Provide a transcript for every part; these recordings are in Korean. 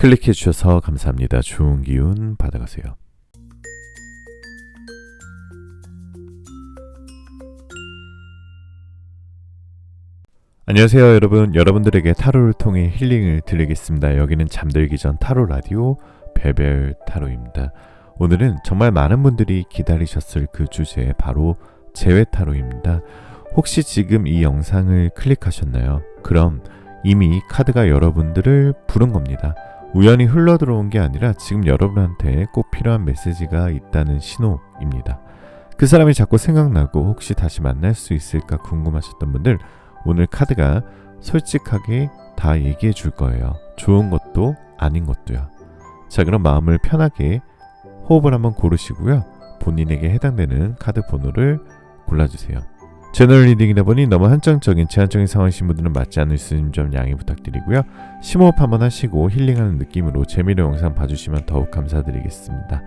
클릭해 주셔서 감사합니다. 좋은 기운 받아가세요. 안녕하세요 여러분. 여러분들에게 타로를 통해 힐링을 드리겠습니다. 여기는 잠들기 전 타로 라디오 별별 타로입니다. 오늘은 정말 많은 분들이 기다리셨을 그 주제, 바로 재회 타로입니다. 혹시 지금 이 영상을 클릭하셨나요? 그럼 이미 카드가 여러분들을 부른 겁니다. 우연히 흘러들어온 게 아니라 지금 여러분한테 꼭 필요한 메시지가 있다는 신호입니다. 그 사람이 자꾸 생각나고 혹시 다시 만날 수 있을까 궁금하셨던 분들, 오늘 카드가 솔직하게 다 얘기해 줄 거예요. 좋은 것도 아닌 것도요. 자, 그럼 마음을 편하게 호흡을 한번 고르시고요. 본인에게 해당되는 카드 번호를 골라주세요. 채널 리딩이다 보니 너무 한정적인 제한적인 상황이신 분들은 맞지 않을 수 있는 점 양해 부탁드리고요. 심호흡 한번 하시고 힐링하는 느낌으로 재미있는 영상 봐주시면 더욱 감사드리겠습니다.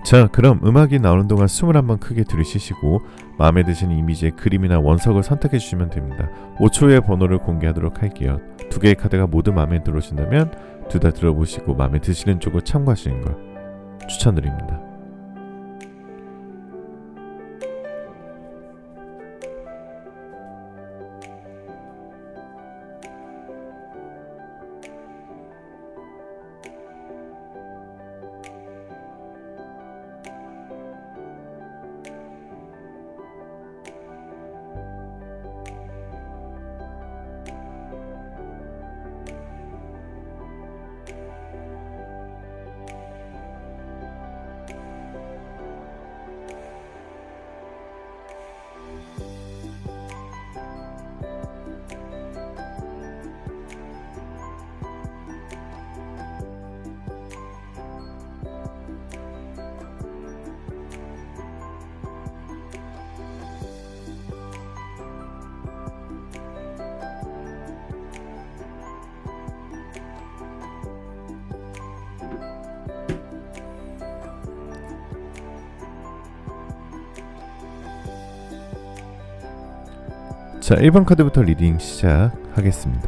자, 그럼 음악이 나오는 동안 숨을 한번 크게 들이쉬시고 마음에 드시는 이미지의 그림이나 원석을 선택해 주시면 됩니다. 5초 후에 번호를 공개하도록 할게요. 두 개의 카드가 모두 마음에 들어오신다면 둘 다 들어보시고 마음에 드시는 쪽을 참고하시는 걸 추천드립니다. 자, 1번 카드부터 리딩 시작하겠습니다.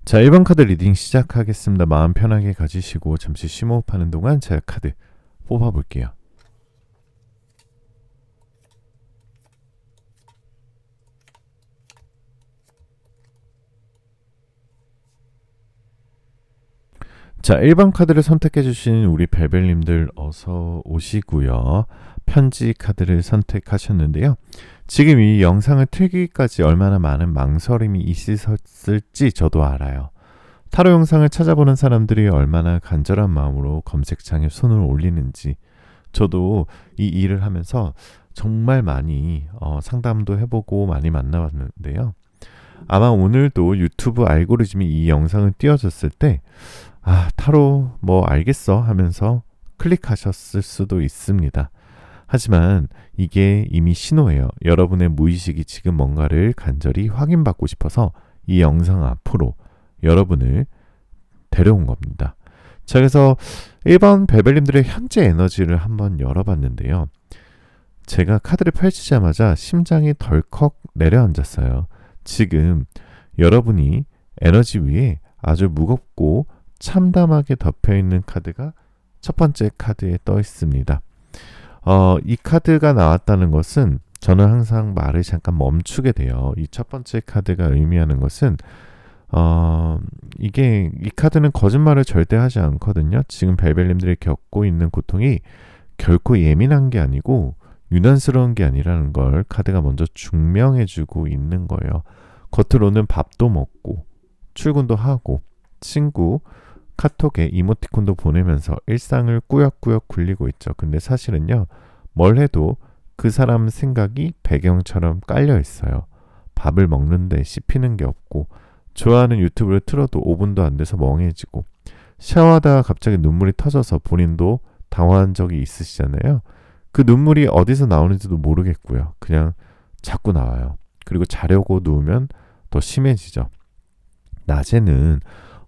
자, 1번 카드 리딩 시작하겠습니다. 마음 편하게 가지시고 잠시 심호흡하는 동안 제가 카드 뽑아볼게요. 자, 1번 카드를 선택해주신 우리 벨벨님들 어서 오시고요. 편지 카드를 선택하셨는데요. 지금 이 영상을 틀기까지 얼마나 많은 망설임이 있으셨을지 저도 알아요. 타로 영상을 찾아보는 사람들이 얼마나 간절한 마음으로 검색창에 손을 올리는지 저도 이 일을 하면서 정말 많이 상담도 해보고 많이 만나봤는데요. 아마 오늘도 유튜브 알고리즘이 이 영상을 띄워줬을 때 타로 뭐 알겠어 하면서 클릭하셨을 수도 있습니다. 하지만 이게 이미 신호예요. 여러분의 무의식이 지금 뭔가를 간절히 확인받고 싶어서 이 영상 앞으로 여러분을 데려온 겁니다. 자, 그래서 1번 벨벨님들의 현재 에너지를 한번 열어봤는데요. 제가 카드를 펼치자마자 심장이 덜컥 내려앉았어요. 지금 여러분이 에너지 위에 아주 무겁고 참담하게 덮여있는 카드가 첫 번째 카드에 떠 있습니다. 이 카드가 나왔다는 것은 저는 항상 말을 잠깐 멈추게 돼요. 이 첫 번째 카드가 의미하는 것은 이 카드는 거짓말을 절대 하지 않거든요. 지금 벨벨님들이 겪고 있는 고통이 결코 예민한 게 아니고 유난스러운 게 아니라는 걸 카드가 먼저 증명해주고 있는 거예요. 겉으로는 밥도 먹고 출근도 하고 친구 카톡에 이모티콘도 보내면서 일상을 꾸역꾸역 굴리고 있죠. 근데 사실은요, 뭘 해도 그 사람 생각이 배경처럼 깔려 있어요. 밥을 먹는데 씹히는 게 없고, 좋아하는 유튜브를 틀어도 5분도 안 돼서 멍해지고, 샤워하다가 갑자기 눈물이 터져서 본인도 당황한 적이 있으시잖아요. 그 눈물이 어디서 나오는지도 모르겠고요. 그냥 자꾸 나와요. 그리고 자려고 누우면 더 심해지죠. 낮에는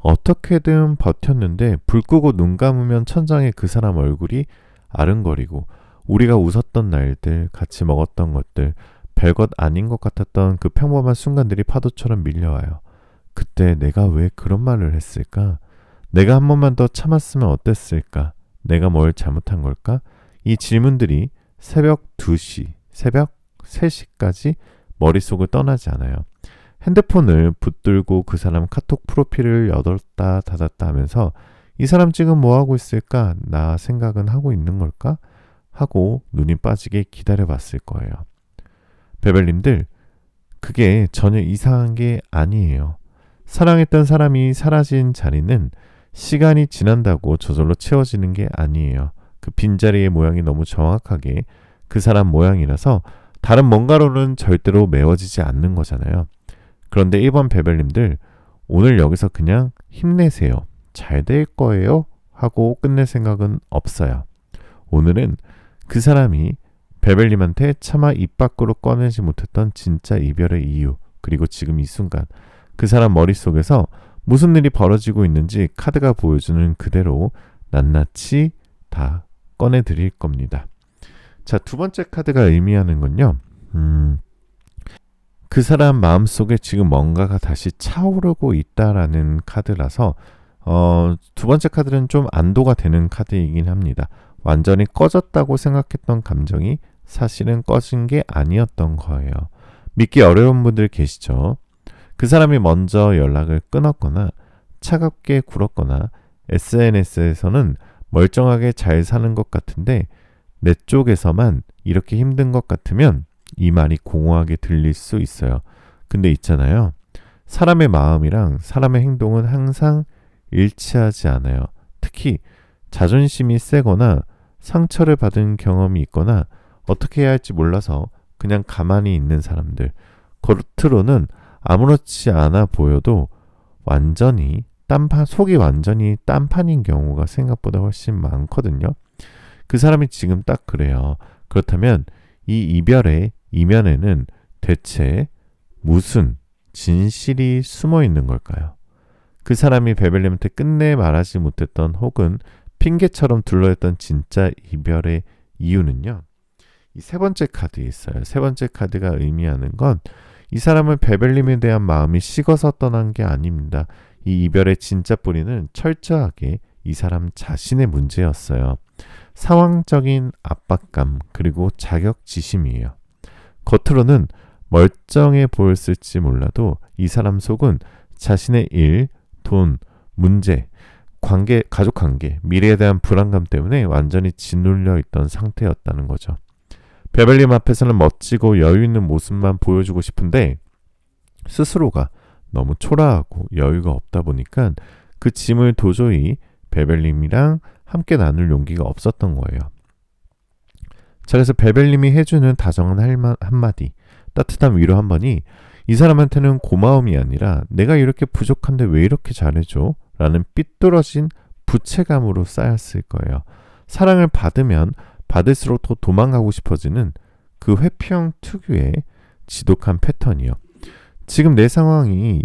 어떻게든 버텼는데 불 끄고 눈 감으면 천장에 그 사람 얼굴이 아른거리고, 우리가 웃었던 날들, 같이 먹었던 것들, 별것 아닌 것 같았던 그 평범한 순간들이 파도처럼 밀려와요. 그때 내가 왜 그런 말을 했을까? 내가 한 번만 더 참았으면 어땠을까? 내가 뭘 잘못한 걸까? 이 질문들이 새벽 2시, 새벽 3시까지 머릿속을 떠나지 않아요. 핸드폰을 붙들고 그 사람 카톡 프로필을 열었다 닫았다 하면서 이 사람 지금 뭐 하고 있을까? 나 생각은 하고 있는 걸까? 하고 눈이 빠지게 기다려 봤을 거예요. 베벨님들, 그게 전혀 이상한 게 아니에요. 사랑했던 사람이 사라진 자리는 시간이 지난다고 저절로 채워지는 게 아니에요. 그 빈자리의 모양이 너무 정확하게 그 사람 모양이라서 다른 뭔가로는 절대로 메워지지 않는 거잖아요. 그런데 1번 베벨님들, 오늘 여기서 그냥 힘내세요. 잘 될 거예요. 하고 끝낼 생각은 없어요. 오늘은 그 사람이 베벨님한테 차마 입 밖으로 꺼내지 못했던 진짜 이별의 이유, 그리고 지금 이 순간 그 사람 머릿속에서 무슨 일이 벌어지고 있는지 카드가 보여주는 그대로 낱낱이 다 꺼내드릴 겁니다. 자, 두 번째 카드가 의미하는 건요. 그 사람 마음속에 지금 뭔가가 다시 차오르고 있다라는 카드라서 두 번째 카드는 좀 안도가 되는 카드이긴 합니다. 완전히 꺼졌다고 생각했던 감정이 사실은 꺼진 게 아니었던 거예요. 믿기 어려운 분들 계시죠? 그 사람이 먼저 연락을 끊었거나 차갑게 굴었거나 SNS에서는 멀쩡하게 잘 사는 것 같은데 내 쪽에서만 이렇게 힘든 것 같으면 이 말이 공허하게 들릴 수 있어요. 근데 있잖아요. 사람의 마음이랑 사람의 행동은 항상 일치하지 않아요. 특히 자존심이 세거나 상처를 받은 경험이 있거나 어떻게 해야 할지 몰라서 그냥 가만히 있는 사람들. 겉으로는 아무렇지 않아 보여도 완전히 속이 완전히 딴판인 경우가 생각보다 훨씬 많거든요. 그 사람이 지금 딱 그래요. 그렇다면 이 이별의 이면에는 대체 무슨 진실이 숨어 있는 걸까요? 그 사람이 베벨님한테 끝내 말하지 못했던 혹은 핑계처럼 둘러댔던 진짜 이별의 이유는요. 이 세 번째 카드에 있어요. 세 번째 카드가 의미하는 건 이 사람은 베벨님에 대한 마음이 식어서 떠난 게 아닙니다. 이 이별의 진짜 뿌리는 철저하게 이 사람 자신의 문제였어요. 상황적인 압박감 그리고 자격지심이에요. 겉으로는 멀쩡해 보였을지 몰라도 이 사람 속은 자신의 일, 돈, 문제, 관계, 가족관계, 미래에 대한 불안감 때문에 완전히 짓눌려 있던 상태였다는 거죠. 베벨님 앞에서는 멋지고 여유 있는 모습만 보여주고 싶은데 스스로가 너무 초라하고 여유가 없다 보니까 그 짐을 도저히 베벨님이랑 함께 나눌 용기가 없었던 거예요. 자, 그래서 베벨님이 해주는 다정한 한마디, 따뜻한 위로 한 번이 이 사람한테는 고마움이 아니라 내가 이렇게 부족한데 왜 이렇게 잘해줘? 라는 삐뚤어진 부채감으로 쌓였을 거예요. 사랑을 받으면 받을수록 더 도망가고 싶어지는 그 회피형 특유의 지독한 패턴이요. 지금 내 상황이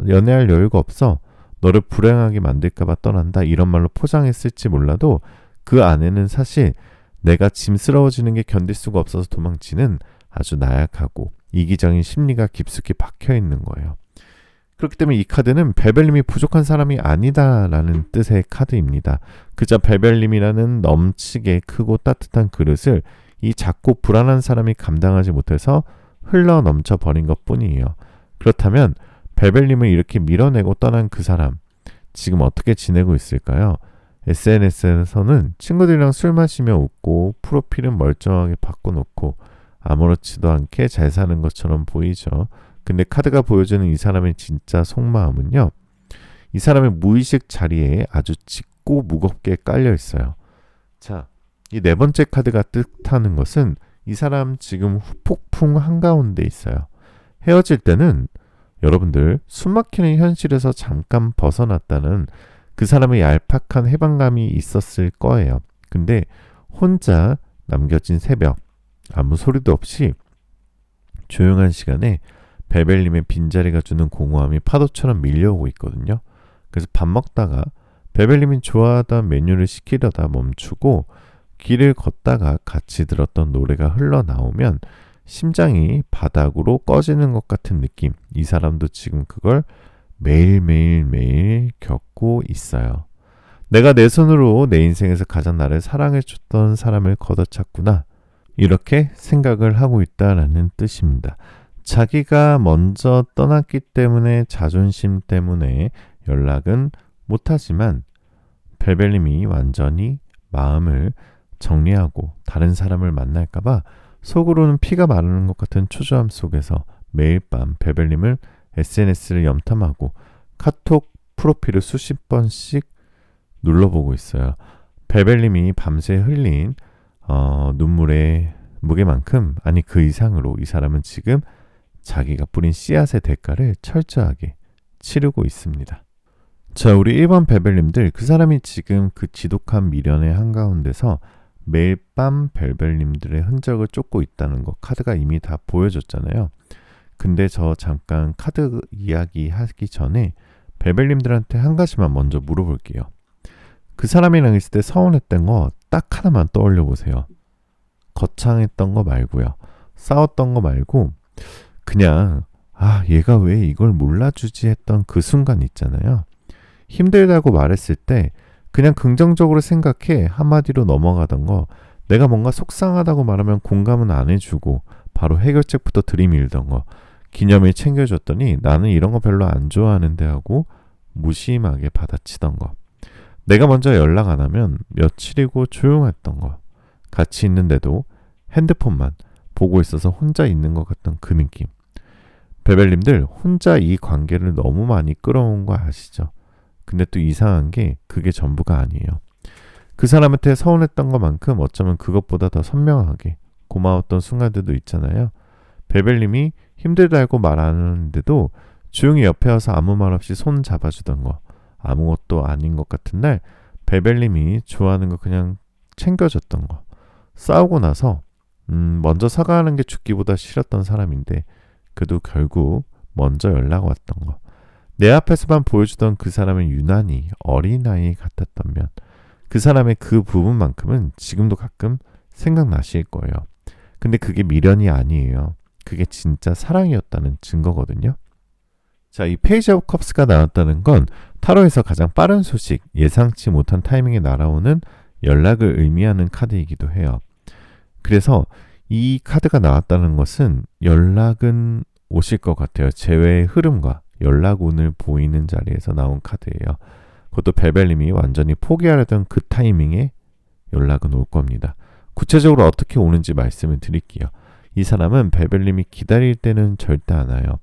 연애할 여유가 없어 너를 불행하게 만들까봐 떠난다 이런 말로 포장했을지 몰라도 그 안에는 사실 내가 짐스러워지는 게 견딜 수가 없어서 도망치는 아주 나약하고 이기적인 심리가 깊숙이 박혀있는 거예요. 그렇기 때문에 이 카드는 베벨님이 부족한 사람이 아니다라는 뜻의 카드입니다. 그저 베벨님이라는 넘치게 크고 따뜻한 그릇을 이 작고 불안한 사람이 감당하지 못해서 흘러 넘쳐 버린 것뿐이에요. 그렇다면 베벨님을 이렇게 밀어내고 떠난 그 사람 지금 어떻게 지내고 있을까요? SNS에서는 친구들이랑 술 마시며 웃고 프로필은 멀쩡하게 바꿔놓고 아무렇지도 않게 잘 사는 것처럼 보이죠. 근데 카드가 보여주는 이 사람의 진짜 속마음은요. 이 사람의 무의식 자리에 아주 짙고 무겁게 깔려 있어요. 자, 이 네 번째 카드가 뜻하는 것은 이 사람 지금 후폭풍 한가운데 있어요. 헤어질 때는 여러분들 숨막히는 현실에서 잠깐 벗어났다는 그 사람의 얄팍한 해방감이 있었을 거예요. 근데 혼자 남겨진 새벽, 아무 소리도 없이 조용한 시간에 베벨님의 빈자리가 주는 공허함이 파도처럼 밀려오고 있거든요. 그래서 밥 먹다가 베벨님이 좋아하던 메뉴를 시키려다 멈추고 길을 걷다가 같이 들었던 노래가 흘러나오면 심장이 바닥으로 꺼지는 것 같은 느낌. 이 사람도 지금 그걸 매일매일 겪고 있어요. 내가 내 손으로 내 인생에서 가장 나를 사랑해줬던 사람을 걷어찼구나. 이렇게 생각을 하고 있다라는 뜻입니다. 자기가 먼저 떠났기 때문에 자존심 때문에 연락은 못하지만 벨벨님이 완전히 마음을 정리하고 다른 사람을 만날까봐 속으로는 피가 마르는 것 같은 초조함 속에서 매일 밤 벨벨님을 SNS를 염탐하고 카톡 프로필을 수십 번씩 눌러보고 있어요. 벨벨님이 밤새 흘린 눈물의 무게만큼 아니 그 이상으로 이 사람은 지금 자기가 뿌린 씨앗의 대가를 철저하게 치르고 있습니다. 자, 우리 1번 벨벨님들, 그 사람이 지금 그 지독한 미련의 한가운데서 매일 밤 벨벨님들의 흔적을 쫓고 있다는 거 카드가 이미 다 보여줬잖아요. 근데 저 잠깐 카드 이야기 하기 전에 벨벨님들한테 한 가지만 먼저 물어볼게요. 그 사람이랑 있을 때 서운했던 거 딱 하나만 떠올려 보세요. 거창했던 거 말고요. 싸웠던 거 말고 그냥 얘가 왜 이걸 몰라주지 했던 그 순간 있잖아요. 힘들다고 말했을 때 그냥 긍정적으로 생각해 한마디로 넘어가던 거, 내가 뭔가 속상하다고 말하면 공감은 안 해주고 바로 해결책부터 들이밀던 거, 기념일 챙겨줬더니 나는 이런 거 별로 안 좋아하는데 하고 무심하게 받아치던 거, 내가 먼저 연락 안 하면 며칠이고 조용했던 거, 같이 있는데도 핸드폰만 보고 있어서 혼자 있는 것 같던 그 느낌. 벨벨님들, 혼자 이 관계를 너무 많이 끌어온 거 아시죠? 근데 또 이상한 게 그게 전부가 아니에요. 그 사람한테 서운했던 것만큼 어쩌면 그것보다 더 선명하게 고마웠던 순간들도 있잖아요. 벨벨님이 힘들다고 말 안 하는데도 조용히 옆에 와서 아무 말 없이 손 잡아주던 거, 아무것도 아닌 것 같은 날 벨벨님이 좋아하는 거 그냥 챙겨줬던 거, 싸우고 나서 먼저 사과하는 게 죽기보다 싫었던 사람인데 그래도 결국 먼저 연락 왔던 거, 내 앞에서만 보여주던 그 사람은 유난히 어린아이 같았다면 그 사람의 그 부분만큼은 지금도 가끔 생각나실 거예요. 근데 그게 미련이 아니에요. 그게 진짜 사랑이었다는 증거거든요. 자, 이 페이지 오브 컵스가 나왔다는 건 타로에서 가장 빠른 소식, 예상치 못한 타이밍에 날아오는 연락을 의미하는 카드이기도 해요. 그래서 이 카드가 나왔다는 것은 연락은 오실 것 같아요. 재회의 흐름과 연락운을 보이는 자리에서 나온 카드예요. 그것도 벨벨님이 완전히 포기하려던 그 타이밍에 연락은 올 겁니다. 구체적으로 어떻게 오는지 말씀을 드릴게요. 이 사람은 벨벨님이 기다릴 때는 절대 안 와요.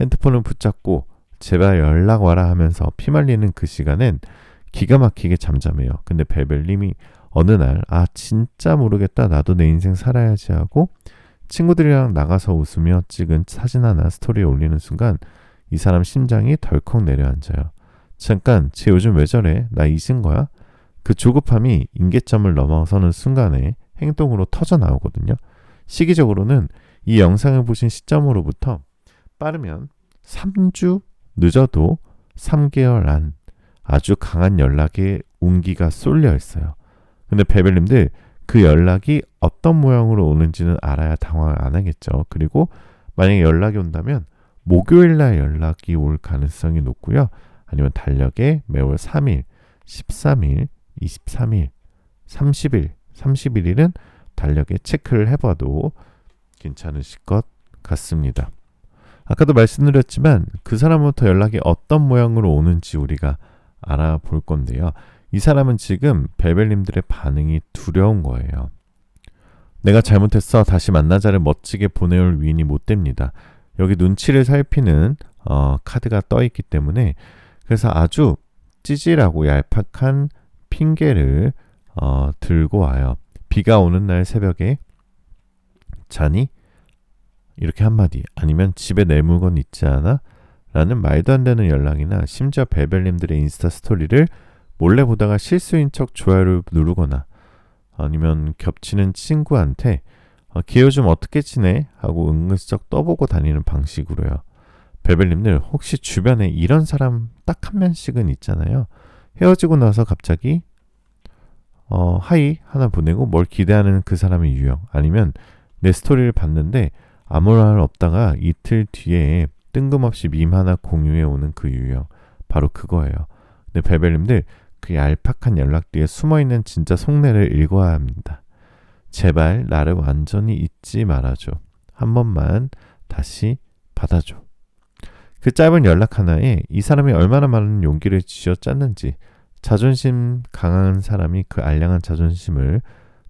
핸드폰을 붙잡고 제발 연락 와라 하면서 피말리는 그 시간엔 기가 막히게 잠잠해요. 근데 벨벨님이 어느 날 진짜 모르겠다, 나도 내 인생 살아야지 하고 친구들이랑 나가서 웃으며 찍은 사진 하나 스토리에 올리는 순간 이 사람 심장이 덜컥 내려앉아요. 잠깐, 쟤 요즘 왜 저래? 나 잊은 거야? 그 조급함이 임계점을 넘어서는 순간에 행동으로 터져 나오거든요. 시기적으로는 이 영상을 보신 시점으로부터 빠르면 3주, 늦어도 3개월 안 아주 강한 연락에 운기가 쏠려 있어요. 근데 벨벨님들, 그 연락이 어떤 모양으로 오는지는 알아야 당황을 안 하겠죠. 그리고 만약에 연락이 온다면 목요일날 연락이 올 가능성이 높고요. 아니면 달력에 매월 3일, 13일, 23일, 30일, 31일은 달력에 체크를 해봐도 괜찮으실 것 같습니다. 아까도 말씀드렸지만 그 사람부터 연락이 어떤 모양으로 오는지 우리가 알아볼 건데요. 이 사람은 지금 벨벨님들의 반응이 두려운 거예요. 내가 잘못했어, 다시 만나자를 멋지게 보내올 위인이 못 됩니다. 여기 눈치를 살피는 카드가 떠 있기 때문에, 그래서 아주 찌질하고 얄팍한 핑계를 들고 와요. 비가 오는 날 새벽에 자니? 이렇게 한마디, 아니면 집에 내 물건 있지 않아? 라는 말도 안 되는 연락이나 심지어 벨벨님들의 인스타 스토리를 몰래 보다가 실수인 척 좋아요를 누르거나 아니면 겹치는 친구한테 걔 요즘 어떻게 지내? 하고 은근슬쩍 떠보고 다니는 방식으로요. 벨벨님들, 혹시 주변에 이런 사람 딱 한 명씩은 있잖아요. 헤어지고 나서 갑자기 하이 하나 보내고 뭘 기대하는 그 사람의 유형, 아니면 내 스토리를 봤는데 아무 말 없다가 이틀 뒤에 뜬금없이 밈 하나 공유해 오는 그 유형, 바로 그거예요. 근데 벨벨님들, 그 얄팍한 연락 뒤에 숨어있는 진짜 속내를 읽어야 합니다. 제발 나를 완전히 잊지 말아줘. 한 번만 다시 받아줘. 그 짧은 연락 하나에 이 사람이 얼마나 많은 용기를 쥐어짰는지, 자존심 강한 사람이 그 알량한 자존심을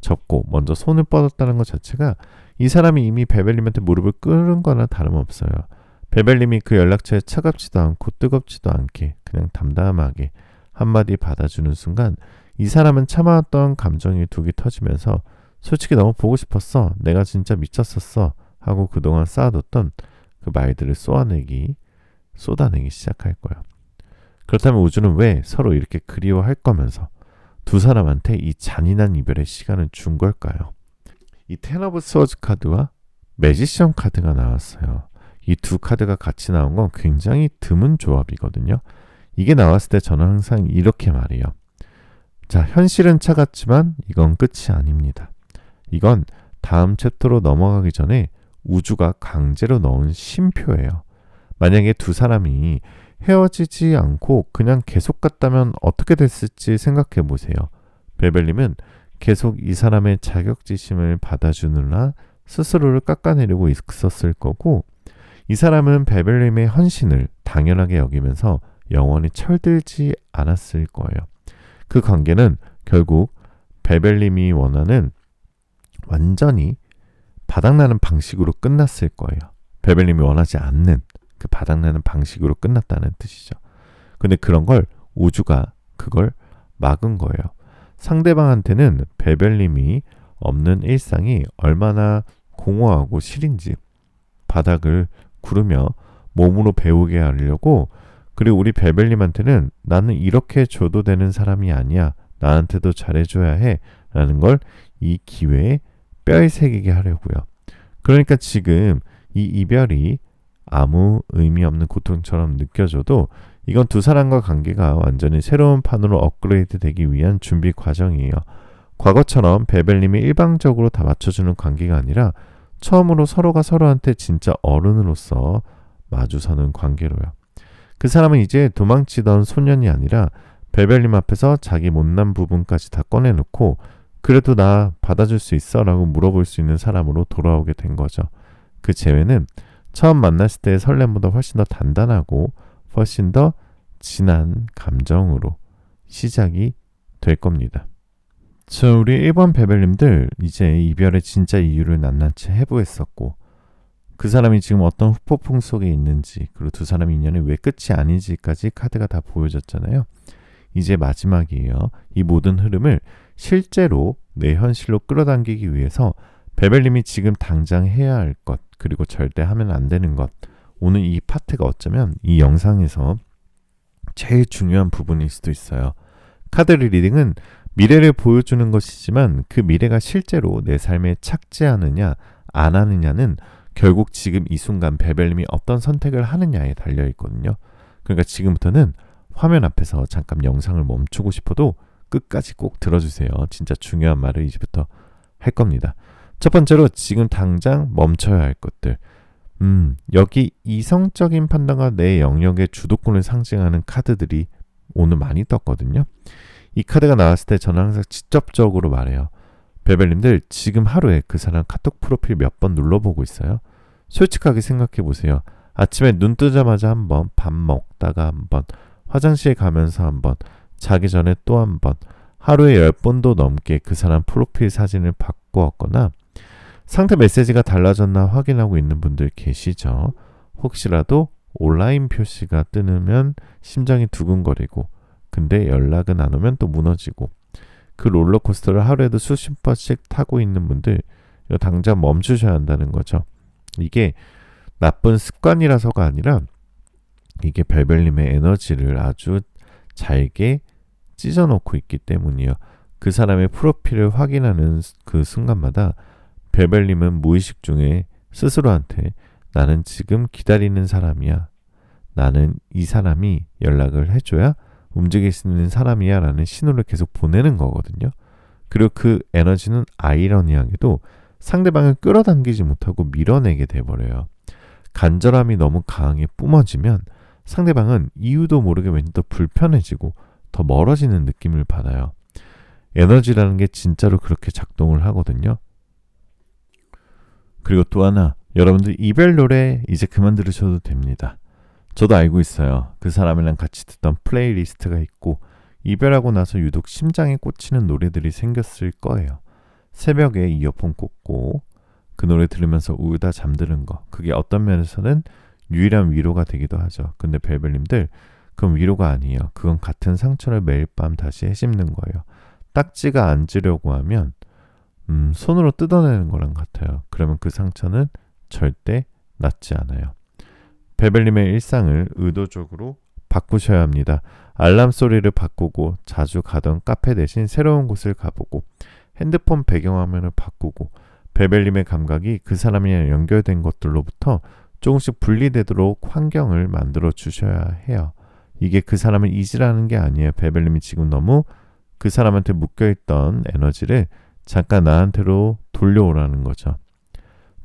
접고 먼저 손을 뻗었다는 것 자체가 이 사람이 이미 베벨님한테 무릎을 꿇은 거나 다름없어요. 베벨님이 그 연락처에 차갑지도 않고 뜨겁지도 않게 그냥 담담하게 한마디 받아주는 순간 이 사람은 참아왔던 감정이 두 개 터지면서 솔직히 너무 보고 싶었어. 내가 진짜 미쳤었어. 하고 그동안 쌓아뒀던 그 말들을 쏟아내기 시작할 거예요. 그렇다면 우주는 왜 서로 이렇게 그리워할 거면서 두 사람한테 이 잔인한 이별의 시간을 준 걸까요? 이 텐 오브 스워즈 카드와 매지션 카드가 나왔어요. 이 두 카드가 같이 나온 건 굉장히 드문 조합이거든요. 이게 나왔을 때 저는 항상 이렇게 말해요. 자, 현실은 차갑지만 이건 끝이 아닙니다. 이건 다음 챕터로 넘어가기 전에 우주가 강제로 넣은 쉼표예요. 만약에 두 사람이 헤어지지 않고 그냥 계속 갔다면 어떻게 됐을지 생각해 보세요. 베벨님은 계속 이 사람의 자격지심을 받아주느라 스스로를 깎아내리고 있었을 거고, 이 사람은 베벨님의 헌신을 당연하게 여기면서 영원히 철들지 않았을 거예요. 그 관계는 결국 베벨님이 원하는 완전히 바닥나는 방식으로 끝났을 거예요. 베벨님이 원하지 않는 그 바닥나는 방식으로 끝났다는 뜻이죠. 근데 그런 걸 우주가 그걸 막은 거예요. 상대방한테는 베벨님이 없는 일상이 얼마나 공허하고 싫은지 바닥을 구르며 몸으로 배우게 하려고, 그리고 우리 베벨님한테는 나는 이렇게 줘도 되는 사람이 아니야. 나한테도 잘해줘야 해. 라는 걸 이 기회에 뼈에 새기게 하려고요. 그러니까 지금 이 이별이 아무 의미 없는 고통처럼 느껴져도 이건 두 사람과 관계가 완전히 새로운 판으로 업그레이드 되기 위한 준비 과정이에요. 과거처럼 베벨님이 일방적으로 다 맞춰주는 관계가 아니라 처음으로 서로가 서로한테 진짜 어른으로서 마주서는 관계로요. 그 사람은 이제 도망치던 소년이 아니라 베벨님 앞에서 자기 못난 부분까지 다 꺼내놓고 그래도 나 받아줄 수 있어? 라고 물어볼 수 있는 사람으로 돌아오게 된 거죠. 그 재회는 처음 만났을 때의 설렘보다 훨씬 더 단단하고 훨씬 더 진한 감정으로 시작이 될 겁니다. 저 우리 1번 베벨님들 이제 이별의 진짜 이유를 낱낱이 해부했었고, 그 사람이 지금 어떤 후폭풍 속에 있는지, 그리고 두 사람의 인연이 왜 끝이 아닌지까지 카드가 다 보여줬잖아요. 이제 마지막이에요. 이 모든 흐름을 실제로 내 현실로 끌어당기기 위해서 베벨님이 지금 당장 해야 할 것, 그리고 절대 하면 안 되는 것, 오늘 이 파트가 어쩌면 이 영상에서 제일 중요한 부분일 수도 있어요. 카드 리딩은 미래를 보여주는 것이지만 그 미래가 실제로 내 삶에 착지하느냐 안 하느냐는 결국 지금 이 순간 베벨님이 어떤 선택을 하느냐에 달려있거든요. 그러니까 지금부터는 화면 앞에서 잠깐 영상을 멈추고 싶어도 끝까지 꼭 들어주세요. 진짜 중요한 말을 이제부터 할 겁니다. 첫 번째로 지금 당장 멈춰야 할 것들. 여기 이성적인 판단과 내 영역의 주도권을 상징하는 카드들이 오늘 많이 떴거든요. 이 카드가 나왔을 때 저는 항상 직접적으로 말해요. 베벨님들 지금 하루에 그 사람 카톡 프로필 몇 번 눌러보고 있어요? 솔직하게 생각해 보세요. 아침에 눈 뜨자마자 한 번, 밥 먹다가 한 번, 화장실 가면서 한 번, 자기 전에 또 한 번, 하루에 10번도 넘게 그 사람 프로필 사진을 바꾸었거나 상태 메시지가 달라졌나 확인하고 있는 분들 계시죠? 혹시라도 온라인 표시가 뜨면 심장이 두근거리고, 근데 연락은 안 오면 또 무너지고, 그 롤러코스터를 하루에도 수십 번씩 타고 있는 분들, 이거 당장 멈추셔야 한다는 거죠. 이게 나쁜 습관이라서가 아니라 이게 베벨님의 에너지를 아주 잘게 찢어놓고 있기 때문이에요. 그 사람의 프로필을 확인하는 그 순간마다 베벨님은 무의식 중에 스스로한테 나는 지금 기다리는 사람이야. 나는 이 사람이 연락을 해줘야 움직일 수 있는 사람이야 라는 신호를 계속 보내는 거거든요. 그리고 그 에너지는 아이러니하게도 상대방을 끌어당기지 못하고 밀어내게 돼버려요. 간절함이 너무 강하게 뿜어지면 상대방은 이유도 모르게 왠지 더 불편해지고 더 멀어지는 느낌을 받아요. 에너지라는 게 진짜로 그렇게 작동을 하거든요. 그리고 또 하나, 여러분들 이별 노래 이제 그만 들으셔도 됩니다. 저도 알고 있어요. 그 사람이랑 같이 듣던 플레이리스트가 있고 이별하고 나서 유독 심장에 꽂히는 노래들이 생겼을 거예요. 새벽에 이어폰 꽂고 그 노래 들으면서 울다 잠드는 거, 그게 어떤 면에서는 유일한 위로가 되기도 하죠. 근데 벨벨님들, 그건 위로가 아니에요. 그건 같은 상처를 매일 밤 다시 헤집는 거예요. 딱지가 앉으려고 하면 손으로 뜯어내는 거랑 같아요. 그러면 그 상처는 절대 낫지 않아요. 벨벨님의 일상을 의도적으로 바꾸셔야 합니다. 알람 소리를 바꾸고 자주 가던 카페 대신 새로운 곳을 가보고 핸드폰 배경화면을 바꾸고 벨벨님의 감각이 그 사람이랑 연결된 것들로부터 조금씩 분리되도록 환경을 만들어 주셔야 해요. 이게 그 사람을 잊으라는 게 아니에요. 벨벨님이 지금 너무 그 사람한테 묶여있던 에너지를 잠깐 나한테로 돌려오라는 거죠.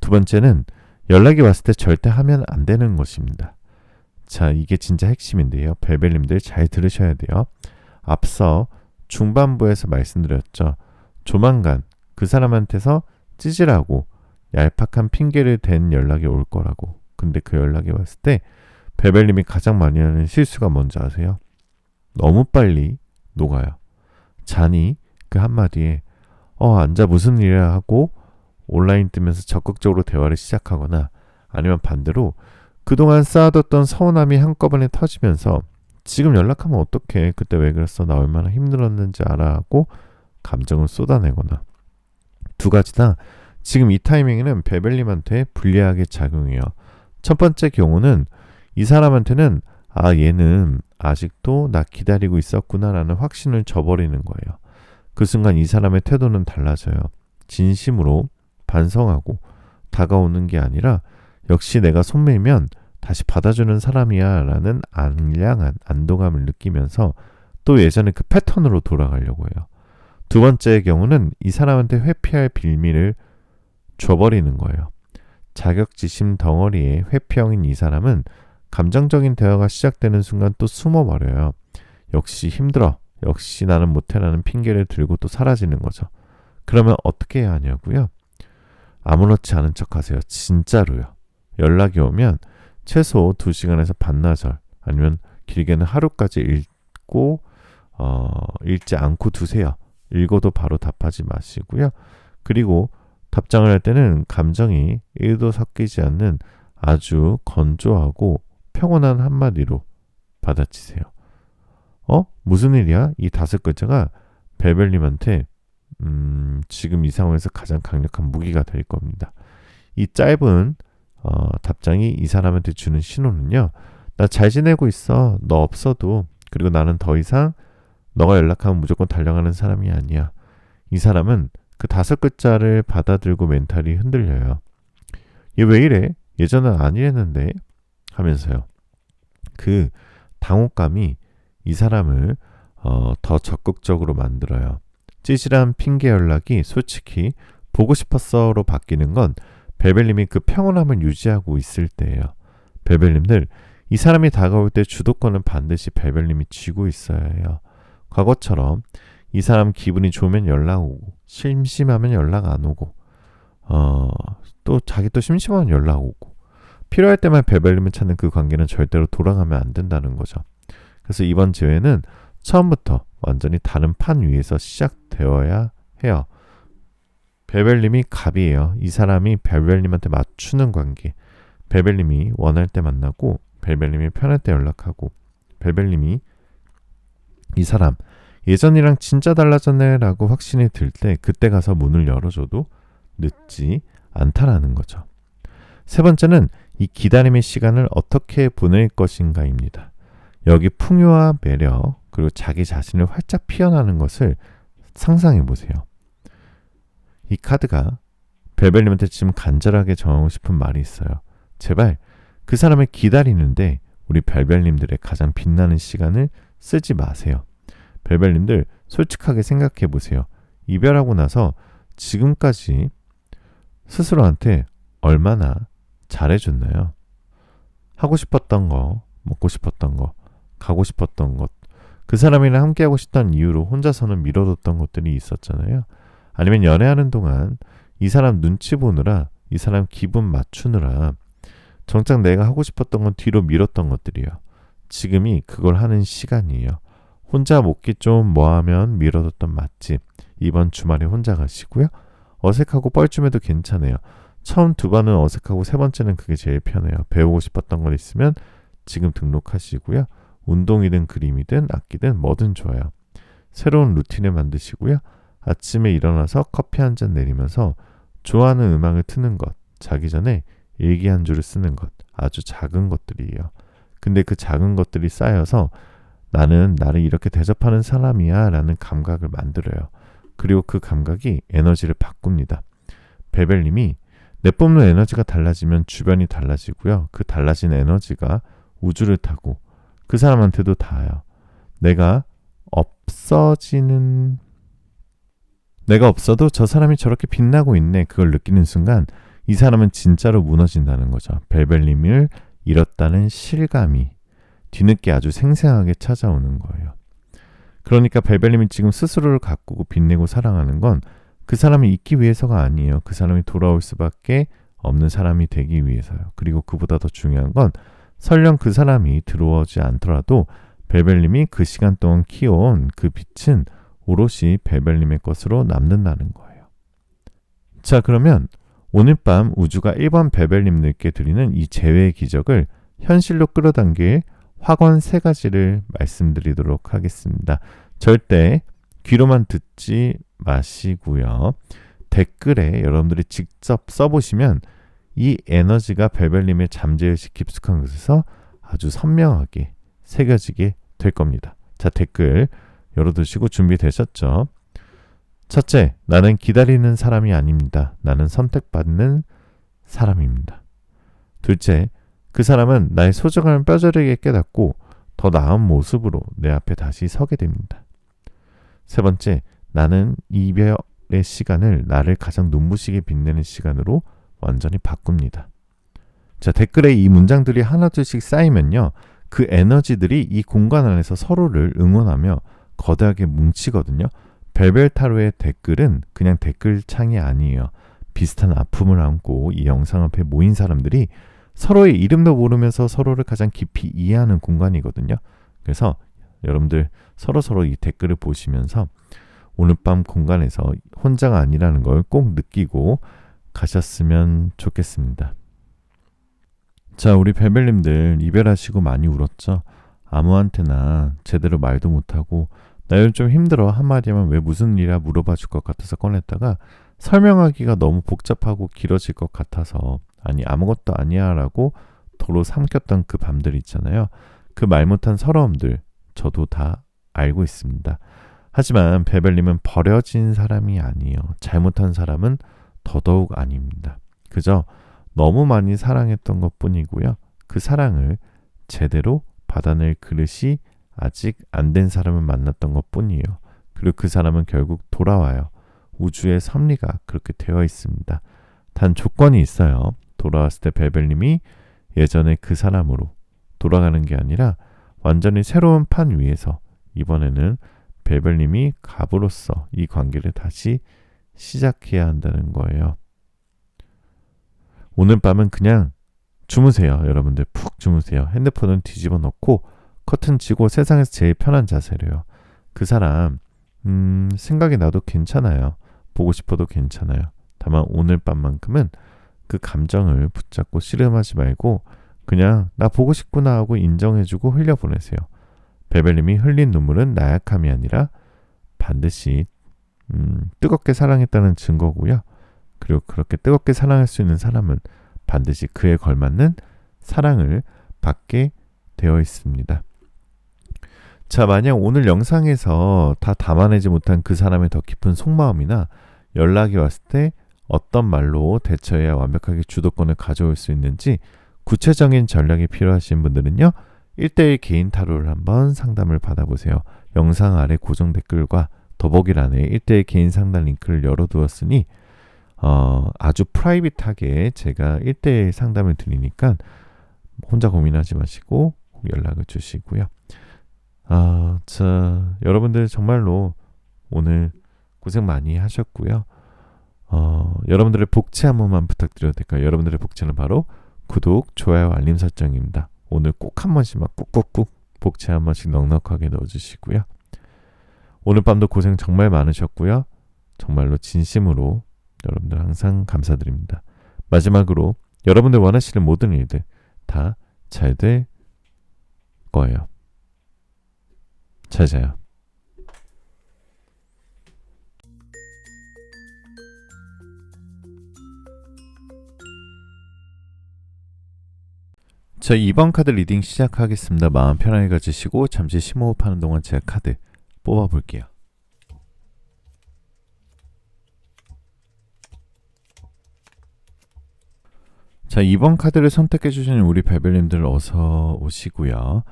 두 번째는 연락이 왔을 때 절대 하면 안 되는 것입니다. 자, 이게 진짜 핵심인데요. 벨벨님들 잘 들으셔야 돼요. 앞서 중반부에서 말씀드렸죠. 조만간 그 사람한테서 찌질하고 얄팍한 핑계를 댄 연락이 올 거라고. 근데 그 연락이 왔을 때 벨벨님이 가장 많이 하는 실수가 뭔지 아세요? 너무 빨리 녹아요. 잔이 그 한마디에 앉아 무슨 일이야 하고 온라인 뜨면서 적극적으로 대화를 시작하거나 아니면 반대로 그동안 쌓아뒀던 서운함이 한꺼번에 터지면서 지금 연락하면 어떡해, 그때 왜 그랬어, 나 얼마나 힘들었는지 알아 하고 감정을 쏟아내거나. 두 가지 다 지금 이 타이밍에는 벨벨님한테 불리하게 작용해요. 첫 번째 경우는 이 사람한테는 얘는 아직도 나 기다리고 있었구나 라는 확신을 줘버리는 거예요. 그 순간 이 사람의 태도는 달라져요. 진심으로 반성하고 다가오는 게 아니라 역시 내가 손 밀면 다시 받아주는 사람이야 라는 안량한 안도감을 느끼면서 또 예전에 그 패턴으로 돌아가려고 해요. 두 번째의 경우는 이 사람한테 회피할 빌미를 줘버리는 거예요. 자격지심 덩어리에 회피형인 이 사람은 감정적인 대화가 시작되는 순간 또 숨어버려요. 역시 힘들어, 역시 나는 못해라는 핑계를 들고 또 사라지는 거죠. 그러면 어떻게 해야 하냐고요? 아무렇지 않은 척 하세요. 진짜로요. 연락이 오면 최소 2시간에서 반나절 아니면 길게는 하루까지 읽지 않고 두세요. 읽어도 바로 답하지 마시고요. 그리고 답장을 할 때는 감정이 1도 섞이지 않는 아주 건조하고 평온한 한마디로 받아치세요. 무슨 일이야? 이 5글자가 벨벨님한테 지금 이 상황에서 가장 강력한 무기가 될 겁니다. 이 짧은 답장이 이 사람한테 주는 신호는요. 나 잘 지내고 있어. 너 없어도. 그리고 나는 더 이상 너가 연락하면 무조건 달려가는 사람이 아니야. 이 사람은 그 5글자를 받아들고 멘탈이 흔들려요. 얘 왜 이래? 예전엔 안 이랬는데 하면서요. 그 당혹감이 이 사람을 더 적극적으로 만들어요. 찌질한 핑계 연락이 솔직히 보고 싶었어로 바뀌는 건 벨벨님이 그 평온함을 유지하고 있을 때예요. 벨벨님들, 이 사람이 다가올 때 주도권은 반드시 벨벨님이 쥐고 있어야 해요. 과거처럼 이 사람 기분이 좋으면 연락 오고 심심하면 연락 안 오고 또 자기 또 심심하면 연락 오고 필요할 때만 벨벨님을 찾는 그 관계는 절대로 돌아가면 안 된다는 거죠. 그래서 이번 기회는 처음부터 완전히 다른 판 위에서 시작되어야 해요. 벨벨님이 갑이에요. 이 사람이 벨벨님한테 맞추는 관계. 벨벨님이 원할 때 만나고 벨벨님이 편할 때 연락하고 벨벨님이 이 사람 예전이랑 진짜 달라졌네 라고 확신이 들 때 그때 가서 문을 열어줘도 늦지 않다라는 거죠. 세 번째는 이 기다림의 시간을 어떻게 보낼 것인가입니다. 여기 풍요와 매력 그리고 자기 자신을 활짝 피어나는 것을 상상해 보세요. 이 카드가 벨벨님한테 지금 간절하게 전하고 싶은 말이 있어요. 제발 그 사람을 기다리는데 우리 벨벨님들의 가장 빛나는 시간을 쓰지 마세요. 벨벨님들 솔직하게 생각해 보세요. 이별하고 나서 지금까지 스스로한테 얼마나 잘해줬나요? 하고 싶었던 거, 먹고 싶었던 거, 가고 싶었던 것, 그 사람이랑 함께하고 싶다는 이유로 혼자서는 미뤄뒀던 것들이 있었잖아요. 아니면 연애하는 동안 이 사람 눈치 보느라, 이 사람 기분 맞추느라 정작 내가 하고 싶었던 건 뒤로 미뤘던 것들이요. 지금이 그걸 하는 시간이에요. 혼자 먹기 좀 뭐하면 미뤄뒀던 맛집 이번 주말에 혼자 가시고요. 어색하고 뻘쭘해도 괜찮아요. 처음 2번은 어색하고 3번째는 그게 제일 편해요. 배우고 싶었던 거 있으면 지금 등록하시고요. 운동이든 그림이든 악기든 뭐든 좋아요. 새로운 루틴을 만드시고요. 아침에 일어나서 커피 한 잔 내리면서 좋아하는 음악을 트는 것, 자기 전에 일기 한 줄을 쓰는 것, 아주 작은 것들이에요. 근데 그 작은 것들이 쌓여서 나는 나를 이렇게 대접하는 사람이야 라는 감각을 만들어요. 그리고 그 감각이 에너지를 바꿉니다. 베벨님이 내뿜는 에너지가 달라지면 주변이 달라지고요. 그 달라진 에너지가 우주를 타고 그 사람한테도 닿아요. 내가 없어도 저 사람이 저렇게 빛나고 있네. 그걸 느끼는 순간 이 사람은 진짜로 무너진다는 거죠. 벨벨님을 잃었다는 실감이 뒤늦게 아주 생생하게 찾아오는 거예요. 그러니까 벨벨님이 지금 스스로를 가꾸고 빛내고 사랑하는 건 그 사람이 있기 위해서가 아니에요. 그 사람이 돌아올 수밖에 없는 사람이 되기 위해서요. 그리고 그보다 더 중요한 건 설령 그 사람이 들어오지 않더라도 벨벨님이 그 시간 동안 키워온 그 빛은 오롯이 벨벨님의 것으로 남는다는 거예요. 자, 그러면 오늘 밤 우주가 1번 벨벨님들께 드리는 이 재회의 기적을 현실로 끌어당길 확언 3가지를 말씀드리도록 하겠습니다. 절대 귀로만 듣지 마시고요. 댓글에 여러분들이 직접 써보시면 이 에너지가 벨벨님의 잠재의식 깊숙한 곳에서 아주 선명하게 새겨지게 될 겁니다. 자, 댓글 열어두시고 준비되셨죠? 첫째, 나는 기다리는 사람이 아닙니다. 나는 선택받는 사람입니다. 둘째, 그 사람은 나의 소중함을 뼈저리게 깨닫고 더 나은 모습으로 내 앞에 다시 서게 됩니다. 세 번째, 나는 이별의 시간을 나를 가장 눈부시게 빛내는 시간으로 완전히 바꿉니다. 자, 댓글에 이 문장들이 하나둘씩 쌓이면요. 그 에너지들이 이 공간 안에서 서로를 응원하며 거대하게 뭉치거든요. 벨벨타로의 댓글은 그냥 댓글창이 아니에요. 비슷한 아픔을 안고 이 영상 앞에 모인 사람들이 서로의 이름도 모르면서 서로를 가장 깊이 이해하는 공간이거든요. 그래서 여러분들 서로 이 댓글을 보시면서 오늘 밤 공간에서 혼자가 아니라는 걸 꼭 느끼고 가셨으면 좋겠습니다. 자, 우리 벨벨님들 이별하시고 많이 울었죠? 아무한테나 제대로 말도 못하고 나 요즘 좀 힘들어 한마디 하면 왜 무슨 일이야 물어봐 줄 것 같아서 꺼냈다가 설명하기가 너무 복잡하고 길어질 것 같아서 아니 아무것도 아니야 라고 도로 삼켰던 그 밤들 있잖아요. 그 말 못한 서러움들 저도 다 알고 있습니다. 하지만 벨벨님은 버려진 사람이 아니에요. 잘못한 사람은 더더욱 아닙니다. 그저 너무 많이 사랑했던 것뿐이고요. 그 사랑을 제대로 받아낼 그릇이 아직 안 된 사람을 만났던 것뿐이에요. 그리고 그 사람은 결국 돌아와요. 우주의 섭리가 그렇게 되어 있습니다. 단 조건이 있어요. 돌아왔을 때 벨벨님이 예전에 그 사람으로 돌아가는 게 아니라 완전히 새로운 판 위에서 이번에는 벨벨님이 갑으로서 이 관계를 다시 시작해야 한다는 거예요. 오늘 밤은 그냥 주무세요. 여러분들 푹 주무세요. 핸드폰은 뒤집어 놓고 커튼 치고 세상에서 제일 편한 자세로요. 그 사람 생각이 나도 괜찮아요. 보고 싶어도 괜찮아요. 다만 오늘 밤만큼은 그 감정을 붙잡고 씨름하지 말고 그냥 나 보고 싶구나 하고 인정해주고 흘려보내세요. 벨벨님이 흘린 눈물은 나약함이 아니라 반드시 뜨겁게 사랑했다는 증거고요. 그리고 그렇게 뜨겁게 사랑할 수 있는 사람은 반드시 그에 걸맞는 사랑을 받게 되어 있습니다. 자, 만약 오늘 영상에서 다 담아내지 못한 그 사람의 더 깊은 속마음이나 연락이 왔을 때 어떤 말로 대처해야 완벽하게 주도권을 가져올 수 있는지 구체적인 전략이 필요하신 분들은요. 1대1 개인 타로를 한번 상담을 받아보세요. 영상 아래 고정 댓글과 더보기란에 1대1 개인 상담 링크를 열어두었으니 아주 프라이빗하게 제가 1대1 상담을 드리니까 혼자 고민하지 마시고 연락을 주시고요. 여러분들 정말로 오늘 고생 많이 하셨고요. 여러분들의 복지 한 번만 부탁드려도 될까요? 여러분들의 복지는 바로 구독, 좋아요, 알림 설정입니다. 오늘 꼭 한 번씩만 꾹꾹꾹 복지 한 번씩 넉넉하게 넣어주시고요. 오늘 밤도 고생 정말 많으셨고요. 정말로 진심으로 여러분들 항상 감사드립니다. 마지막으로 여러분들 원하시는 모든 일들 다 잘 될 거예요. 잘 자요. 자, 2번 카드 리딩 시작하겠습니다. 마음 편하게 가지시고 잠시 심호흡하는 동안 제가 카드 뽑아볼게요. 자, 2번 카드를 선택해 주시는 우리 베벨님들 어서 오시고요.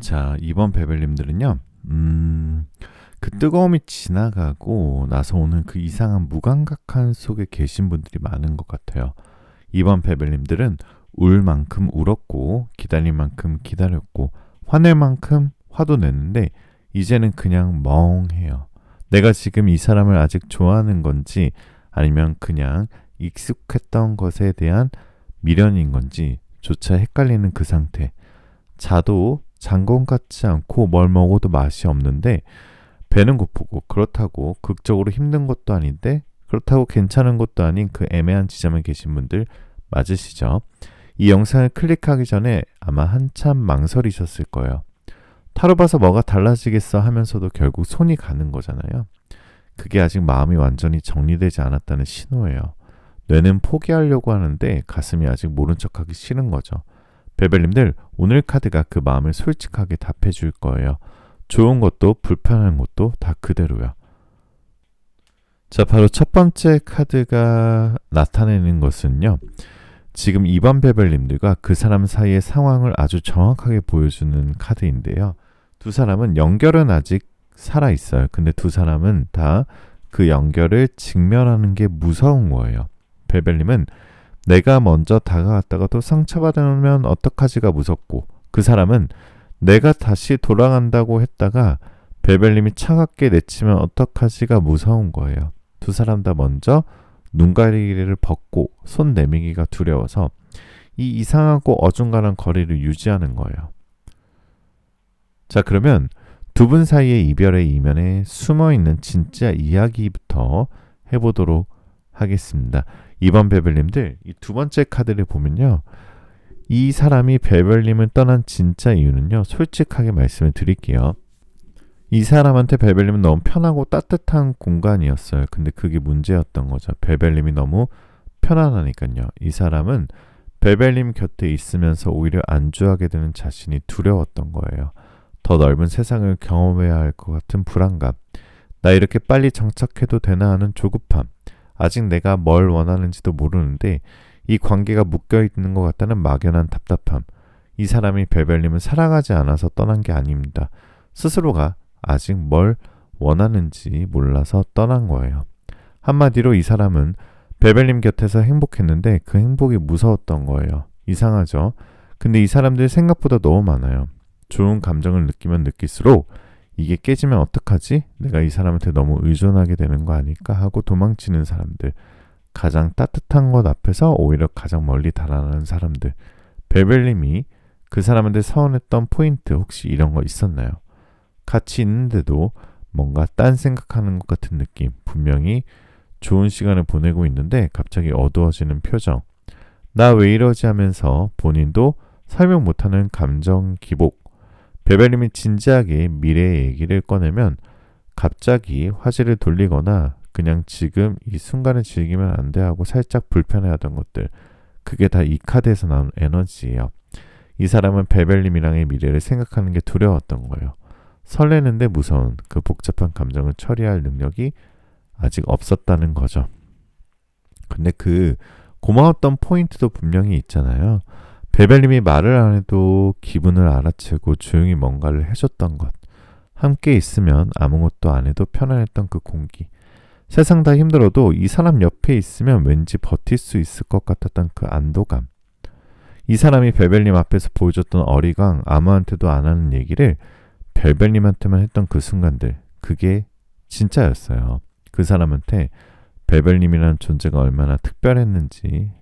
자, 2번 베벨님들은요. 그 뜨거움이 지나가고 나서 오는 그 이상한 무감각한 속에 계신 분들이 많은 것 같아요. 2번 베벨님들은 울 만큼 울었고 기다릴 만큼 기다렸고 화낼 만큼 화도 냈는데 이제는 그냥 멍해요. 내가 지금 이 사람을 아직 좋아하는 건지 아니면 그냥 익숙했던 것에 대한 미련인 건지 조차 헷갈리는 그 상태. 자도 잔 것 같지 않고 뭘 먹어도 맛이 없는데 배는 고프고 그렇다고 극적으로 힘든 것도 아닌데 그렇다고 괜찮은 것도 아닌 그 애매한 지점에 계신 분들 맞으시죠? 이 영상을 클릭하기 전에 아마 한참 망설이셨을 거예요. 타로 봐서 뭐가 달라지겠어 하면서도 결국 손이 가는 거잖아요. 그게 아직 마음이 완전히 정리되지 않았다는 신호예요. 뇌는 포기하려고 하는데 가슴이 아직 모른 척하기 싫은 거죠. 베벨님들, 오늘 카드가 그 마음을 솔직하게 답해 줄 거예요. 좋은 것도 불편한 것도 다 그대로요. 자, 바로 첫 번째 카드가 나타내는 것은요. 지금 2번 베벨님들과 그 사람 사이의 상황을 아주 정확하게 보여주는 카드인데요. 두 사람은 연결은 아직 살아있어요. 근데 두 사람은 다 그 연결을 직면하는 게 무서운 거예요. 베벨님은 내가 먼저 다가갔다가도 상처받으면 어떡하지가 무섭고 그 사람은 내가 다시 돌아간다고 했다가 베벨님이 차갑게 내치면 어떡하지가 무서운 거예요. 두 사람 다 먼저 눈가리를 벗고 손 내밀기가 두려워서 이 이상하고 어중간한 거리를 유지하는 거예요. 자, 그러면 두 분 사이의 이별의 이면에 숨어있는 진짜 이야기부터 해보도록 하겠습니다. 2번 베벨님들, 이 두 번째 카드를 보면요. 이 사람이 베벨님을 떠난 진짜 이유는요. 솔직하게 말씀을 드릴게요. 이 사람한테 베벨님은 너무 편하고 따뜻한 공간이었어요. 근데 그게 문제였던 거죠. 베벨님이 너무 편안하니까요. 이 사람은 베벨님 곁에 있으면서 오히려 안주하게 되는 자신이 두려웠던 거예요. 더 넓은 세상을 경험해야 할 것 같은 불안감. 나 이렇게 빨리 정착해도 되나 하는 조급함. 아직 내가 뭘 원하는지도 모르는데 이 관계가 묶여있는 것 같다는 막연한 답답함. 이 사람이 베벨님을 사랑하지 않아서 떠난 게 아닙니다. 스스로가 아직 뭘 원하는지 몰라서 떠난 거예요. 한마디로 이 사람은 베벨님 곁에서 행복했는데 그 행복이 무서웠던 거예요. 이상하죠? 근데 이 사람들 생각보다 너무 많아요. 좋은 감정을 느끼면 느낄수록 이게 깨지면 어떡하지? 내가 이 사람한테 너무 의존하게 되는 거 아닐까 하고 도망치는 사람들. 가장 따뜻한 것 앞에서 오히려 가장 멀리 달아나는 사람들. 베벨님이 그 사람한테 서운했던 포인트 혹시 이런 거 있었나요? 같이 있는데도 뭔가 딴 생각하는 것 같은 느낌. 분명히 좋은 시간을 보내고 있는데 갑자기 어두워지는 표정. 나 왜 이러지 하면서 본인도 설명 못하는 감정 기복. 베벨님이 진지하게 미래의 얘기를 꺼내면 갑자기 화제를 돌리거나 그냥 지금 이 순간을 즐기면 안 돼 하고 살짝 불편해하던 것들. 그게 다 이 카드에서 나온 에너지예요. 이 사람은 베벨님이랑의 미래를 생각하는 게 두려웠던 거예요. 설레는데 무서운 그 복잡한 감정을 처리할 능력이 아직 없었다는 거죠. 근데 그 고마웠던 포인트도 분명히 있잖아요. 베벨님이 말을 안 해도 기분을 알아채고 조용히 뭔가를 해줬던 것. 함께 있으면 아무것도 안 해도 편안했던 그 공기. 세상 다 힘들어도 이 사람 옆에 있으면 왠지 버틸 수 있을 것 같았던 그 안도감. 이 사람이 베벨님 앞에서 보여줬던 어리광, 아무한테도 안 하는 얘기를 벨벨님한테만 했던 그 순간들, 그게 진짜였어요. 그 사람한테 벨벨님이라는 존재가 얼마나 특별했는지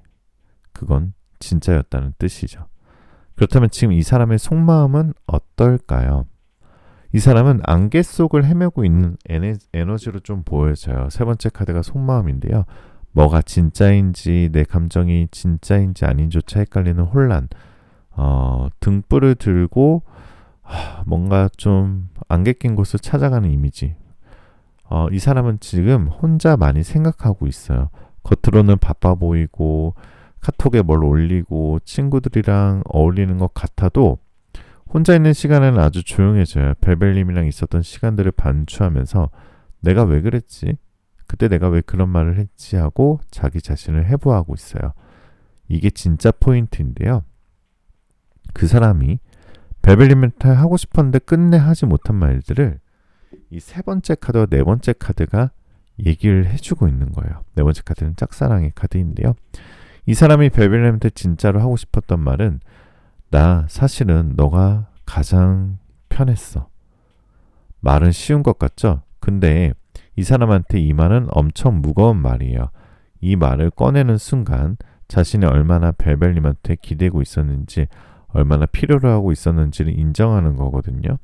그건 진짜였다는 뜻이죠. 그렇다면 지금 이 사람의 속마음은 어떨까요? 이 사람은 안개 속을 헤매고 있는 에너지로 좀 보여져요. 세 번째 카드가 속마음인데요. 뭐가 진짜인지 내 감정이 진짜인지 아닌조차 헷갈리는 혼란. 등불을 들고 뭔가 좀 안개 낀 곳을 찾아가는 이미지. 이 사람은 지금 혼자 많이 생각하고 있어요. 겉으로는 바빠 보이고 카톡에 뭘 올리고 친구들이랑 어울리는 것 같아도 혼자 있는 시간에는 아주 조용해져요. 벨벨님이랑 있었던 시간들을 반추하면서 내가 왜 그랬지? 그때 내가 왜 그런 말을 했지? 하고 자기 자신을 해부하고 있어요. 이게 진짜 포인트인데요. 그 사람이 벨벨님한테 하고 싶었는데 끝내 하지 못한 말들을 이 세 번째 카드와 네 번째 카드가 얘기를 해주고 있는 거예요. 네 번째 카드는 짝사랑의 카드인데요. 이 사람이 벨벨님한테 진짜로 하고 싶었던 말은 나 사실은 너가 가장 편했어. 말은 쉬운 것 같죠? 근데 이 사람한테 이 말은 엄청 무거운 말이에요. 이 말을 꺼내는 순간 자신이 얼마나 벨벨님한테 기대고 있었는지 얼마나 필요로 하고 있었는지를 인정하는 거거든요.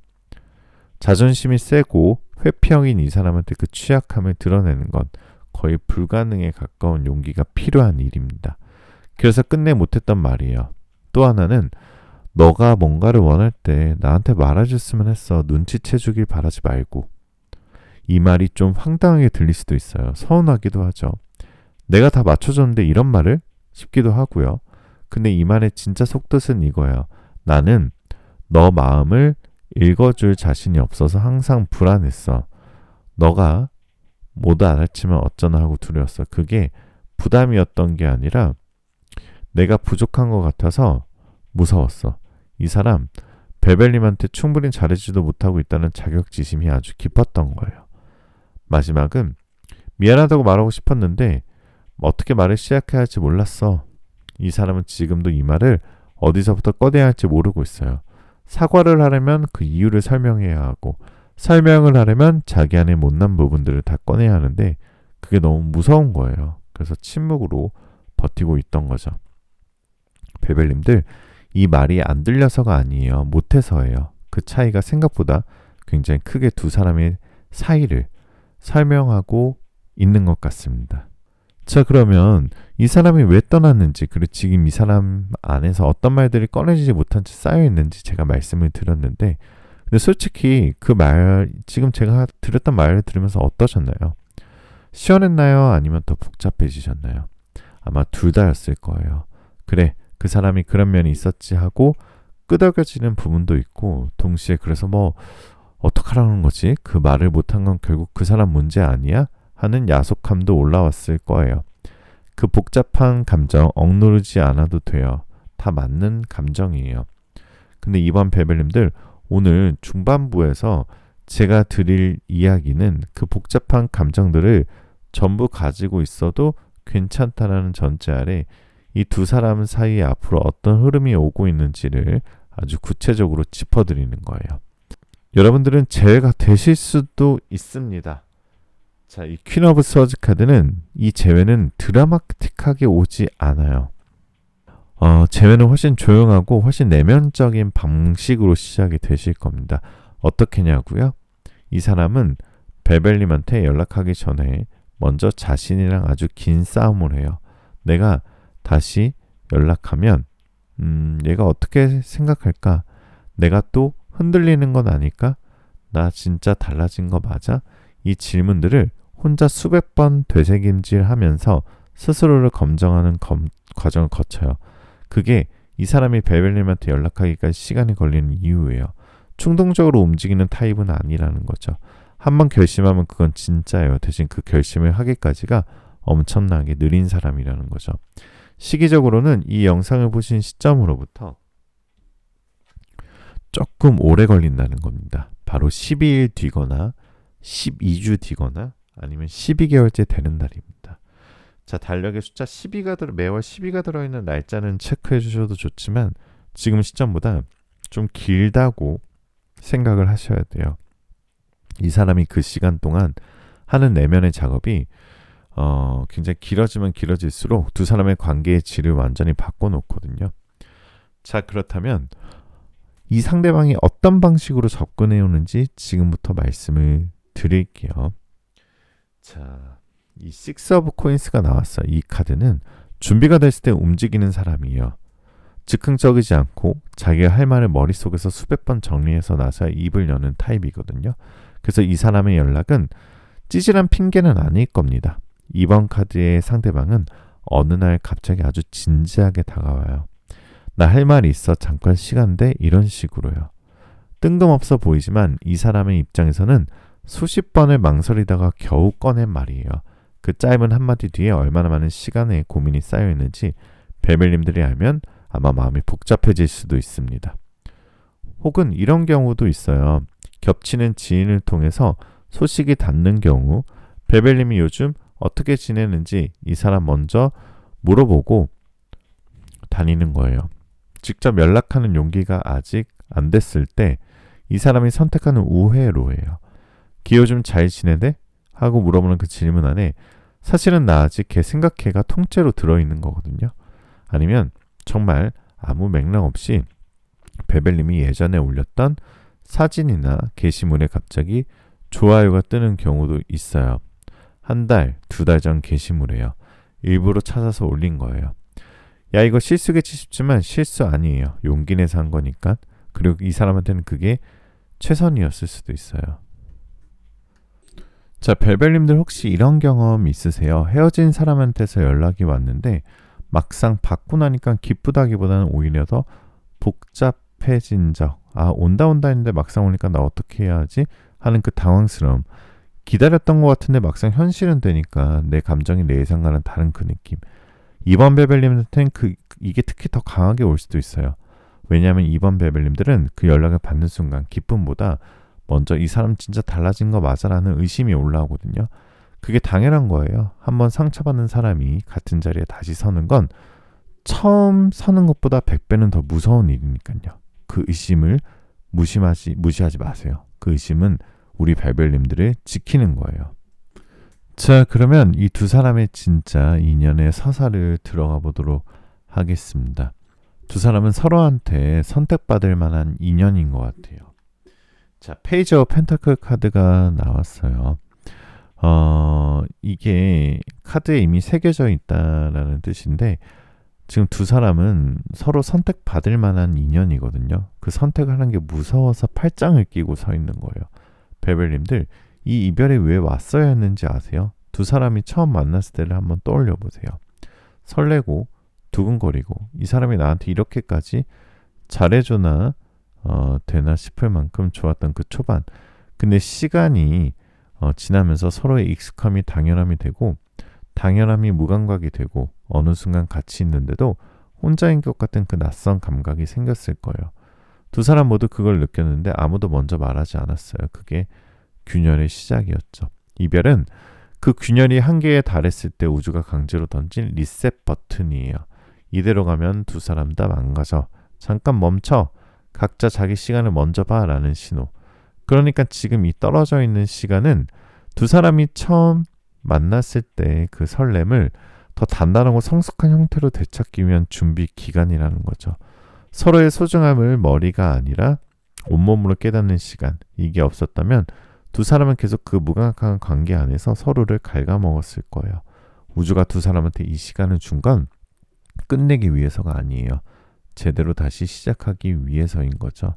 자존심이 세고 회피형인 이 사람한테 그 취약함을 드러내는 건 거의 불가능에 가까운 용기가 필요한 일입니다. 그래서 끝내 못했던 말이에요. 또 하나는 너가 뭔가를 원할 때 나한테 말해줬으면 했어. 눈치채주길 바라지 말고. 이 말이 좀 황당하게 들릴 수도 있어요. 서운하기도 하죠. 내가 다 맞춰줬는데 이런 말을? 싶기도 하고요. 근데 이 말의 진짜 속뜻은 이거예요. 나는 너 마음을 읽어줄 자신이 없어서 항상 불안했어. 너가 모두 알았지만 어쩌나 하고 두려웠어. 그게 부담이었던 게 아니라 내가 부족한 것 같아서 무서웠어. 이 사람 벨벨님한테 충분히 잘해주지도 못하고 있다는 자격지심이 아주 깊었던 거예요. 마지막은 미안하다고 말하고 싶었는데 어떻게 말을 시작해야 할지 몰랐어. 이 사람은 지금도 이 말을 어디서부터 꺼내야 할지 모르고 있어요. 사과를 하려면 그 이유를 설명해야 하고 설명을 하려면 자기 안에 못난 부분들을 다 꺼내야 하는데 그게 너무 무서운 거예요. 그래서 침묵으로 버티고 있던 거죠. 벨벨님들, 이 말이 안 들려서가 아니에요. 못해서예요. 그 차이가 생각보다 굉장히 크게 두 사람의 사이를 설명하고 있는 것 같습니다. 자, 그러면 이 사람이 왜 떠났는지, 그리고 지금 이 사람 안에서 어떤 말들이 꺼내지지 못한 채 쌓여있는지 제가 말씀을 드렸는데, 근데 솔직히 그 말, 지금 제가 드렸던 말을 들으면서 어떠셨나요? 시원했나요? 아니면 더 복잡해지셨나요? 아마 둘 다였을 거예요. 그래, 그 사람이 그런 면이 있었지 하고 끄덕여지는 부분도 있고, 동시에 그래서 뭐 어떡하라는 거지? 그 말을 못한 건 결국 그 사람 문제 아니야? 하는 야속함도 올라왔을 거예요. 그 복잡한 감정 억누르지 않아도 돼요. 다 맞는 감정이에요. 근데 이번 벨벨님들, 오늘 중반부에서 제가 드릴 이야기는 그 복잡한 감정들을 전부 가지고 있어도 괜찮다라는 전제 아래 이 두 사람 사이에 앞으로 어떤 흐름이 오고 있는지를 아주 구체적으로 짚어드리는 거예요. 여러분들은 재회가 되실 수도 있습니다. 자, 이 퀸 오브 스워즈 카드는 이 재회는 드라마틱하게 오지 않아요. 재회는 훨씬 조용하고 훨씬 내면적인 방식으로 시작이 되실 겁니다. 어떻게냐고요? 이 사람은 벨벨님한테 연락하기 전에 먼저 자신이랑 아주 긴 싸움을 해요. 내가 다시 연락하면 얘가 어떻게 생각할까? 내가 또 흔들리는 건 아닐까? 나 진짜 달라진 거 맞아? 이 질문들을 혼자 수백 번 되새김질하면서 스스로를 검증하는 과정을 거쳐요. 그게 이 사람이 벨벨님한테 연락하기까지 시간이 걸리는 이유예요. 충동적으로 움직이는 타입은 아니라는 거죠. 한번 결심하면 그건 진짜예요. 대신 그 결심을 하기까지가 엄청나게 느린 사람이라는 거죠. 시기적으로는 이 영상을 보신 시점으로부터 조금 오래 걸린다는 겁니다. 바로 12일 뒤거나 12주 뒤거나 아니면 12개월째 되는 날입니다. 자, 달력에 숫자 12가 매월 12가 들어있는 날짜는 체크해 주셔도 좋지만 지금 시점보다 좀 길다고 생각을 하셔야 돼요. 이 사람이 그 시간 동안 하는 내면의 작업이 굉장히 길어지면 길어질수록 두 사람의 관계의 질을 완전히 바꿔놓거든요. 자, 그렇다면 이 상대방이 어떤 방식으로 접근해 오는지 지금부터 말씀을 드릴게요. 자, 이 식스 오브 코인스가 나왔어요. 이 카드는 준비가 됐을 때 움직이는 사람이에요. 즉흥적이지 않고 자기가 할 말을 머릿속에서 수백 번 정리해서 나서야 입을 여는 타입이거든요. 그래서 이 사람의 연락은 찌질한 핑계는 아닐 겁니다. 이번 카드의 상대방은 어느 날 갑자기 아주 진지하게 다가와요. 나 할 말이 있어, 잠깐 시간 돼? 이런 식으로요. 뜬금없어 보이지만 이 사람의 입장에서는 수십 번을 망설이다가 겨우 꺼낸 말이에요. 그 짧은 한마디 뒤에 얼마나 많은 시간의 고민이 쌓여있는지 베벨님들이 알면 아마 마음이 복잡해질 수도 있습니다. 혹은 이런 경우도 있어요. 겹치는 지인을 통해서 소식이 닿는 경우 베벨님이 요즘 어떻게 지내는지 이 사람 먼저 물어보고 다니는 거예요. 직접 연락하는 용기가 아직 안 됐을 때 이 사람이 선택하는 우회로예요. 기 요즘 잘 지내대? 하고 물어보는 그 질문 안에 사실은 나 아직 걔 생각해가 통째로 들어있는 거거든요. 아니면 정말 아무 맥락 없이 베벨님이 예전에 올렸던 사진이나 게시물에 갑자기 좋아요가 뜨는 경우도 있어요. 한 달, 2달 전 게시물이에요. 일부러 찾아서 올린 거예요. 야, 이거 실수겠지 싶지만 실수 아니에요. 용기 내서 한 거니까. 그리고 이 사람한테는 그게 최선이었을 수도 있어요. 자, 벨벨님들 혹시 이런 경험 있으세요? 헤어진 사람한테서 연락이 왔는데 막상 받고 나니까 기쁘다기보다는 오히려 더 복잡해진 적. 아, 온다 했는데 막상 오니까 나 어떻게 해야 하지? 하는 그 당황스러움. 기다렸던 것 같은데 막상 현실은 되니까 내 감정이 내 예상과는 다른 그 느낌. 이번 베벨님한테는 이게 특히 더 강하게 올 수도 있어요. 왜냐하면 이번 베벨님들은 그 연락을 받는 순간 기쁨보다 먼저 이 사람 진짜 달라진 거 맞아라는 의심이 올라오거든요. 그게 당연한 거예요. 한번 상처받는 사람이 같은 자리에 다시 서는 건 처음 서는 것보다 100배는 더 무서운 일이니까요. 그 의심을 무시하지 마세요. 그 의심은 우리 벨벨님들을 지키는 거예요. 자, 그러면 이 두 사람의 진짜 인연의 서사를 들어가 보도록 하겠습니다. 두 사람은 서로한테 선택받을 만한 인연인 것 같아요. 자, 페이지 오브 펜타클 카드가 나왔어요. 이게 카드에 이미 새겨져 있다라는 뜻인데 지금 두 사람은 서로 선택받을 만한 인연이거든요. 그 선택을 하는 게 무서워서 팔짱을 끼고 서 있는 거예요. 베벨님들, 이 이별이 왜 왔어야 했는지 아세요? 두 사람이 처음 만났을 때를 한번 떠올려 보세요. 설레고 두근거리고 이 사람이 나한테 이렇게까지 잘해주나 되나 싶을 만큼 좋았던 그 초반. 근데 시간이 지나면서 서로의 익숙함이 당연함이 되고 당연함이 무감각이 되고 어느 순간 같이 있는데도 혼자인 것 같은 그 낯선 감각이 생겼을 거예요. 두 사람 모두 그걸 느꼈는데 아무도 먼저 말하지 않았어요. 그게 균열의 시작이었죠. 이별은 그 균열이 한계에 달했을 때 우주가 강제로 던진 리셋 버튼이에요. 이대로 가면 두 사람 다 망가져. 잠깐 멈춰. 각자 자기 시간을 먼저 봐 라는 신호. 그러니까 지금 이 떨어져 있는 시간은 두 사람이 처음 만났을 때 그 설렘을 더 단단하고 성숙한 형태로 되찾기 위한 준비 기간이라는 거죠. 서로의 소중함을 머리가 아니라 온몸으로 깨닫는 시간. 이게 없었다면 두 사람은 계속 그 무감각한 관계 안에서 서로를 갉아먹었을 거예요. 우주가 두 사람한테 이 시간을 준 건 끝내기 위해서가 아니에요. 제대로 다시 시작하기 위해서인 거죠.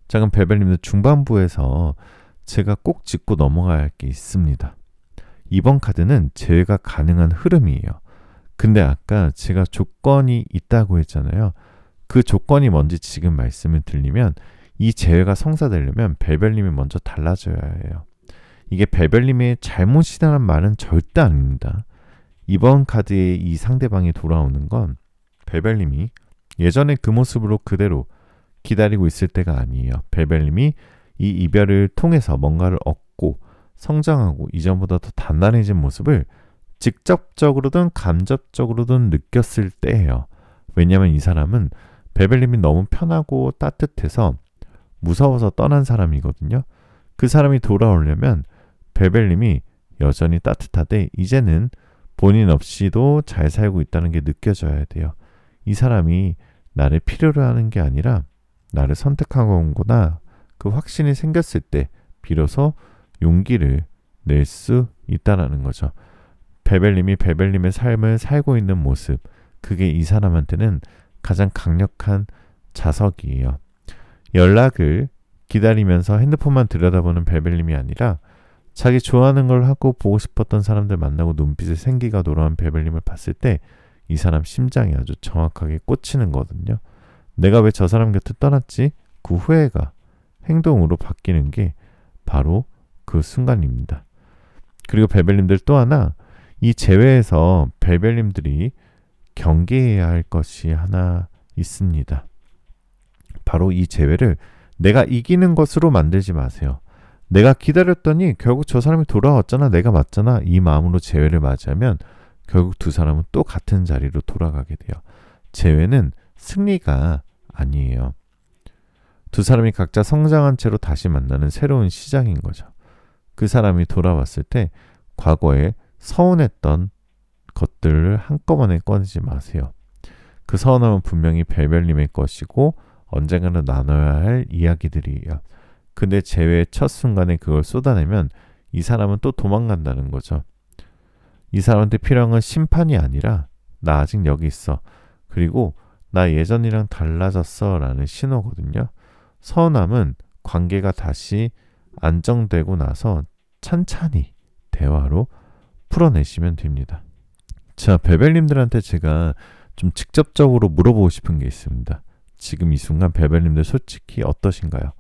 자, 그럼 벨벨님들 중반부에서 제가 꼭 짚고 넘어가야 할 게 있습니다. 이번 카드는 제외가 가능한 흐름이에요. 근데 아까 제가 조건이 있다고 했잖아요. 그 조건이 뭔지 지금 말씀을 드리면 이 제외가 성사되려면 벨벨님이 먼저 달라져야 해요. 이게 벨벨님의 잘못이라는 말은 절대 아닙니다. 이번 카드에 이 상대방이 돌아오는 건 벨벨님이 예전에 그 모습으로 그대로 기다리고 있을 때가 아니에요. 벨벨님이 이 이별을 통해서 뭔가를 얻고 성장하고 이전보다 더 단단해진 모습을 직접적으로든 간접적으로든 느꼈을 때예요. 왜냐하면 이 사람은 벨벨님이 너무 편하고 따뜻해서 무서워서 떠난 사람이거든요. 그 사람이 돌아오려면 베벨님이 여전히 따뜻하되 이제는 본인 없이도 잘 살고 있다는 게 느껴져야 돼요. 이 사람이 나를 필요로 하는 게 아니라 나를 선택하고 온구나. 그 확신이 생겼을 때 비로소 용기를 낼 수 있다라는 거죠. 베벨님이 베벨님의 삶을 살고 있는 모습, 그게 이 사람한테는 가장 강력한 자석이에요. 연락을 기다리면서 핸드폰만 들여다보는 베벨님이 아니라 자기 좋아하는 걸 하고 보고 싶었던 사람들 만나고 눈빛에 생기가 돌아온 베벨님을 봤을 때 이 사람 심장이 아주 정확하게 꽂히는 거거든요. 내가 왜 저 사람 곁을 떠났지? 그 후회가 행동으로 바뀌는 게 바로 그 순간입니다. 그리고 베벨님들 또 하나, 이 재회에서 베벨님들이 경계해야 할 것이 하나 있습니다. 바로 이 재회를 내가 이기는 것으로 만들지 마세요. 내가 기다렸더니 결국 저 사람이 돌아왔잖아, 내가 맞잖아, 이 마음으로 재회를 맞이하면 결국 두 사람은 또 같은 자리로 돌아가게 돼요. 재회는 승리가 아니에요. 두 사람이 각자 성장한 채로 다시 만나는 새로운 시작인 거죠. 그 사람이 돌아왔을 때 과거에 서운했던 것들을 한꺼번에 꺼내지 마세요. 그 서운함은 분명히 벨벨님의 것이고 언젠가는 나눠야 할 이야기들이에요. 근데 재회의 첫 순간에 그걸 쏟아내면 이 사람은 또 도망간다는 거죠. 이 사람한테 필요한 건 심판이 아니라 나 아직 여기 있어. 그리고 나 예전이랑 달라졌어 라는 신호거든요. 서운함은 관계가 다시 안정되고 나서 찬찬히 대화로 풀어내시면 됩니다. 자, 베벨님들한테 제가 좀 직접적으로 물어보고 싶은 게 있습니다. 지금 이 순간 베벨님들 솔직히 어떠신가요?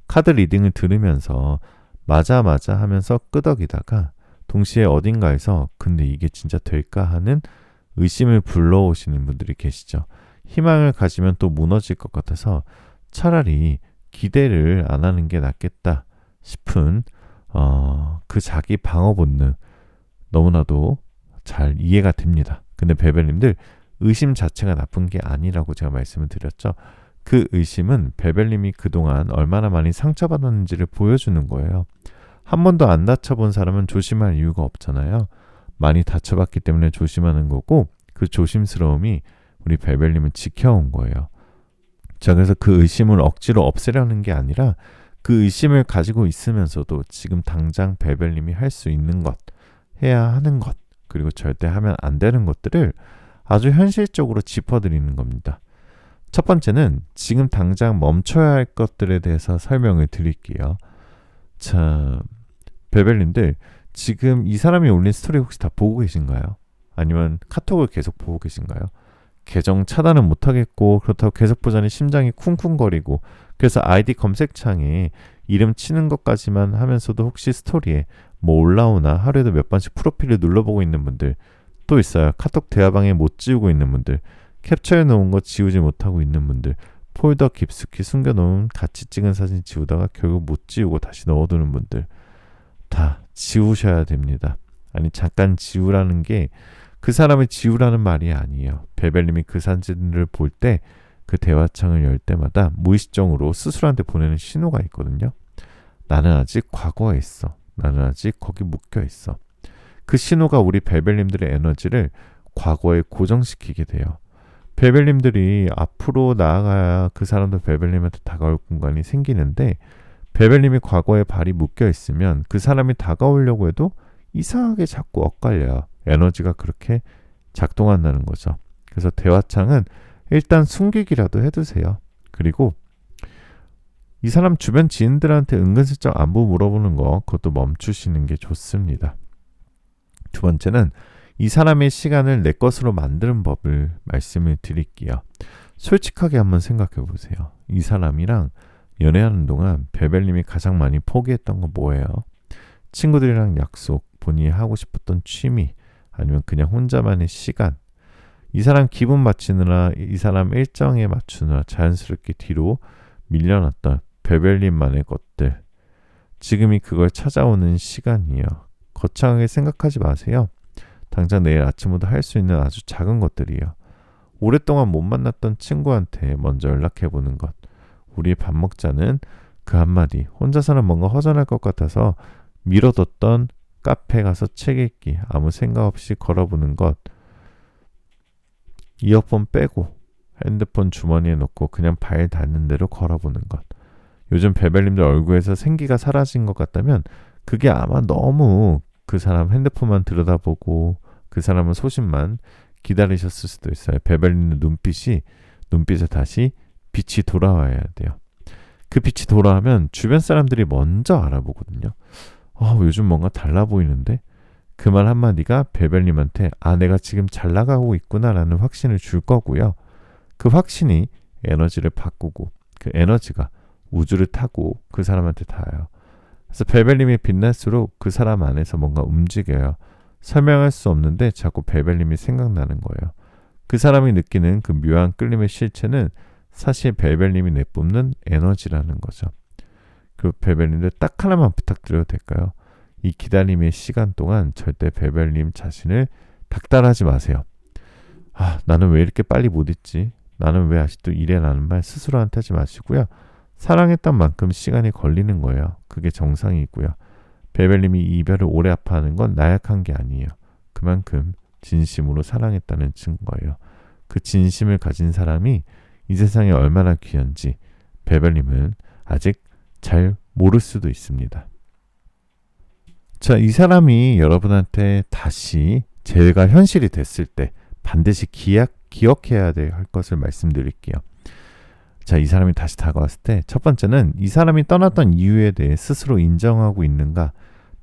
카드 리딩을 들으면서 맞아 하면서 끄덕이다가 동시에 어딘가에서 근데 이게 진짜 될까 하는 의심을 불러오시는 분들이 계시죠. 희망을 가지면 또 무너질 것 같아서 차라리 기대를 안 하는 게 낫겠다 싶은 그 자기 방어 본능 너무나도 잘 이해가 됩니다. 근데 베벨님들 의심 자체가 나쁜 게 아니라고 제가 말씀을 드렸죠. 그 의심은 베벨님이 그동안 얼마나 많이 상처받았는지를 보여주는 거예요. 한 번도 안 다쳐본 사람은 조심할 이유가 없잖아요. 많이 다쳐봤기 때문에 조심하는 거고 그 조심스러움이 우리 베벨님을 지켜온 거예요. 자, 그래서 그 의심을 억지로 없애려는 게 아니라 그 의심을 가지고 있으면서도 지금 당장 베벨님이 할 수 있는 것, 해야 하는 것, 그리고 절대 하면 안 되는 것들을 아주 현실적으로 짚어드리는 겁니다. 첫 번째는 지금 당장 멈춰야 할 것들에 대해서 설명을 드릴게요. 자, 베벨님들 지금 이 사람이 올린 스토리 혹시 다 보고 계신가요? 아니면 카톡을 계속 보고 계신가요? 계정 차단은 못하겠고 그렇다고 계속 보자니 심장이 쿵쿵거리고 그래서 아이디 검색창에 이름 치는 것까지만 하면서도 혹시 스토리에 뭐 올라오나 하루에도 몇 번씩 프로필을 눌러보고 있는 분들 또 있어요. 카톡 대화방에 못 지우고 있는 분들, 캡처해 놓은 거 지우지 못하고 있는 분들, 폴더 깊숙이 숨겨놓은 같이 찍은 사진 지우다가 결국 못 지우고 다시 넣어두는 분들 다 지우셔야 됩니다. 아니 잠깐 지우라는 게 그 사람을 지우라는 말이 아니에요. 베벨님이 그 사진을 볼 때 그 대화창을 열 때마다 무의식적으로 스스로한테 보내는 신호가 있거든요. 나는 아직 과거에 있어. 나는 아직 거기 묶여 있어. 그 신호가 우리 베벨님들의 에너지를 과거에 고정시키게 돼요. 베벨님들이 앞으로 나아가야 그 사람도 베벨님한테 다가올 공간이 생기는데 베벨님이 과거에 발이 묶여 있으면 그 사람이 다가오려고 해도 이상하게 자꾸 엇갈려요. 에너지가 그렇게 작동한다는 거죠. 그래서 대화창은 일단 숨기기라도 해두세요. 그리고 이 사람 주변 지인들한테 은근슬쩍 안부 물어보는 거 그것도 멈추시는 게 좋습니다. 두 번째는 이 사람의 시간을 내 것으로 만드는 법을 말씀을 드릴게요. 솔직하게 한번 생각해 보세요. 이 사람이랑 연애하는 동안 베벨님이 가장 많이 포기했던 건 뭐예요? 친구들이랑 약속, 본인이 하고 싶었던 취미, 아니면 그냥 혼자만의 시간. 이 사람 기분 맞추느라, 이 사람 일정에 맞추느라 자연스럽게 뒤로 밀려났던 베벨님만의 것들. 지금이 그걸 찾아오는 시간이에요. 거창하게 생각하지 마세요. 당장 내일 아침부터 할 수 있는 아주 작은 것들이에요. 오랫동안 못 만났던 친구한테 먼저 연락해보는 것. 우리 밥 먹자는 그 한마디, 혼자서는 뭔가 허전할 것 같아서 미뤄뒀던 카페 가서 책 읽기, 아무 생각 없이 걸어보는 것, 이어폰 빼고 핸드폰 주머니에 넣고 그냥 발 닿는 대로 걸어보는 것. 요즘 베벨님들 얼굴에서 생기가 사라진 것 같다면 그게 아마 너무 그 사람 핸드폰만 들여다보고 그 사람은 소신만 기다리셨을 수도 있어요. 베벨님의 눈빛에 다시 빛이 돌아와야 돼요. 그 빛이 돌아오면 주변 사람들이 먼저 알아보거든요. 요즘 뭔가 달라 보이는데? 그 말 한마디가 베벨님한테 내가 지금 잘 나가고 있구나라는 확신을 줄 거고요. 그 확신이 에너지를 바꾸고 그 에너지가 우주를 타고 그 사람한테 닿아요. 그래서 베벨님이 빛날수록 그 사람 안에서 뭔가 움직여요. 설명할 수 없는데 자꾸 베벨님이 생각나는 거예요. 그 사람이 느끼는 그 묘한 끌림의 실체는 사실 베벨님이 내뿜는 에너지라는 거죠. 그 베벨님들 딱 하나만 부탁드려도 될까요? 이 기다림의 시간 동안 절대 베벨님 자신을 닥달하지 마세요. 나는 왜 이렇게 빨리 못 잊지? 나는 왜 아직도 이래라는 말 스스로한테 하지 마시고요. 사랑했던 만큼 시간이 걸리는 거예요. 그게 정상이고요. 베벨님이 이별을 오래 아파하는 건 나약한 게 아니에요. 그만큼 진심으로 사랑했다는 증거예요. 그 진심을 가진 사람이 이 세상에 얼마나 귀한지 베벨님은 아직 잘 모를 수도 있습니다. 자, 이 사람이 여러분한테 다시 재회가 현실이 됐을 때 반드시 기억해야 할 것을 말씀드릴게요. 자, 이 사람이 다시 다가왔을 때 첫 번째는 이 사람이 떠났던 이유에 대해 스스로 인정하고 있는가,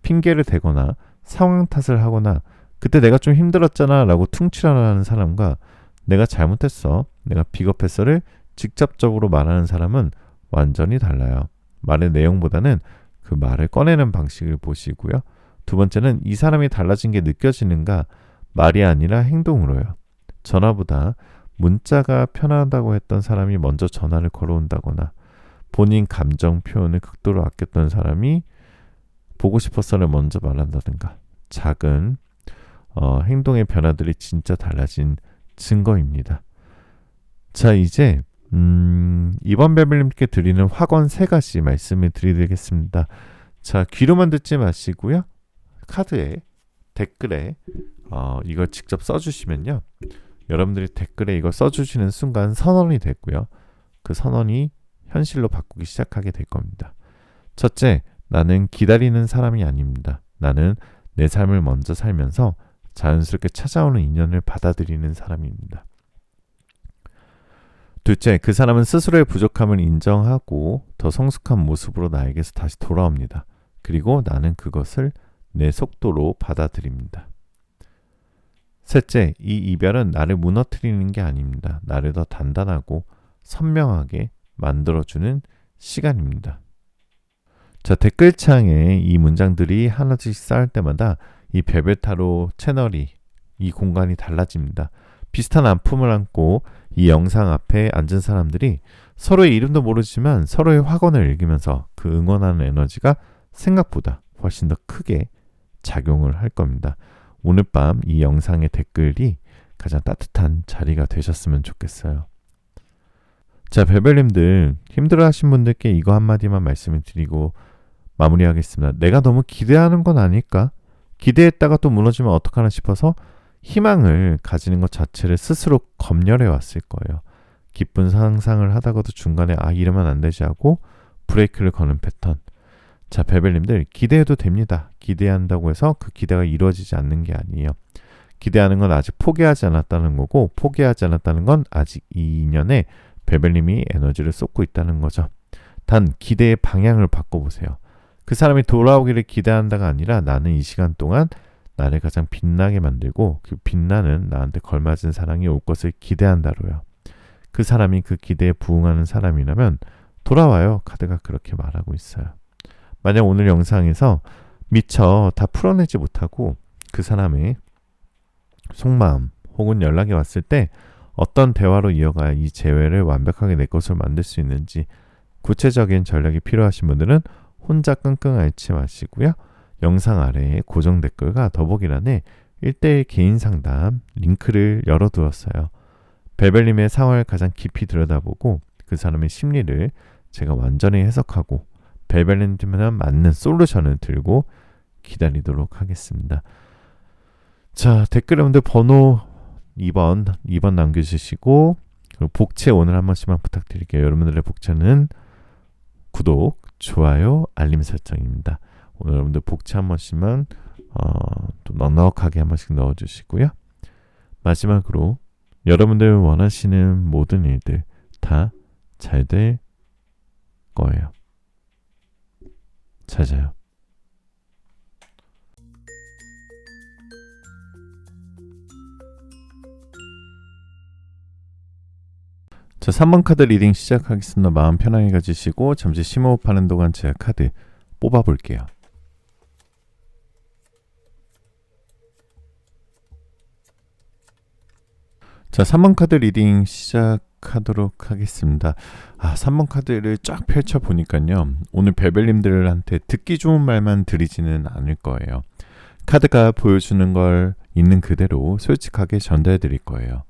핑계를 대거나 상황 탓을 하거나 그때 내가 좀 힘들었잖아 라고 퉁치려는 사람과 내가 잘못했어, 내가 비겁했어를 직접적으로 말하는 사람은 완전히 달라요. 말의 내용보다는 그 말을 꺼내는 방식을 보시고요. 두 번째는 이 사람이 달라진 게 느껴지는가, 말이 아니라 행동으로요. 전화보다 문자가 편하다고 했던 사람이 먼저 전화를 걸어온다거나 본인 감정 표현을 극도로 아꼈던 사람이 보고 싶었어를 먼저 말한다든가 작은 행동의 변화들이 진짜 달라진 증거입니다. 자, 이제 이번 베벨님께 드리는 확언 3가지 말씀을 드리겠습니다. 자, 귀로만 듣지 마시고요. 카드에 댓글에 이걸 직접 써주시면요. 여러분들이 댓글에 이거 써주시는 순간 선언이 됐고요. 그 선언이 현실로 바꾸기 시작하게 될 겁니다. 첫째, 나는 기다리는 사람이 아닙니다. 나는 내 삶을 먼저 살면서 자연스럽게 찾아오는 인연을 받아들이는 사람입니다. 둘째, 그 사람은 스스로의 부족함을 인정하고 더 성숙한 모습으로 나에게서 다시 돌아옵니다. 그리고 나는 그것을 내 속도로 받아들입니다. 셋째, 이 이별은 나를 무너뜨리는 게 아닙니다. 나를 더 단단하고 선명하게 만들어주는 시간입니다. 자, 댓글창에 이 문장들이 하나씩 쌓일 때마다 이 베베타로 채널이, 이 공간이 달라집니다. 비슷한 아픔을 안고 이 영상 앞에 앉은 사람들이 서로의 이름도 모르지만 서로의 확언을 읽으면서 그 응원하는 에너지가 생각보다 훨씬 더 크게 작용을 할 겁니다. 오늘 밤 이 영상의 댓글이 가장 따뜻한 자리가 되셨으면 좋겠어요. 자, 베벨님들 힘들어하신 분들께 이거 한마디만 말씀을 드리고 마무리하겠습니다. 내가 너무 기대하는 건 아닐까? 기대했다가 또 무너지면 어떡하나 싶어서 희망을 가지는 것 자체를 스스로 검열해 왔을 거예요. 기쁜 상상을 하다가도 중간에 이러면 안 되지 하고 브레이크를 거는 패턴. 자, 베벨님들 기대해도 됩니다. 기대한다고 해서 그 기대가 이루어지지 않는 게 아니에요. 기대하는 건 아직 포기하지 않았다는 거고 포기하지 않았다는 건 아직 이 인연에 베벨님이 에너지를 쏟고 있다는 거죠. 단 기대의 방향을 바꿔보세요. 그 사람이 돌아오기를 기대한다가 아니라 나는 이 시간 동안 나를 가장 빛나게 만들고 그 빛나는 나한테 걸맞은 사랑이 올 것을 기대한다로요. 그 사람이 그 기대에 부응하는 사람이라면 돌아와요. 카드가 그렇게 말하고 있어요. 만약 오늘 영상에서 미처 다 풀어내지 못하고 그 사람의 속마음 혹은 연락이 왔을 때 어떤 대화로 이어가야 이 재회를 완벽하게 내 것으로 만들 수 있는지 구체적인 전략이 필요하신 분들은 혼자 끙끙 앓지 마시고요. 영상 아래에 고정 댓글과 더보기란에 1:1 개인 상담 링크를 열어두었어요. 베벨님의 상황을 가장 깊이 들여다보고 그 사람의 심리를 제가 완전히 해석하고 베벨님한테 맞는 솔루션을 들고 기다리도록 하겠습니다. 자, 댓글 여러분들 번호 2번 남겨주시고, 그리고 복채 오늘 한 번씩만 부탁드릴게요. 여러분들의 복채는 구독, 좋아요, 알림 설정입니다. 오늘 여러분들 복채 한 번씩만 또 넉넉하게 한 번씩 넣어주시고요. 마지막으로 여러분들 원하시는 모든 일들 다 잘 될 거예요. 잘 자요. 자, 3번 카드 리딩 시작하겠습니다. 마음 편하게 가지시고 잠시 심호흡하는 동안 제가 카드 뽑아볼게요. 자, 3번 카드 리딩 시작하도록 하겠습니다. 3번 카드를 쫙 펼쳐보니까요. 오늘 베벨님들한테 듣기 좋은 말만 드리지는 않을 거예요. 카드가 보여주는 걸 있는 그대로 솔직하게 전달해드릴 거예요.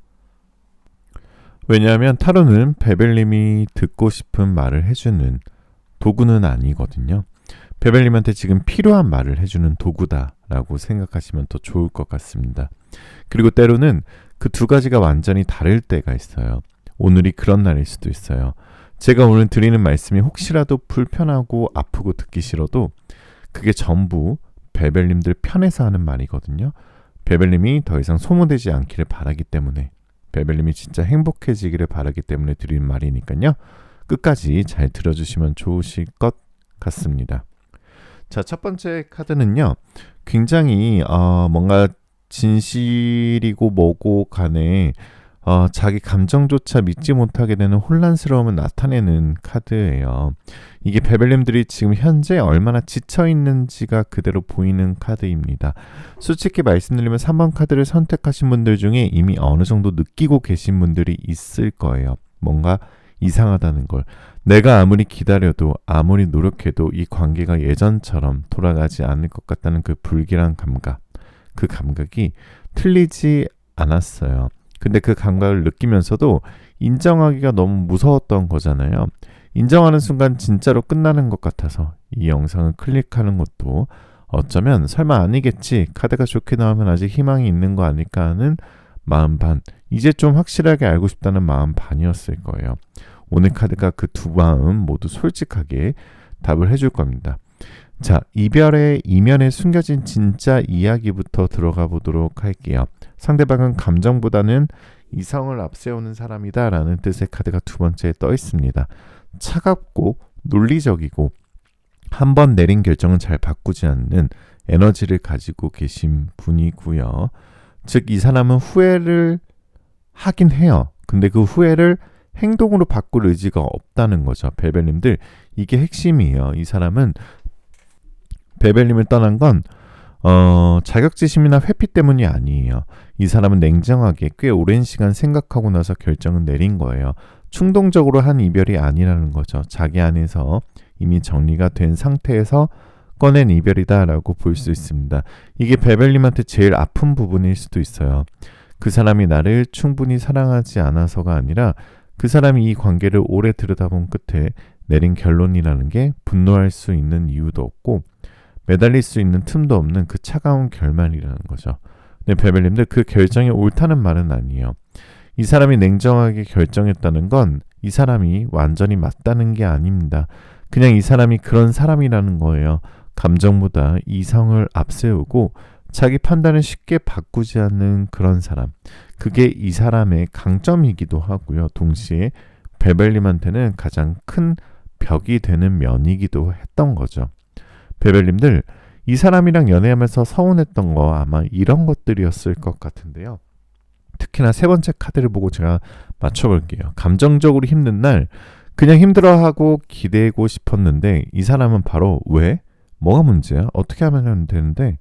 왜냐하면 타로는 베벨님이 듣고 싶은 말을 해주는 도구는 아니거든요. 베벨님한테 지금 필요한 말을 해주는 도구다라고 생각하시면 더 좋을 것 같습니다. 그리고 때로는 그 두 가지가 완전히 다를 때가 있어요. 오늘이 그런 날일 수도 있어요. 제가 오늘 드리는 말씀이 혹시라도 불편하고 아프고 듣기 싫어도 그게 전부 베벨님들 편에서 하는 말이거든요. 베벨님이 더 이상 소모되지 않기를 바라기 때문에, 베벨님이 진짜 행복해지기를 바라기 때문에 드리는 말이니까요. 끝까지 잘 들어주시면 좋으실 것 같습니다. 자, 첫 번째 카드는요. 굉장히 뭔가 진실이고 뭐고 간에 자기 감정조차 믿지 못하게 되는 혼란스러움을 나타내는 카드예요. 이게 베벨님들이 지금 현재 얼마나 지쳐있는지가 그대로 보이는 카드입니다. 솔직히 말씀드리면 3번 카드를 선택하신 분들 중에 이미 어느 정도 느끼고 계신 분들이 있을 거예요. 뭔가 이상하다는 걸. 내가 아무리 기다려도 아무리 노력해도 이 관계가 예전처럼 돌아가지 않을 것 같다는 그 불길한 감각. 그 감각이 틀리지 않았어요. 근데 그 감각을 느끼면서도 인정하기가 너무 무서웠던 거잖아요. 인정하는 순간 진짜로 끝나는 것 같아서 이 영상을 클릭하는 것도 어쩌면 설마 아니겠지, 카드가 좋게 나오면 아직 희망이 있는 거 아닐까 하는 마음 반, 이제 좀 확실하게 알고 싶다는 마음 반이었을 거예요. 오늘 카드가 그 두 마음 모두 솔직하게 답을 해줄 겁니다. 자, 이별의 이면에 숨겨진 진짜 이야기부터 들어가 보도록 할게요. 상대방은 감정보다는 이성을 앞세우는 사람이다 라는 뜻의 카드가 두 번째에 떠 있습니다. 차갑고 논리적이고 한 번 내린 결정은 잘 바꾸지 않는 에너지를 가지고 계신 분이고요. 즉, 이 사람은 후회를 하긴 해요. 근데 그 후회를 행동으로 바꿀 의지가 없다는 거죠. 베벨님들, 이게 핵심이에요. 이 사람은 베벨님을 떠난 건 자격지심이나 회피 때문이 아니에요. 이 사람은 냉정하게 꽤 오랜 시간 생각하고 나서 결정을 내린 거예요. 충동적으로 한 이별이 아니라는 거죠. 자기 안에서 이미 정리가 된 상태에서 꺼낸 이별이다라고 볼 수 있습니다. 이게 베벨님한테 제일 아픈 부분일 수도 있어요. 그 사람이 나를 충분히 사랑하지 않아서가 아니라 그 사람이 이 관계를 오래 들여다본 끝에 내린 결론이라는 게 분노할 수 있는 이유도 없고 매달릴 수 있는 틈도 없는 그 차가운 결말이라는 거죠. 근데 베벨님들, 그 결정이 옳다는 말은 아니에요. 이 사람이 냉정하게 결정했다는 건 이 사람이 완전히 맞다는 게 아닙니다. 그냥 이 사람이 그런 사람이라는 거예요. 감정보다 이성을 앞세우고 자기 판단을 쉽게 바꾸지 않는 그런 사람. 그게 이 사람의 강점이기도 하고요. 동시에 베벨님한테는 가장 큰 벽이 되는 면이기도 했던 거죠. 베벨님들, 이 사람이랑 연애하면서 서운했던 거 아마 이런 것들이었을 것 같은데요. 특히나 세 번째 카드를 보고 제가 맞춰볼게요. 감정적으로 힘든 날 그냥 힘들어하고 기대고 싶었는데 이 사람은 바로 왜? 뭐가 문제야? 어떻게 하면 되는데?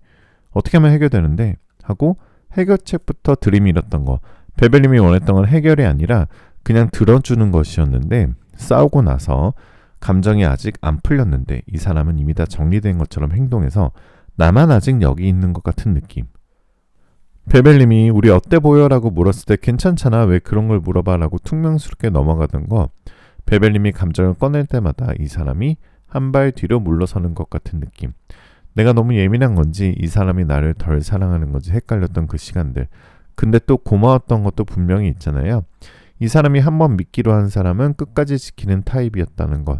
어떻게 하면 해결되는데? 하고 해결책부터 들이밀었던 거. 베벨님이 원했던 건 해결이 아니라 그냥 들어주는 것이었는데 싸우고 나서 감정이 아직 안 풀렸는데 이 사람은 이미 다 정리된 것처럼 행동해서 나만 아직 여기 있는 것 같은 느낌. 베벨님이 우리 어때 보여? 라고 물었을 때 괜찮잖아, 왜 그런 걸 물어봐? 라고 퉁명스럽게 넘어가던 거. 베벨님이 감정을 꺼낼 때마다 이 사람이 한 발 뒤로 물러서는 것 같은 느낌. 내가 너무 예민한 건지 이 사람이 나를 덜 사랑하는 건지 헷갈렸던 그 시간들. 근데 또 고마웠던 것도 분명히 있잖아요. 이 사람이 한번 믿기로 한 사람은 끝까지 지키는 타입이었다는 것.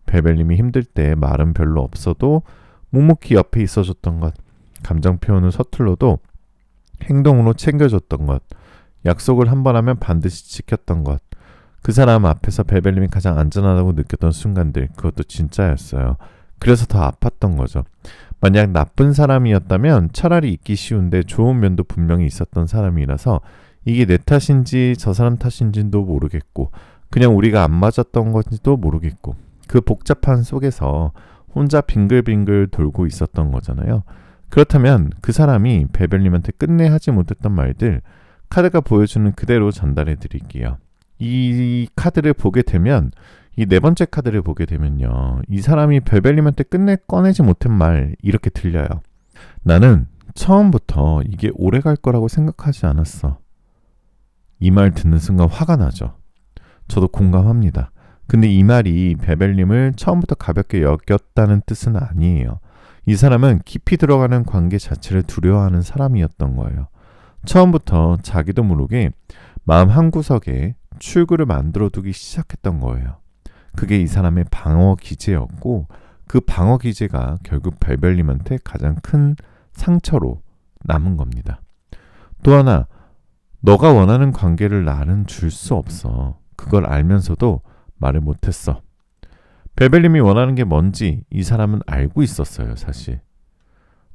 베벨님이 힘들 때 말은 별로 없어도 묵묵히 옆에 있어줬던 것. 감정 표현을 서툴러도 행동으로 챙겨줬던 것. 약속을 한 번 하면 반드시 지켰던 것. 그 사람 앞에서 베벨님이 가장 안전하다고 느꼈던 순간들. 그것도 진짜였어요. 그래서 더 아팠던 거죠. 만약 나쁜 사람이었다면 차라리 잊기 쉬운데 좋은 면도 분명히 있었던 사람이라서 이게 내 탓인지 저 사람 탓인지도 모르겠고 그냥 우리가 안 맞았던 건지도 모르겠고 그 복잡한 속에서 혼자 빙글빙글 돌고 있었던 거잖아요. 그렇다면 그 사람이 베벨님한테 끝내 하지 못했던 말들 카드가 보여주는 그대로 전달해 드릴게요. 이 카드를 보게 되면 이 네 번째 카드를 보게 되면요. 이 사람이 베벨님한테 끝내 꺼내지 못한 말 이렇게 들려요. 나는 처음부터 이게 오래 갈 거라고 생각하지 않았어. 이 말 듣는 순간 화가 나죠. 저도 공감합니다. 근데 이 말이 베벨님을 처음부터 가볍게 여겼다는 뜻은 아니에요. 이 사람은 깊이 들어가는 관계 자체를 두려워하는 사람이었던 거예요. 처음부터 자기도 모르게 마음 한구석에 출구를 만들어 두기 시작했던 거예요. 그게 이 사람의 방어 기제였고 그 방어 기제가 결국 베벨님한테 가장 큰 상처로 남은 겁니다. 또 하나, 너가 원하는 관계를 나는 줄 수 없어. 그걸 알면서도 말을 못했어. 베벨님이 원하는 게 뭔지 이 사람은 알고 있었어요, 사실.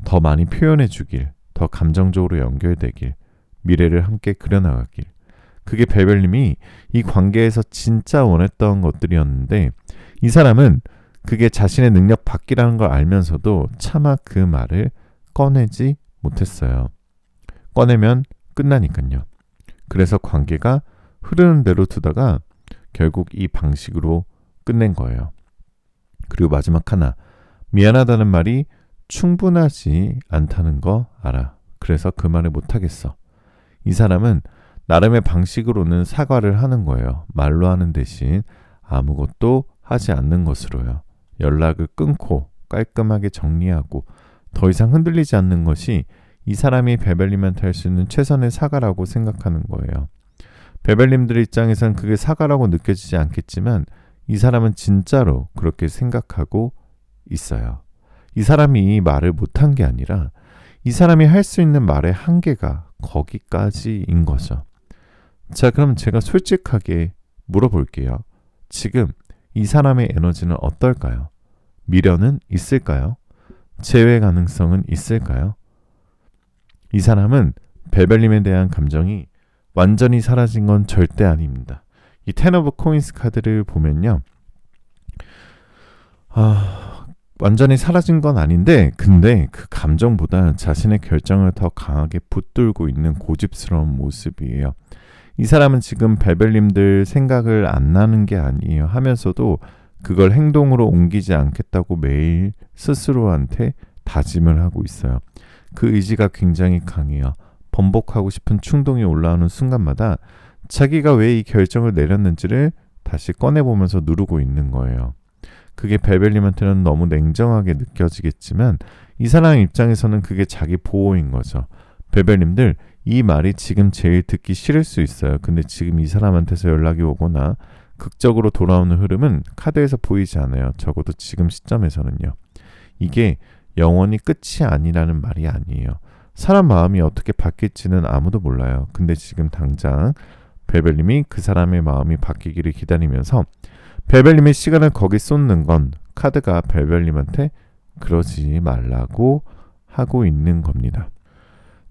더 많이 표현해 주길, 더 감정적으로 연결되길, 미래를 함께 그려나가길. 그게 베벨님이 이 관계에서 진짜 원했던 것들이었는데 이 사람은 그게 자신의 능력 밖이라는 걸 알면서도 차마 그 말을 꺼내지 못했어요. 꺼내면 끝나니까요. 그래서 관계가 흐르는 대로 두다가 결국 이 방식으로 끝낸 거예요. 그리고 마지막 하나, 미안하다는 말이 충분하지 않다는 거 알아. 그래서 그 말을 못하겠어. 이 사람은 나름의 방식으로는 사과를 하는 거예요. 말로 하는 대신 아무것도 하지 않는 것으로요. 연락을 끊고 깔끔하게 정리하고 더 이상 흔들리지 않는 것이 이 사람이 베벨님한테 할 수 있는 최선의 사과라고 생각하는 거예요. 베벨님들 입장에선 그게 사과라고 느껴지지 않겠지만 이 사람은 진짜로 그렇게 생각하고 있어요. 이 사람이 말을 못한 게 아니라 이 사람이 할 수 있는 말의 한계가 거기까지인 거죠. 자, 그럼 제가 솔직하게 물어볼게요. 지금 이 사람의 에너지는 어떨까요? 미련은 있을까요? 재회 가능성은 있을까요? 이 사람은 베벨님에 대한 감정이 완전히 사라진 건 절대 아닙니다. 이 텐 오브 코인스 카드를 보면요. 완전히 사라진 건 아닌데 근데 그 감정보다 자신의 결정을 더 강하게 붙들고 있는 고집스러운 모습이에요. 이 사람은 지금 베벨님들 생각을 안 나는 게 아니에요. 하면서도 그걸 행동으로 옮기지 않겠다고 매일 스스로한테 다짐을 하고 있어요. 그 의지가 굉장히 강해요. 번복하고 싶은 충동이 올라오는 순간마다 자기가 왜 이 결정을 내렸는지를 다시 꺼내보면서 누르고 있는 거예요. 그게 베벨님한테는 너무 냉정하게 느껴지겠지만 이 사람 입장에서는 그게 자기 보호인 거죠. 베벨님들, 이 말이 지금 제일 듣기 싫을 수 있어요. 근데 지금 이 사람한테서 연락이 오거나 극적으로 돌아오는 흐름은 카드에서 보이지 않아요. 적어도 지금 시점에서는요. 이게 영원히 끝이 아니라는 말이 아니에요. 사람 마음이 어떻게 바뀔지는 아무도 몰라요. 근데 지금 당장 베벨님이 그 사람의 마음이 바뀌기를 기다리면서 베벨님의 시간을 거기 쏟는 건 카드가 베벨님한테 그러지 말라고 하고 있는 겁니다.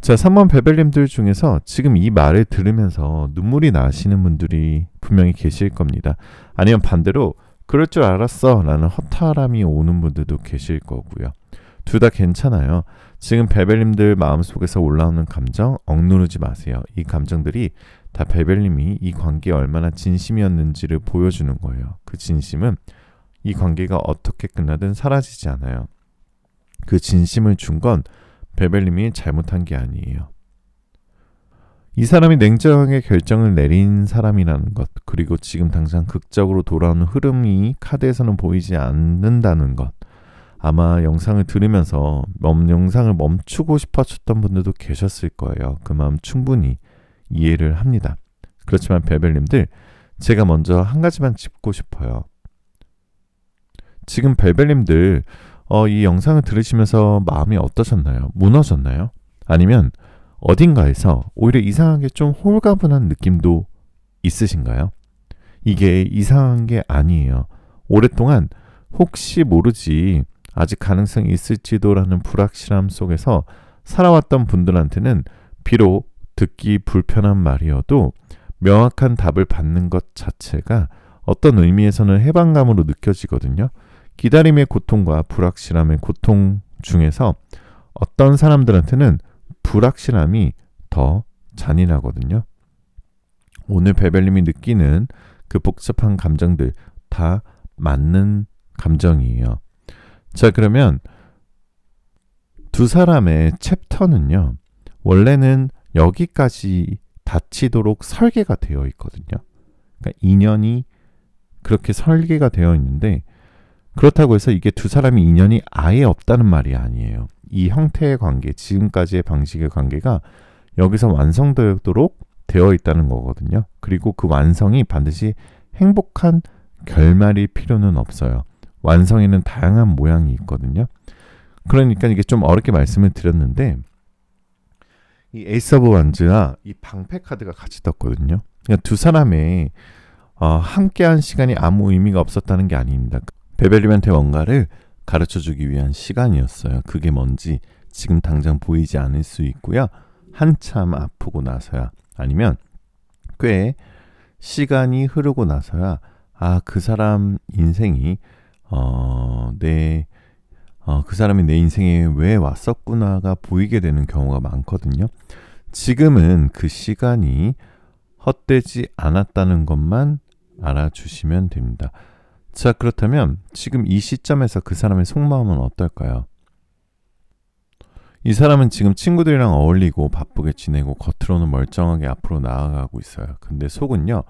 자, 3번 베벨님들 중에서 지금 이 말을 들으면서 눈물이 나시는 분들이 분명히 계실 겁니다. 아니면 반대로 그럴 줄 알았어 라는 허탈함이 오는 분들도 계실 거고요. 둘 다 괜찮아요. 지금 베벨님들 마음속에서 올라오는 감정 억누르지 마세요. 이 감정들이 다 베벨님이 이 관계에 얼마나 진심이었는지를 보여주는 거예요. 그 진심은 이 관계가 어떻게 끝나든 사라지지 않아요. 그 진심을 준 건 베벨님이 잘못한 게 아니에요. 이 사람이 냉정하게 결정을 내린 사람이라는 것, 그리고 지금 당장 극적으로 돌아오는 흐름이 카드에서는 보이지 않는다는 것, 아마 영상을 들으면서 영상을 멈추고 싶어졌던 분들도 계셨을 거예요. 그 마음 충분히 이해를 합니다. 그렇지만 벨벨님들, 제가 먼저 한 가지만 짚고 싶어요. 지금 벨벨님들 이 영상을 들으시면서 마음이 어떠셨나요? 무너졌나요? 아니면 어딘가에서 오히려 이상하게 좀 홀가분한 느낌도 있으신가요? 이게 이상한 게 아니에요. 오랫동안 혹시 모르지 아직 가능성이 있을지도라는 불확실함 속에서 살아왔던 분들한테는 비록 듣기 불편한 말이어도 명확한 답을 받는 것 자체가 어떤 의미에서는 해방감으로 느껴지거든요. 기다림의 고통과 불확실함의 고통 중에서 어떤 사람들한테는 불확실함이 더 잔인하거든요. 오늘 벨벨님이 느끼는 그 복잡한 감정들 다 맞는 감정이에요. 자, 그러면 두 사람의 챕터는요, 원래는 여기까지 닫히도록 설계가 되어 있거든요. 그러니까 인연이 그렇게 설계가 되어 있는데, 그렇다고 해서 이게 두 사람이 인연이 아예 없다는 말이 아니에요. 이 형태의 관계, 지금까지의 방식의 관계가 여기서 완성되도록 되어 있다는 거거든요. 그리고 그 완성이 반드시 행복한 결말일 필요는 없어요. 완성에는 다양한 모양이 있거든요. 그러니까 이게 좀 어렵게 말씀을 드렸는데, 이 에이스 오브 완즈와 이 방패 카드가 같이 떴거든요. 그러니까 두 사람의 함께한 시간이 아무 의미가 없었다는 게 아닙니다. 벨벨님한테 뭔가를 가르쳐주기 위한 시간이었어요. 그게 뭔지 지금 당장 보이지 않을 수 있고요. 한참 아프고 나서야, 아니면 꽤 시간이 흐르고 나서야 그 사람 인생이 그 사람이 내 인생에 왜 왔었구나가 보이게 되는 경우가 많거든요. 지금은 그 시간이 헛되지 않았다는 것만 알아주시면 됩니다. 자, 그렇다면 지금 이 시점에서 그 사람의 속마음은 어떨까요? 이 사람은 지금 친구들이랑 어울리고 바쁘게 지내고 겉으로는 멀쩡하게 앞으로 나아가고 있어요. 근데 속은요,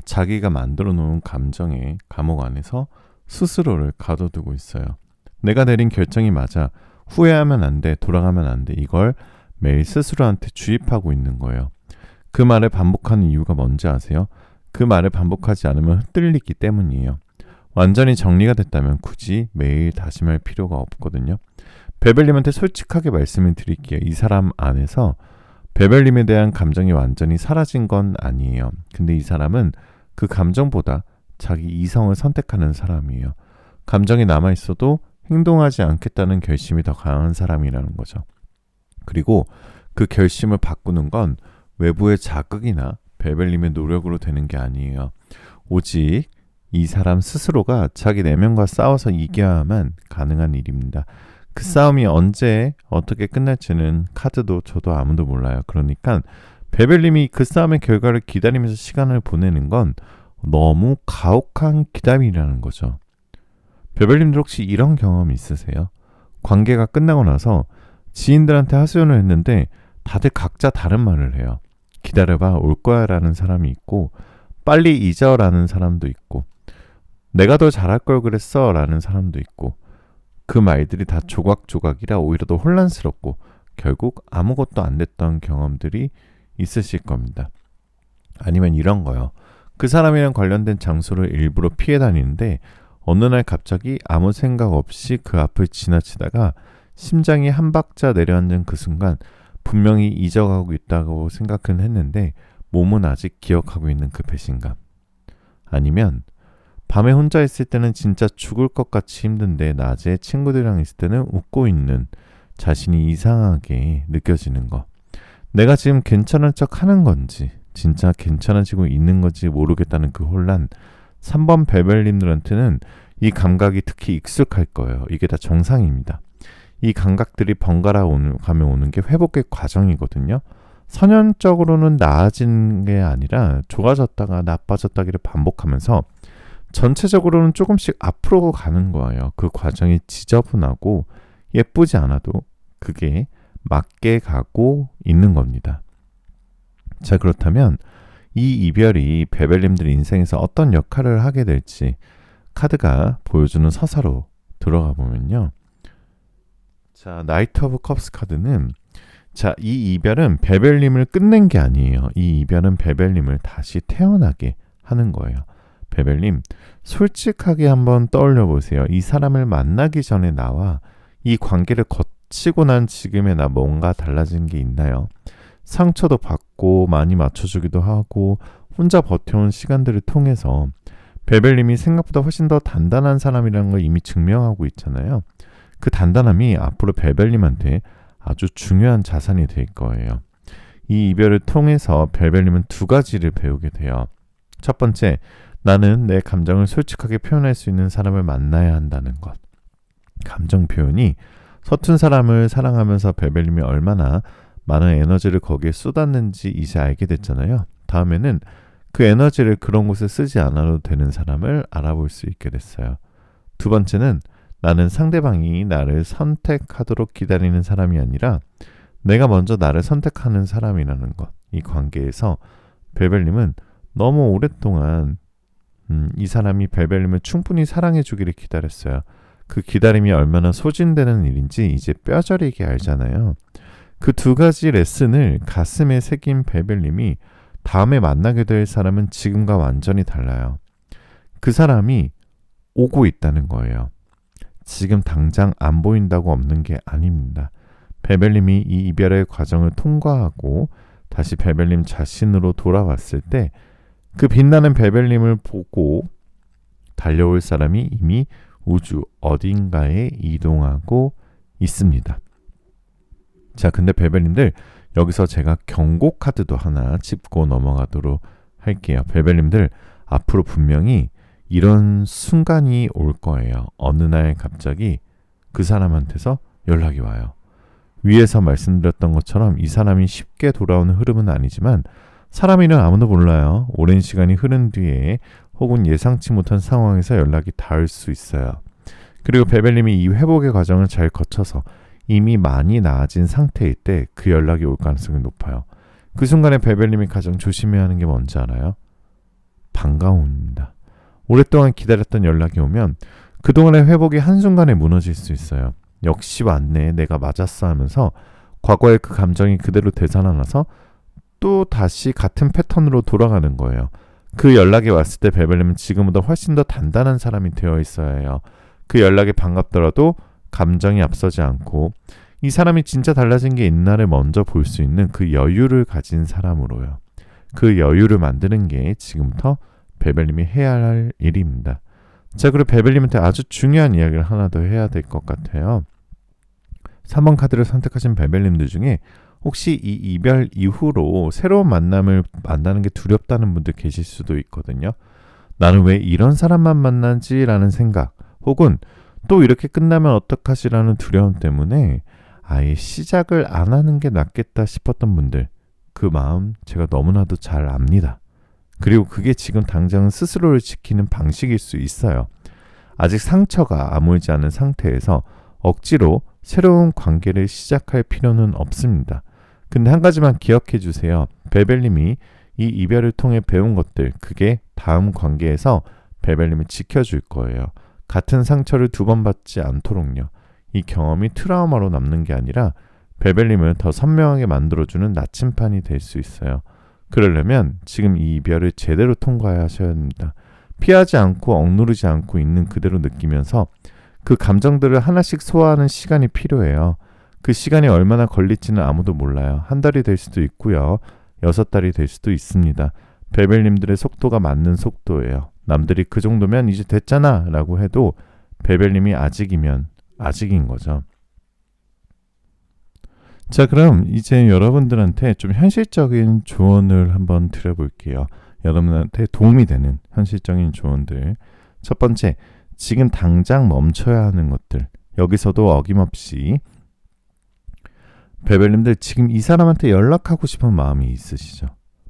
자기가 만들어 놓은 감정의 감옥 안에서 스스로를 가둬두고 있어요. 내가 내린 결정이 맞아, 후회하면 안 돼, 돌아가면 안 돼, 이걸 매일 스스로한테 주입하고 있는 거예요. 그 말을 반복하는 이유가 뭔지 아세요? 그 말을 반복하지 않으면 흔들리기 때문이에요. 완전히 정리가 됐다면 굳이 매일 다짐할 필요가 없거든요. 벨벨님한테 솔직하게 말씀을 드릴게요. 이 사람 안에서 벨벨님에 대한 감정이 완전히 사라진 건 아니에요. 근데 이 사람은 그 감정보다 자기 이성을 선택하는 사람이에요. 감정이 남아있어도 행동하지 않겠다는 결심이 더 강한 사람이라는 거죠. 그리고 그 결심을 바꾸는 건 외부의 자극이나 벨벨님의 노력으로 되는 게 아니에요. 오직 이 사람 스스로가 자기 내면과 싸워서 이겨야만 가능한 일입니다. 그 싸움이 언제 어떻게 끝날지는 카드도 저도 아무도 몰라요. 그러니까 벨벨님이 그 싸움의 결과를 기다리면서 시간을 보내는 건 너무 가혹한 기다림이라는 거죠. 벨벨님들 혹시 이런 경험 있으세요? 관계가 끝나고 나서 지인들한테 하소연을 했는데 다들 각자 다른 말을 해요. 기다려봐, 올 거야 라는 사람이 있고, 빨리 잊어 라는 사람도 있고, 내가 더 잘할 걸 그랬어 라는 사람도 있고, 그 말들이 다 조각조각이라 오히려 더 혼란스럽고 결국 아무것도 안 됐던 경험들이 있으실 겁니다. 아니면 이런 거요. 그 사람이랑 관련된 장소를 일부러 피해 다니는데 어느 날 갑자기 아무 생각 없이 그 앞을 지나치다가 심장이 한 박자 내려앉은 그 순간 분명히 잊어가고 있다고 생각은 했는데 몸은 아직 기억하고 있는 그 배신감. 아니면 밤에 혼자 있을 때는 진짜 죽을 것 같이 힘든데 낮에 친구들이랑 있을 때는 웃고 있는 자신이 이상하게 느껴지는 거. 내가 지금 괜찮은 척 하는 건지 진짜 괜찮아지고 있는 건지 모르겠다는 그 혼란. 3번 벨벨님들한테는 이 감각이 특히 익숙할 거예요. 이게 다 정상입니다. 이 감각들이 번갈아 가며 오는 게 회복의 과정이거든요. 선언적으로는 나아진 게 아니라 좋아졌다가 나빠졌다기를 반복하면서 전체적으로는 조금씩 앞으로 가는 거예요. 그 과정이 지저분하고 예쁘지 않아도 그게 맞게 가고 있는 겁니다. 자, 그렇다면 이 이별이 베벨님들 인생에서 어떤 역할을 하게 될지 카드가 보여주는 서사로 들어가 보면요. 자, 나이트 오브 컵스 카드는 자, 이 이별은 베벨님을 끝낸 게 아니에요. 이 이별은 베벨님을 다시 태어나게 하는 거예요. 베벨님, 솔직하게 한번 떠올려 보세요. 이 사람을 만나기 전에 나와 이 관계를 거치고 난 지금의 나 뭔가 달라진 게 있나요? 상처도 받고 많이 맞춰주기도 하고 혼자 버텨온 시간들을 통해서 베벨님이 생각보다 훨씬 더 단단한 사람이라는 걸 이미 증명하고 있잖아요. 그 단단함이 앞으로 베벨님한테 아주 중요한 자산이 될 거예요. 이 이별을 통해서 베벨님은 두 가지를 배우게 돼요. 첫 번째, 나는 내 감정을 솔직하게 표현할 수 있는 사람을 만나야 한다는 것. 감정 표현이 서툰 사람을 사랑하면서 베벨님이 얼마나 많은 에너지를 거기에 쏟았는지 이제 알게 됐잖아요. 다음에는 그 에너지를 그런 곳에 쓰지 않아도 되는 사람을 알아볼 수 있게 됐어요. 두 번째는 나는 상대방이 나를 선택하도록 기다리는 사람이 아니라 내가 먼저 나를 선택하는 사람이라는 것. 이 관계에서 베벨님은 너무 오랫동안 이 사람이 베벨님을 충분히 사랑해 주기를 기다렸어요. 그 기다림이 얼마나 소진되는 일인지 이제 뼈저리게 알잖아요. 그 두 가지 레슨을 가슴에 새긴 베벨님이 다음에 만나게 될 사람은 지금과 완전히 달라요. 그 사람이 오고 있다는 거예요. 지금 당장 안 보인다고 없는 게 아닙니다. 베벨님이 이 이별의 과정을 통과하고 다시 베벨님 자신으로 돌아왔을 때 그 빛나는 베벨님을 보고 달려올 사람이 이미 우주 어딘가에 이동하고 있습니다. 자, 근데 베벨님들 여기서 제가 경고 카드도 하나 짚고 넘어가도록 할게요. 베벨님들 앞으로 분명히 이런 순간이 올 거예요. 어느 날 갑자기 그 사람한테서 연락이 와요. 위에서 말씀드렸던 것처럼 이 사람이 쉽게 돌아오는 흐름은 아니지만 사람 이름 아무도 몰라요. 오랜 시간이 흐른 뒤에 혹은 예상치 못한 상황에서 연락이 닿을 수 있어요. 그리고 베벨님이 이 회복의 과정을 잘 거쳐서 이미 많이 나아진 상태일 때 그 연락이 올 가능성이 높아요. 그 순간에 베벨님이 가장 조심해야 하는 게 뭔지 알아요? 반가움입니다. 오랫동안 기다렸던 연락이 오면 그동안의 회복이 한순간에 무너질 수 있어요. 역시 왔네, 내가 맞았어 하면서 과거의 그 감정이 그대로 되살아나서 또 다시 같은 패턴으로 돌아가는 거예요. 그 연락이 왔을 때 베벨님은 지금보다 훨씬 더 단단한 사람이 되어 있어야 해요. 그 연락이 반갑더라도 감정이 앞서지 않고 이 사람이 진짜 달라진 게 있나를 먼저 볼 수 있는 그 여유를 가진 사람으로요. 그 여유를 만드는 게 지금부터 베벨님이 해야 할 일입니다. 자, 그리고 베벨님한테 아주 중요한 이야기를 하나 더 해야 될 것 같아요. 3번 카드를 선택하신 베벨님들 중에 혹시 이 이별 이후로 새로운 만남을 만나는 게 두렵다는 분들 계실 수도 있거든요. 나는 왜 이런 사람만 만나지라는 생각, 혹은 또 이렇게 끝나면 어떡하지라는 두려움 때문에 아예 시작을 안 하는 게 낫겠다 싶었던 분들, 그 마음 제가 너무나도 잘 압니다. 그리고 그게 지금 당장 스스로를 지키는 방식일 수 있어요. 아직 상처가 아물지 않은 상태에서 억지로 새로운 관계를 시작할 필요는 없습니다. 근데 한 가지만 기억해 주세요. 베벨님이 이 이별을 통해 배운 것들, 그게 다음 관계에서 베벨님을 지켜줄 거예요. 같은 상처를 두 번 받지 않도록요. 이 경험이 트라우마로 남는 게 아니라 베벨님을 더 선명하게 만들어주는 나침판이 될 수 있어요. 그러려면 지금 이 이별을 제대로 통과해야 하셔야 합니다. 피하지 않고 억누르지 않고 있는 그대로 느끼면서 그 감정들을 하나씩 소화하는 시간이 필요해요. 그 시간이 얼마나 걸릴지는 아무도 몰라요. 한 달이 될 수도 있고요. 6달이 될 수도 있습니다. 베벨님들의 속도가 맞는 속도예요. 남들이 그 정도면 이제 됐잖아 라고 해도 베벨님이 아직이면 아직인 거죠. 자, 그럼 이제 여러분들한테 좀 현실적인 조언을 한번 드려볼게요. 여러분한테 도움이 되는 현실적인 조언들. 첫 번째, 지금 당장 멈춰야 하는 것들. 여기서도 어김없이 베벨님들 지금 이 사람한테 연락하고 싶은 마음이 있으시죠?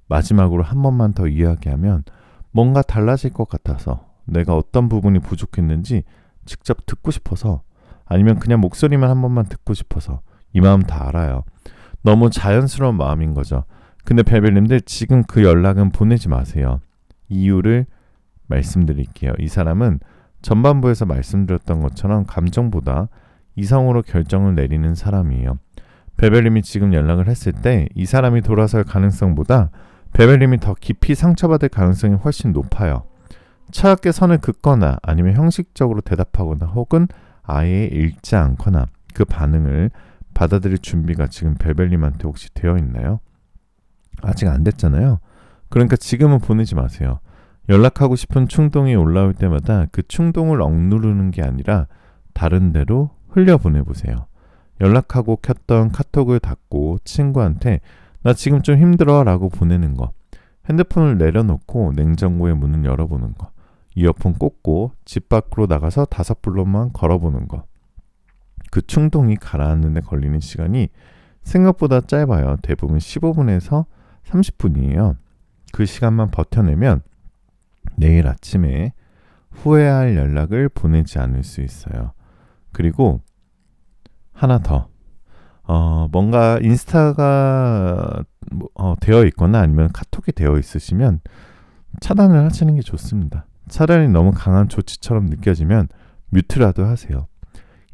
마지막으로 한 번만 더 이야기하면 뭔가 달라질 것 같아서, 내가 어떤 부분이 부족했는지 직접 듣고 싶어서, 아니면 그냥 목소리만 한 번만 듣고 싶어서, 이 마음 다 알아요. 너무 자연스러운 마음인 거죠. 근데 벨벨님들 지금 그 연락은 보내지 마세요. 이유를 말씀드릴게요. 이 사람은 전반부에서 말씀드렸던 것처럼 감정보다 이성으로 결정을 내리는 사람이에요. 벨벨님이 지금 연락을 했을 때 이 사람이 돌아설 가능성보다 벨벨님이 더 깊이 상처받을 가능성이 훨씬 높아요. 차갑게 선을 긋거나 아니면 형식적으로 대답하거나 혹은 아예 읽지 않거나 그 반응을 받아들일 준비가 지금 벨벨님한테 혹시 되어 있나요? 아직 안 됐잖아요. 그러니까 지금은 보내지 마세요. 연락하고 싶은 충동이 올라올 때마다 그 충동을 억누르는 게 아니라 다른 데로 흘려보내보세요. 연락하고 켰던 카톡을 닫고 친구한테 나 지금 좀 힘들어 라고 보내는 거. 핸드폰을 내려놓고 냉장고의 문을 열어보는 거. 이어폰 꽂고 집 밖으로 나가서 5블록만 걸어보는 거. 그 충동이 가라앉는 데 걸리는 시간이 생각보다 짧아요. 대부분 15분에서 30분이에요. 그 시간만 버텨내면 내일 아침에 후회할 연락을 보내지 않을 수 있어요. 그리고 하나 더. 뭔가 인스타가 되어 있거나 아니면 카톡이 되어 있으시면 차단을 하시는 게 좋습니다. 차단이 너무 강한 조치처럼 느껴지면 뮤트라도 하세요.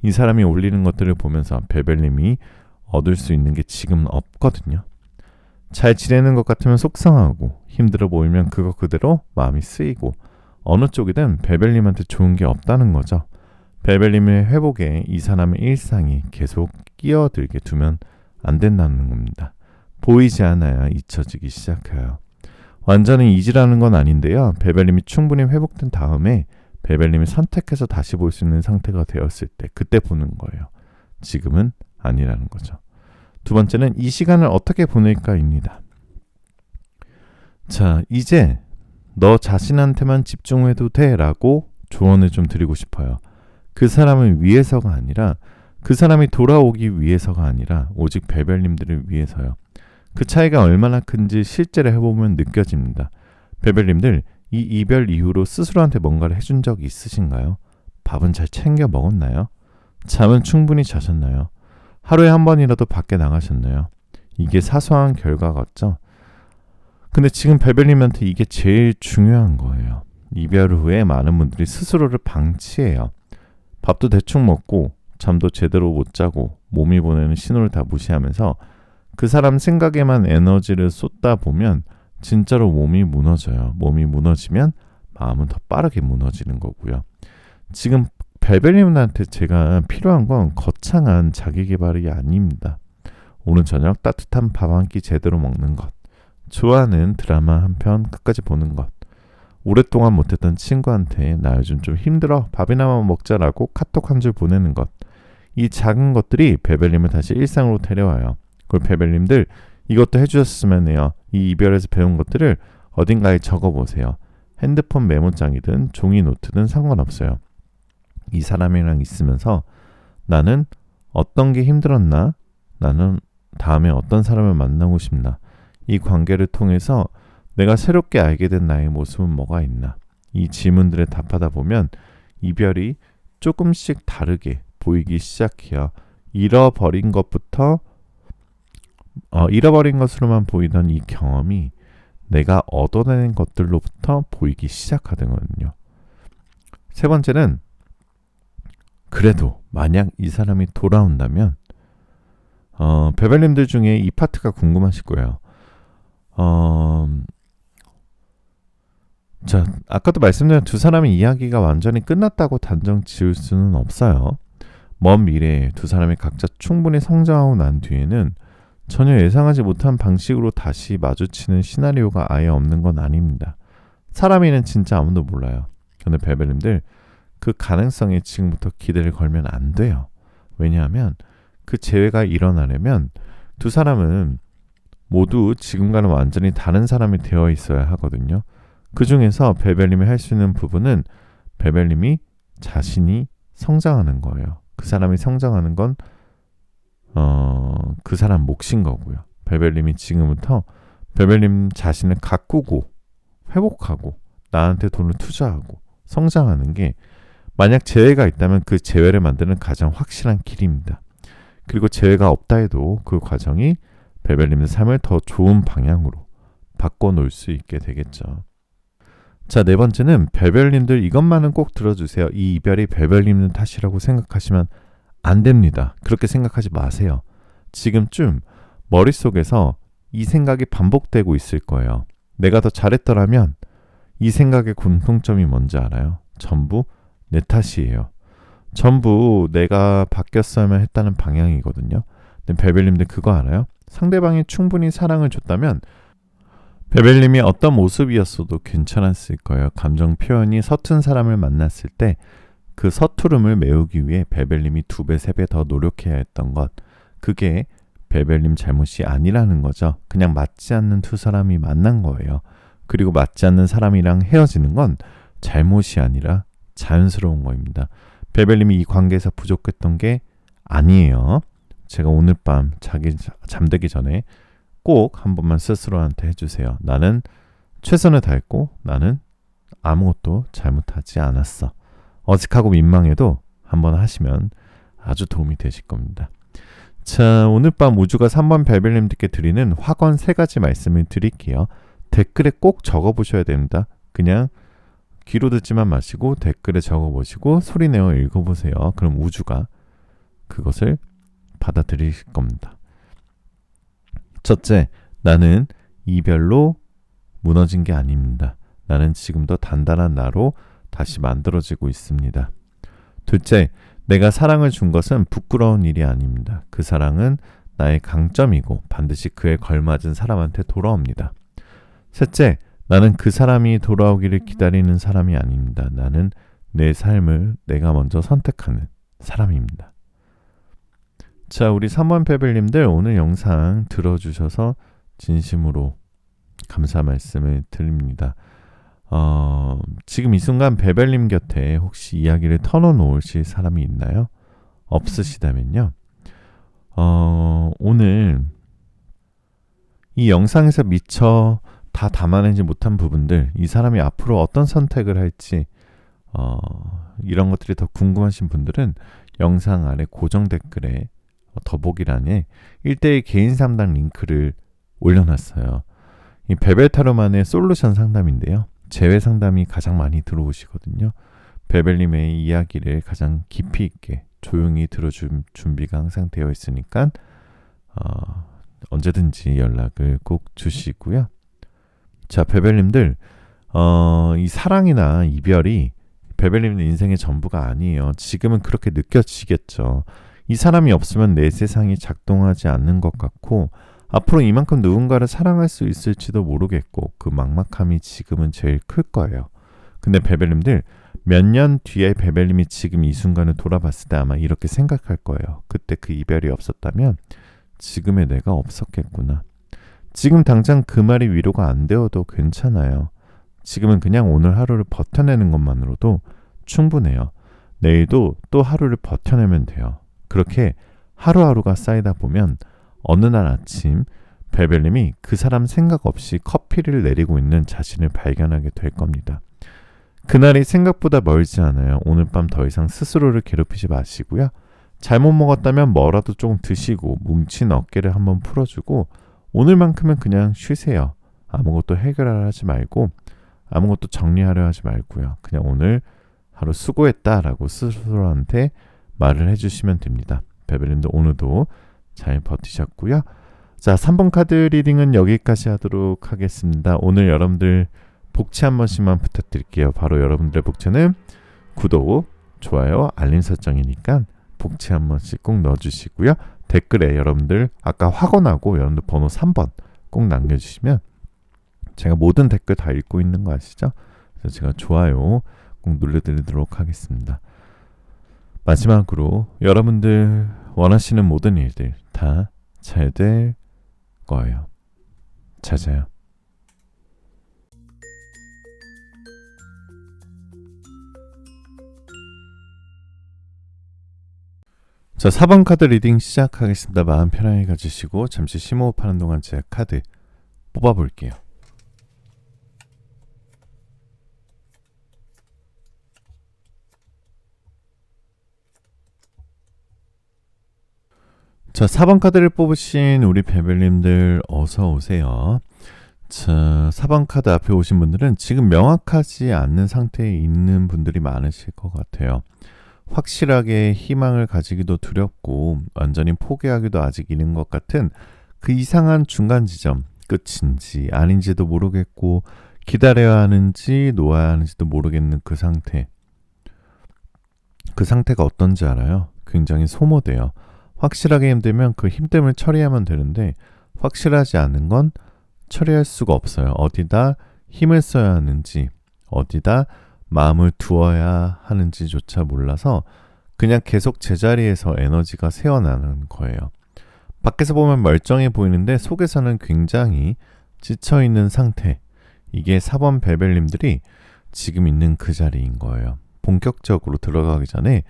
이 사람이 올리는 것들을 보면서 벨벨님이 얻을 수 있는 게 지금 없거든요. 잘 지내는 것 같으면 속상하고 힘들어 보이면 그거 그대로 마음이 쓰이고 어느 쪽이든 벨벨님한테 좋은 게 없다는 거죠. 벨벨님의 회복에 이 사람의 일상이 계속 끼어들게 두면 안 된다는 겁니다. 보이지 않아야 잊혀지기 시작해요. 완전히 잊으라는 건 아닌데요. 벨벨님이 충분히 회복된 다음에 벨벨님이 선택해서 다시 볼 수 있는 상태가 되었을 때 그때 보는 거예요. 지금은 아니라는 거죠. 두 번째는 이 시간을 어떻게 보낼까입니다. 자, 이제 너 자신한테만 집중해도 돼 라고 조언을 좀 드리고 싶어요. 그 사람을 위해서가 아니라 그 사람이 돌아오기 위해서가 아니라 오직 벨벨님들을 위해서요. 그 차이가 얼마나 큰지 실제로 해보면 느껴집니다. 벨벨님들 이 이별 이후로 스스로한테 뭔가를 해준 적이 있으신가요? 밥은 잘 챙겨 먹었나요? 잠은 충분히 자셨나요? 하루에 한 번이라도 밖에 나가셨나요? 이게 사소한 결과 같죠? 근데 지금 벨벨님한테 이게 제일 중요한 거예요. 이별 후에 많은 분들이 스스로를 방치해요. 밥도 대충 먹고 잠도 제대로 못 자고 몸이 보내는 신호를 다 무시하면서 그 사람 생각에만 에너지를 쏟다 보면 진짜로 몸이 무너져요. 몸이 무너지면 마음은 더 빠르게 무너지는 거고요. 지금 벨벨님한테 제가 필요한 건 거창한 자기계발이 아닙니다. 오늘 저녁 따뜻한 밥 한 끼 제대로 먹는 것, 좋아하는 드라마 한 편 끝까지 보는 것, 오랫동안 못했던 친구한테 나 요즘 좀 힘들어 밥이나만 먹자라고 카톡 한 줄 보내는 것. 이 작은 것들이 벨벨님을 다시 일상으로 데려와요. 그리고 벨벨님들 이것도 해주셨으면 해요. 이 이별에서 배운 것들을 어딘가에 적어보세요. 핸드폰 메모장이든 종이 노트든 상관없어요. 이 사람이랑 있으면서 나는 어떤 게 힘들었나? 나는 다음에 어떤 사람을 만나고 싶나? 이 관계를 통해서 내가 새롭게 알게 된 나의 모습은 뭐가 있나? 이 질문들에 답하다 보면 이별이 조금씩 다르게 보이기 시작해요. 잃어버린 것으로만 보이던 이 경험이 내가 얻어내는 것들로부터 보이기 시작하거든요. 세 번째는 그래도 만약 이 사람이 돌아온다면 벨벨님들 중에 이 파트가 궁금하실 거예요. 자, 아까도 말씀드린 두 사람의 이야기가 완전히 끝났다고 단정 지을 수는 없어요. 먼 미래에 두 사람이 각자 충분히 성장하고 난 뒤에는 전혀 예상하지 못한 방식으로 다시 마주치는 시나리오가 아예 없는 건 아닙니다. 사람이는 진짜 아무도 몰라요. 근데 벨벨님들 그 가능성에 지금부터 기대를 걸면 안 돼요. 왜냐하면 그 재회가 일어나려면 두 사람은 모두 지금과는 완전히 다른 사람이 되어 있어야 하거든요. 그 중에서 벨벨님이 할 수 있는 부분은 벨벨님이 자신이 성장하는 거예요. 그 사람이 성장하는 건 그 사람 몫인 거고요. 벨벨님이 지금부터 벨벨님 자신을 가꾸고 회복하고 나한테 돈을 투자하고 성장하는 게 만약 재회가 있다면 그 재회를 만드는 가장 확실한 길입니다. 그리고 재회가 없다 해도 그 과정이 벨벨님의 삶을 더 좋은 방향으로 바꿔놓을 수 있게 되겠죠. 자, 네 번째는 벨벨님들 이것만은 꼭 들어주세요. 이 이별이 벨벨님의 탓이라고 생각하시면 안 됩니다. 그렇게 생각하지 마세요. 지금쯤 머릿속에서 이 생각이 반복되고 있을 거예요. 내가 더 잘했더라면. 이 생각의 공통점이 뭔지 알아요? 전부 내 탓이에요. 전부 내가 바뀌었어야만 했다는 방향이거든요. 근데 벨벨님들 그거 알아요? 상대방이 충분히 사랑을 줬다면 베벨님이 어떤 모습이었어도 괜찮았을 거예요. 감정 표현이 서툰 사람을 만났을 때 그 서투름을 메우기 위해 베벨님이 2배, 3배 더 노력해야 했던 것. 그게 베벨님 잘못이 아니라는 거죠. 그냥 맞지 않는 두 사람이 만난 거예요. 그리고 맞지 않는 사람이랑 헤어지는 건 잘못이 아니라 자연스러운 거입니다. 베벨님이 이 관계에서 부족했던 게 아니에요. 제가 오늘 밤 잠들기 전에 꼭 한 번만 스스로한테 해주세요. 나는 최선을 다했고 나는 아무것도 잘못하지 않았어. 어색하고 민망해도 한번 하시면 아주 도움이 되실 겁니다. 자, 오늘 밤 우주가 3번 벨벨님들께 드리는 확언 3가지 말씀을 드릴게요. 댓글에 꼭 적어보셔야 됩니다. 그냥 귀로 듣지만 마시고 댓글에 적어보시고 소리내어 읽어보세요. 그럼 우주가 그것을 받아들이실 겁니다. 첫째, 나는 이별로 무너진 게 아닙니다. 나는 지금도 단단한 나로 다시 만들어지고 있습니다. 둘째, 내가 사랑을 준 것은 부끄러운 일이 아닙니다. 그 사랑은 나의 강점이고 반드시 그에 걸맞은 사람한테 돌아옵니다. 셋째, 나는 그 사람이 돌아오기를 기다리는 사람이 아닙니다. 나는 내 삶을 내가 먼저 선택하는 사람입니다. 자, 우리 3번 페벨님들 오늘 영상 들어주셔서 진심으로 감사 말씀을 드립니다. 지금 이 순간 베벨님 곁에 혹시 이야기를 털어놓으실 사람이 있나요? 없으시다면요. 오늘 이 영상에서 미처 다 담아내지 못한 부분들, 이 사람이 앞으로 어떤 선택을 할지 이런 것들이 더 궁금하신 분들은 영상 아래 고정 댓글에 더보기란에 1대1 개인 상담 링크를 올려놨어요. 이 베벨타로만의 솔루션 상담인데요. 재회 상담이 가장 많이 들어오시거든요. 베벨님의 이야기를 가장 깊이 있게 조용히 들어줄 준비가 항상 되어 있으니까 언제든지 연락을 꼭 주시고요. 자, 베벨님들 이 사랑이나 이별이 베벨님 인생의 전부가 아니에요. 지금은 그렇게 느껴지겠죠. 이 사람이 없으면 내 세상이 작동하지 않는 것 같고 앞으로 이만큼 누군가를 사랑할 수 있을지도 모르겠고 그 막막함이 지금은 제일 클 거예요. 근데 베벨님들 몇 년 뒤에 베벨님이 지금 이 순간을 돌아봤을 때 아마 이렇게 생각할 거예요. 그때 그 이별이 없었다면 지금의 내가 없었겠구나. 지금 당장 그 말이 위로가 안 되어도 괜찮아요. 지금은 그냥 오늘 하루를 버텨내는 것만으로도 충분해요. 내일도 또 하루를 버텨내면 돼요. 그렇게 하루하루가 쌓이다 보면 어느 날 아침 베벨님이 그 사람 생각 없이 커피를 내리고 있는 자신을 발견하게 될 겁니다. 그날이 생각보다 멀지 않아요. 오늘 밤 더 이상 스스로를 괴롭히지 마시고요. 잘못 먹었다면 뭐라도 조금 드시고 뭉친 어깨를 한번 풀어주고 오늘만큼은 그냥 쉬세요. 아무것도 해결하려 하지 말고 아무것도 정리하려 하지 말고요. 그냥 오늘 하루 수고했다라고 스스로한테 말을 해주시면 됩니다. 베벨님도 오늘도 잘 버티셨고요. 자, 3번 카드 리딩은 여기까지 하도록 하겠습니다. 오늘 여러분들 복채 한 번씩만 부탁드릴게요. 바로 여러분들의 복채는 구독, 좋아요, 알림 설정이니까 복채 한 번씩 꼭 넣어주시고요. 댓글에 여러분들 아까 확언하고 여러분들 번호 3번 꼭 남겨주시면 제가 모든 댓글 다 읽고 있는 거 아시죠? 그래서 제가 좋아요 꼭 눌러드리도록 하겠습니다. 마지막으로 여러분들 원하시는 모든 일들 다 잘 될 거예요. 잘 자요. 자, 4번 카드 리딩 시작하겠습니다. 마음 편하게 가지시고 잠시 심호흡하는 동안 제가 카드 뽑아볼게요. 자, 4번 카드를 뽑으신 우리 베벨님들 어서 오세요. 자, 4번 카드 앞에 오신 분들은 지금 명확하지 않는 상태에 있는 분들이 많으실 것 같아요. 확실하게 희망을 가지기도 두렵고 완전히 포기하기도 아직 이른 것 같은 그 이상한 중간 지점, 끝인지 아닌지도 모르겠고 기다려야 하는지 놓아야 하는지도 모르겠는 그 상태. 그 상태가 어떤지 알아요? 굉장히 소모돼요. 확실하게 힘들면 그 힘듦을 처리하면 되는데 확실하지 않은 건 처리할 수가 없어요. 어디다 힘을 써야 하는지, 어디다 마음을 두어야 하는지조차 몰라서 그냥 계속 제자리에서 에너지가 새어나는 거예요. 밖에서 보면 멀쩡해 보이는데 속에서는 굉장히 지쳐있는 상태. 이게 4번 베벨님들이 지금 있는 그 자리인 거예요. 본격적으로 들어가기 전에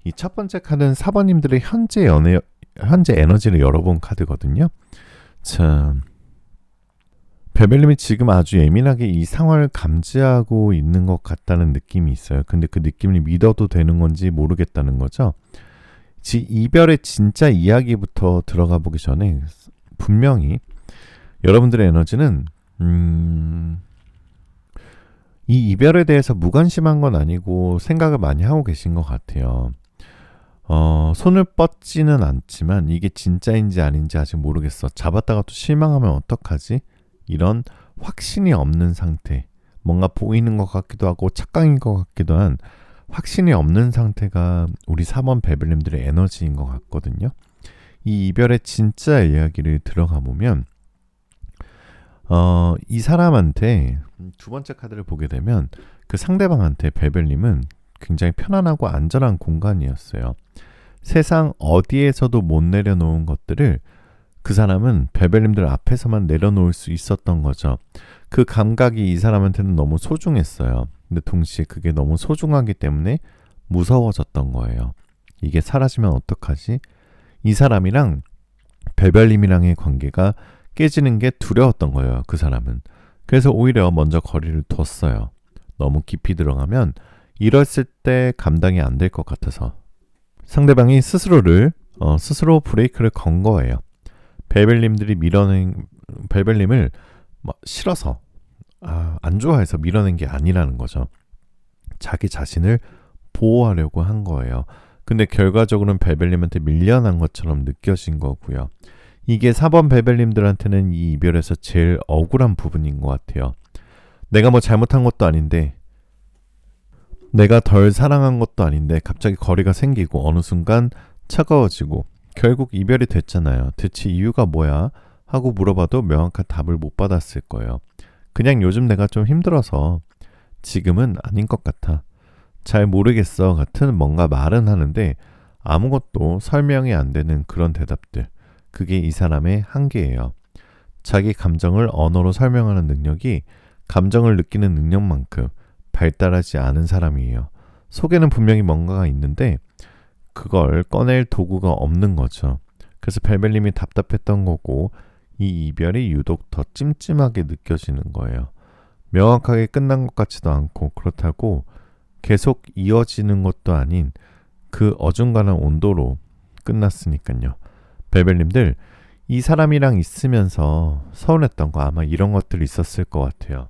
이 첫 번째 카드는 4번님들의 현재 에너지를 열어본 카드거든요. 참, 베벨님이 지금 아주 예민하게 이 상황을 감지하고 있는 것 같다는 느낌이 있어요. 근데 그 느낌을 믿어도 되는 건지 모르겠다는 거죠. 이별의 진짜 이야기부터 들어가 보기 전에 분명히 여러분들의 에너지는 이 이별에 대해서 무관심한 건 아니고 생각을 많이 하고 계신 것 같아요. 손을 뻗지는 않지만 이게 진짜인지 아닌지 아직 모르겠어. 잡았다가 또 실망하면 어떡하지? 이런 확신이 없는 상태. 뭔가 보이는 것 같기도 하고 착각인 것 같기도 한 확신이 없는 상태가 우리 4번 베벨님들의 에너지인 것 같거든요. 이 이별의 진짜 이야기를 들어가 보면 이 사람한테 두 번째 카드를 보게 되면 그 상대방한테 베벨님은 굉장히 편안하고 안전한 공간이었어요. 세상 어디에서도 못 내려놓은 것들을 그 사람은 베벨님들 앞에서만 내려놓을 수 있었던 거죠. 그 감각이 이 사람한테는 너무 소중했어요. 근데 동시에 그게 너무 소중하기 때문에 무서워졌던 거예요. 이게 사라지면 어떡하지? 이 사람이랑 베벨님이랑의 관계가 깨지는 게 두려웠던 거예요. 그 사람은. 그래서 오히려 먼저 거리를 뒀어요. 너무 깊이 들어가면 이랬을 때 감당이 안 될 것 같아서 상대방이 스스로 브레이크를 건 거예요. 베벨님들이 베벨님을 싫어서 안 좋아해서 밀어낸 게 아니라는 거죠. 자기 자신을 보호하려고 한 거예요. 근데 결과적으로는 베벨님한테 밀려난 것처럼 느껴진 거고요. 이게 4번 베벨님들한테는 이 이별에서 제일 억울한 부분인 것 같아요. 내가 뭐 잘못한 것도 아닌데 내가 덜 사랑한 것도 아닌데 갑자기 거리가 생기고 어느 순간 차가워지고 결국 이별이 됐잖아요. 대체 이유가 뭐야? 하고 물어봐도 명확한 답을 못 받았을 거예요. 그냥 요즘 내가 좀 힘들어서 지금은 아닌 것 같아. 잘 모르겠어 같은 뭔가 말은 하는데 아무것도 설명이 안 되는 그런 대답들. 그게 이 사람의 한계예요. 자기 감정을 언어로 설명하는 능력이 감정을 느끼는 능력만큼 발달하지 않은 사람이에요. 속에는 분명히 뭔가가 있는데 그걸 꺼낼 도구가 없는 거죠. 그래서 벨벨님이 답답했던 거고 이 이별이 유독 더 찜찜하게 느껴지는 거예요. 명확하게 끝난 것 같지도 않고 그렇다고 계속 이어지는 것도 아닌 그 어중간한 온도로 끝났으니까요. 벨벨님들 이 사람이랑 있으면서 서운했던 거 아마 이런 것들이 있었을 것 같아요.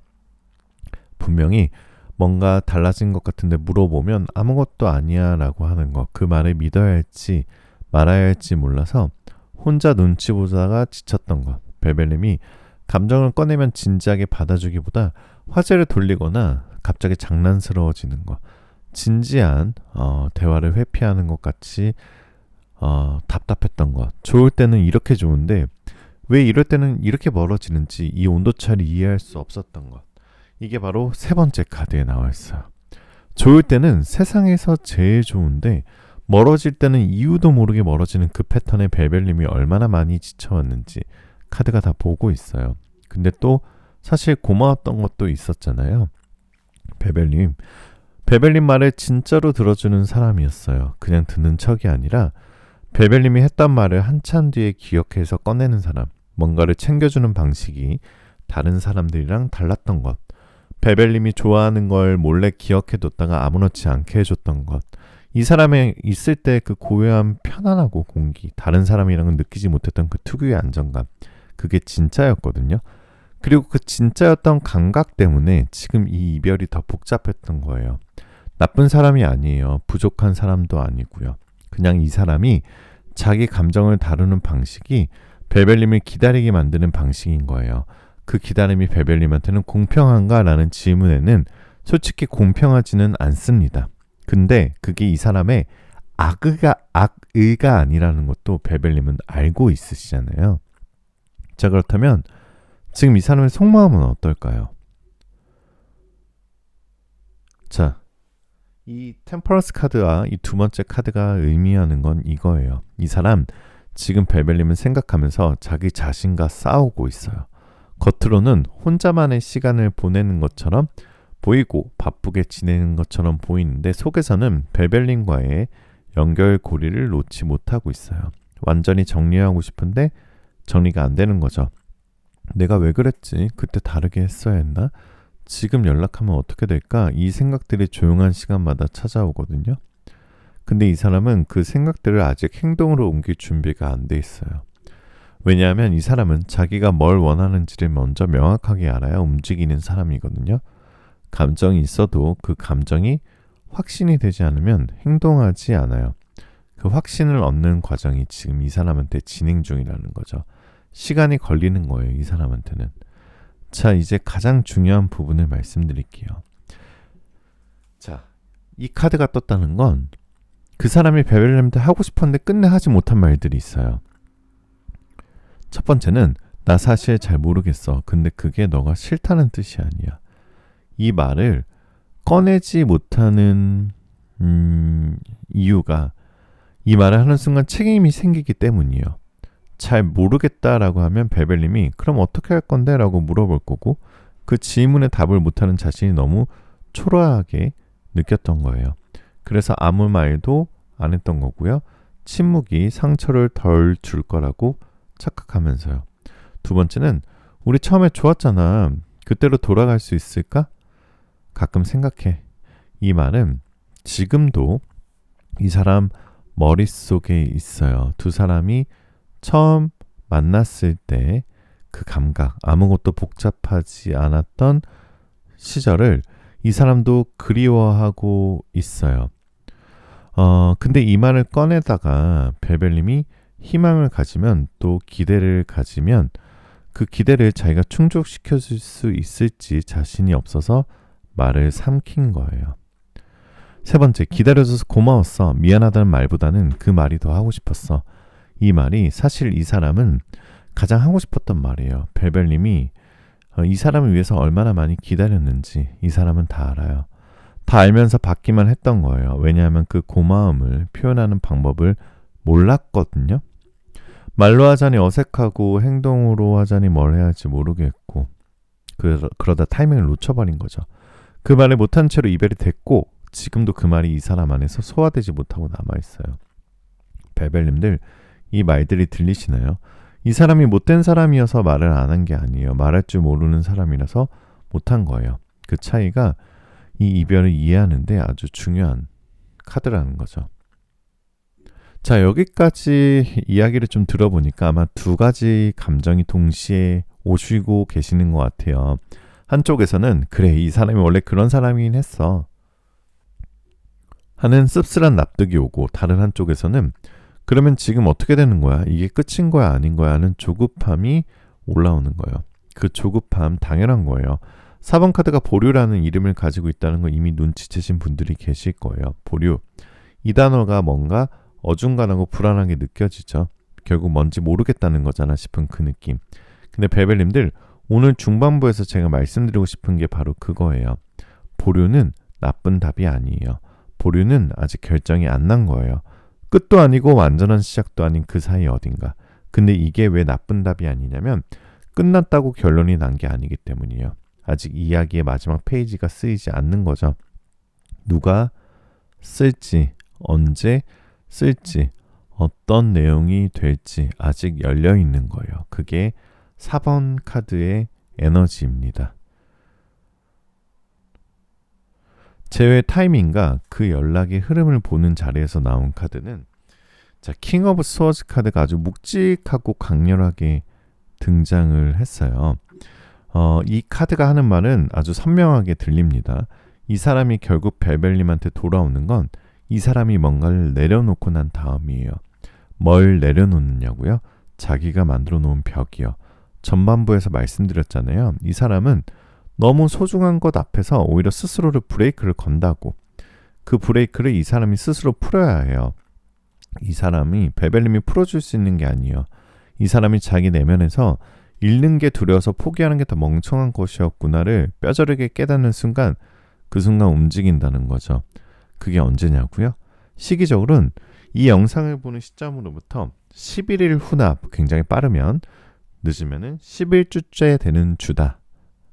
분명히 뭔가 달라진 것 같은데 물어보면 아무것도 아니야 라고 하는 거. 그 말을 믿어야 할지 말아야 할지 몰라서 혼자 눈치 보다가 지쳤던 것. 벨벨님이 감정을 꺼내면 진지하게 받아주기보다 화제를 돌리거나 갑자기 장난스러워지는 것. 진지한 대화를 회피하는 것 같이 답답했던 것. 좋을 때는 이렇게 좋은데 왜 이럴 때는 이렇게 멀어지는지 이 온도차를 이해할 수 없었던 것. 이게 바로 세 번째 카드에 나와 있어요. 좋을 때는 세상에서 제일 좋은데 멀어질 때는 이유도 모르게 멀어지는 그 패턴에 벨벨님이 얼마나 많이 지쳐왔는지 카드가 다 보고 있어요. 근데 또 사실 고마웠던 것도 있었잖아요. 베벨님 말을 진짜로 들어주는 사람이었어요. 그냥 듣는 척이 아니라 벨벨님이 했던 말을 한참 뒤에 기억해서 꺼내는 사람. 뭔가를 챙겨주는 방식이 다른 사람들이랑 달랐던 것. 베벨님이 좋아하는 걸 몰래 기억해뒀다가 아무렇지 않게 해줬던 것. 이 사람에 있을 때 그 고요한 편안하고 공기, 다른 사람이랑은 느끼지 못했던 그 특유의 안정감, 그게 진짜였거든요. 그리고 그 진짜였던 감각 때문에 지금 이 이별이 더 복잡했던 거예요. 나쁜 사람이 아니에요. 부족한 사람도 아니고요. 그냥 이 사람이 자기 감정을 다루는 방식이 베벨님을 기다리게 만드는 방식인 거예요. 그 기다림이 베벨님한테는 공평한가라는 질문에는 솔직히 공평하지는 않습니다. 근데 그게 이 사람의 악의가 아니라는 것도 베벨님은 알고 있으시잖아요. 자, 그렇다면 지금 이 사람의 속마음은 어떨까요? 자, 이 템퍼런스 카드와 이 두 번째 카드가 의미하는 건 이거예요. 이 사람 지금 베벨님은 생각하면서 자기 자신과 싸우고 있어요. 겉으로는 혼자만의 시간을 보내는 것처럼 보이고 바쁘게 지내는 것처럼 보이는데 속에서는 베벨님과의 연결고리를 놓지 못하고 있어요. 완전히 정리하고 싶은데 정리가 안 되는 거죠. 내가 왜 그랬지? 그때 다르게 했어야 했나? 지금 연락하면 어떻게 될까? 이 생각들이 조용한 시간마다 찾아오거든요. 근데 이 사람은 그 생각들을 아직 행동으로 옮길 준비가 안 돼 있어요. 왜냐하면 이 사람은 자기가 뭘 원하는지를 먼저 명확하게 알아야 움직이는 사람이거든요. 감정이 있어도 그 감정이 확신이 되지 않으면 행동하지 않아요. 그 확신을 얻는 과정이 지금 이 사람한테 진행 중이라는 거죠. 시간이 걸리는 거예요, 이 사람한테는. 자, 이제 가장 중요한 부분을 말씀드릴게요. 자, 이 카드가 떴다는 건 그 사람이 베벨님한테 하고 싶었는데 끝내 하지 못한 말들이 있어요. 첫 번째는 나 사실 잘 모르겠어. 근데 그게 너가 싫다는 뜻이 아니야. 이 말을 꺼내지 못하는 이유가 이 말을 하는 순간 책임이 생기기 때문이에요. 잘 모르겠다라고 하면 베벨님이 그럼 어떻게 할 건데? 라고 물어볼 거고 그 질문에 답을 못하는 자신이 너무 초라하게 느꼈던 거예요. 그래서 아무 말도 안 했던 거고요. 침묵이 상처를 덜 줄 거라고 착각하면서요. 두 번째는 우리 처음에 좋았잖아. 그때로 돌아갈 수 있을까? 가끔 생각해. 이 말은 지금도 이 사람 머릿속에 있어요. 두 사람이 처음 만났을 때 그 감각, 아무것도 복잡하지 않았던 시절을 이 사람도 그리워하고 있어요. 근데 이 말을 꺼내다가 베벨님이 희망을 가지면 또 기대를 가지면 그 기대를 자기가 충족시켜줄 수 있을지 자신이 없어서 말을 삼킨 거예요. 세 번째, 기다려줘서 고마웠어. 미안하다는 말보다는 그 말이 더 하고 싶었어. 이 말이 사실 이 사람은 가장 하고 싶었던 말이에요. 베벨님이 이 사람을 위해서 얼마나 많이 기다렸는지 이 사람은 다 알아요. 다 알면서 받기만 했던 거예요. 왜냐하면 그 고마움을 표현하는 방법을 몰랐거든요. 말로 하자니 어색하고 행동으로 하자니 뭘 해야 할지 모르겠고 그러다 타이밍을 놓쳐버린 거죠. 그 말을 못한 채로 이별이 됐고 지금도 그 말이 이 사람 안에서 소화되지 못하고 남아있어요. 베벨님들 이 말들이 들리시나요? 이 사람이 못된 사람이어서 말을 안 한 게 아니에요. 말할 줄 모르는 사람이라서 못한 거예요. 그 차이가 이 이별을 이해하는데 아주 중요한 카드라는 거죠. 자, 여기까지 이야기를 좀 들어보니까 아마 두 가지 감정이 동시에 오시고 계시는 것 같아요. 한쪽에서는 그래, 이 사람이 원래 그런 사람이긴 했어 하는 씁쓸한 납득이 오고, 다른 한쪽에서는 그러면 지금 어떻게 되는 거야? 이게 끝인 거야 아닌 거야 하는 조급함이 올라오는 거예요. 그 조급함 당연한 거예요. 4번 카드가 보류라는 이름을 가지고 있다는 걸 이미 눈치채신 분들이 계실 거예요. 보류. 이 단어가 뭔가 어중간하고 불안하게 느껴지죠. 결국 뭔지 모르겠다는 거잖아 싶은 그 느낌. 근데 베벨님들, 오늘 중반부에서 제가 말씀드리고 싶은 게 바로 그거예요. 보류는 나쁜 답이 아니에요. 보류는 아직 결정이 안 난 거예요. 끝도 아니고 완전한 시작도 아닌 그 사이 어딘가. 근데 이게 왜 나쁜 답이 아니냐면 끝났다고 결론이 난 게 아니기 때문이에요. 아직 이야기의 마지막 페이지가 쓰이지 않는 거죠. 누가 쓸지, 언제 쓸지, 어떤 내용이 될지 아직 열려 있는 거예요. 그게 4번 카드의 에너지입니다. 제외 타이밍과 그 연락의 흐름을 보는 자리에서 나온 카드는 자, 킹 오브 스워즈 카드가 아주 묵직하고 강렬하게 등장을 했어요. 이 카드가 하는 말은 아주 선명하게 들립니다. 이 사람이 결국 벨벨님한테 돌아오는 건 이 사람이 뭔가를 내려놓고 난 다음이에요. 뭘 내려놓느냐고요? 자기가 만들어 놓은 벽이요. 전반부에서 말씀드렸잖아요. 이 사람은 너무 소중한 것 앞에서 오히려 스스로를 브레이크를 건다고. 그 브레이크를 이 사람이 스스로 풀어야 해요. 이 사람이 벨벨님이 풀어줄 수 있는 게 아니에요. 이 사람이 자기 내면에서 잃는 게 두려워서 포기하는 게 더 멍청한 것이었구나를 뼈저리게 깨닫는 순간 그 순간 움직인다는 거죠. 그게 언제냐고요? 시기적으로는 이 영상을 보는 시점으로부터 11일 후나 굉장히 빠르면 늦으면은 11주째 되는 주다.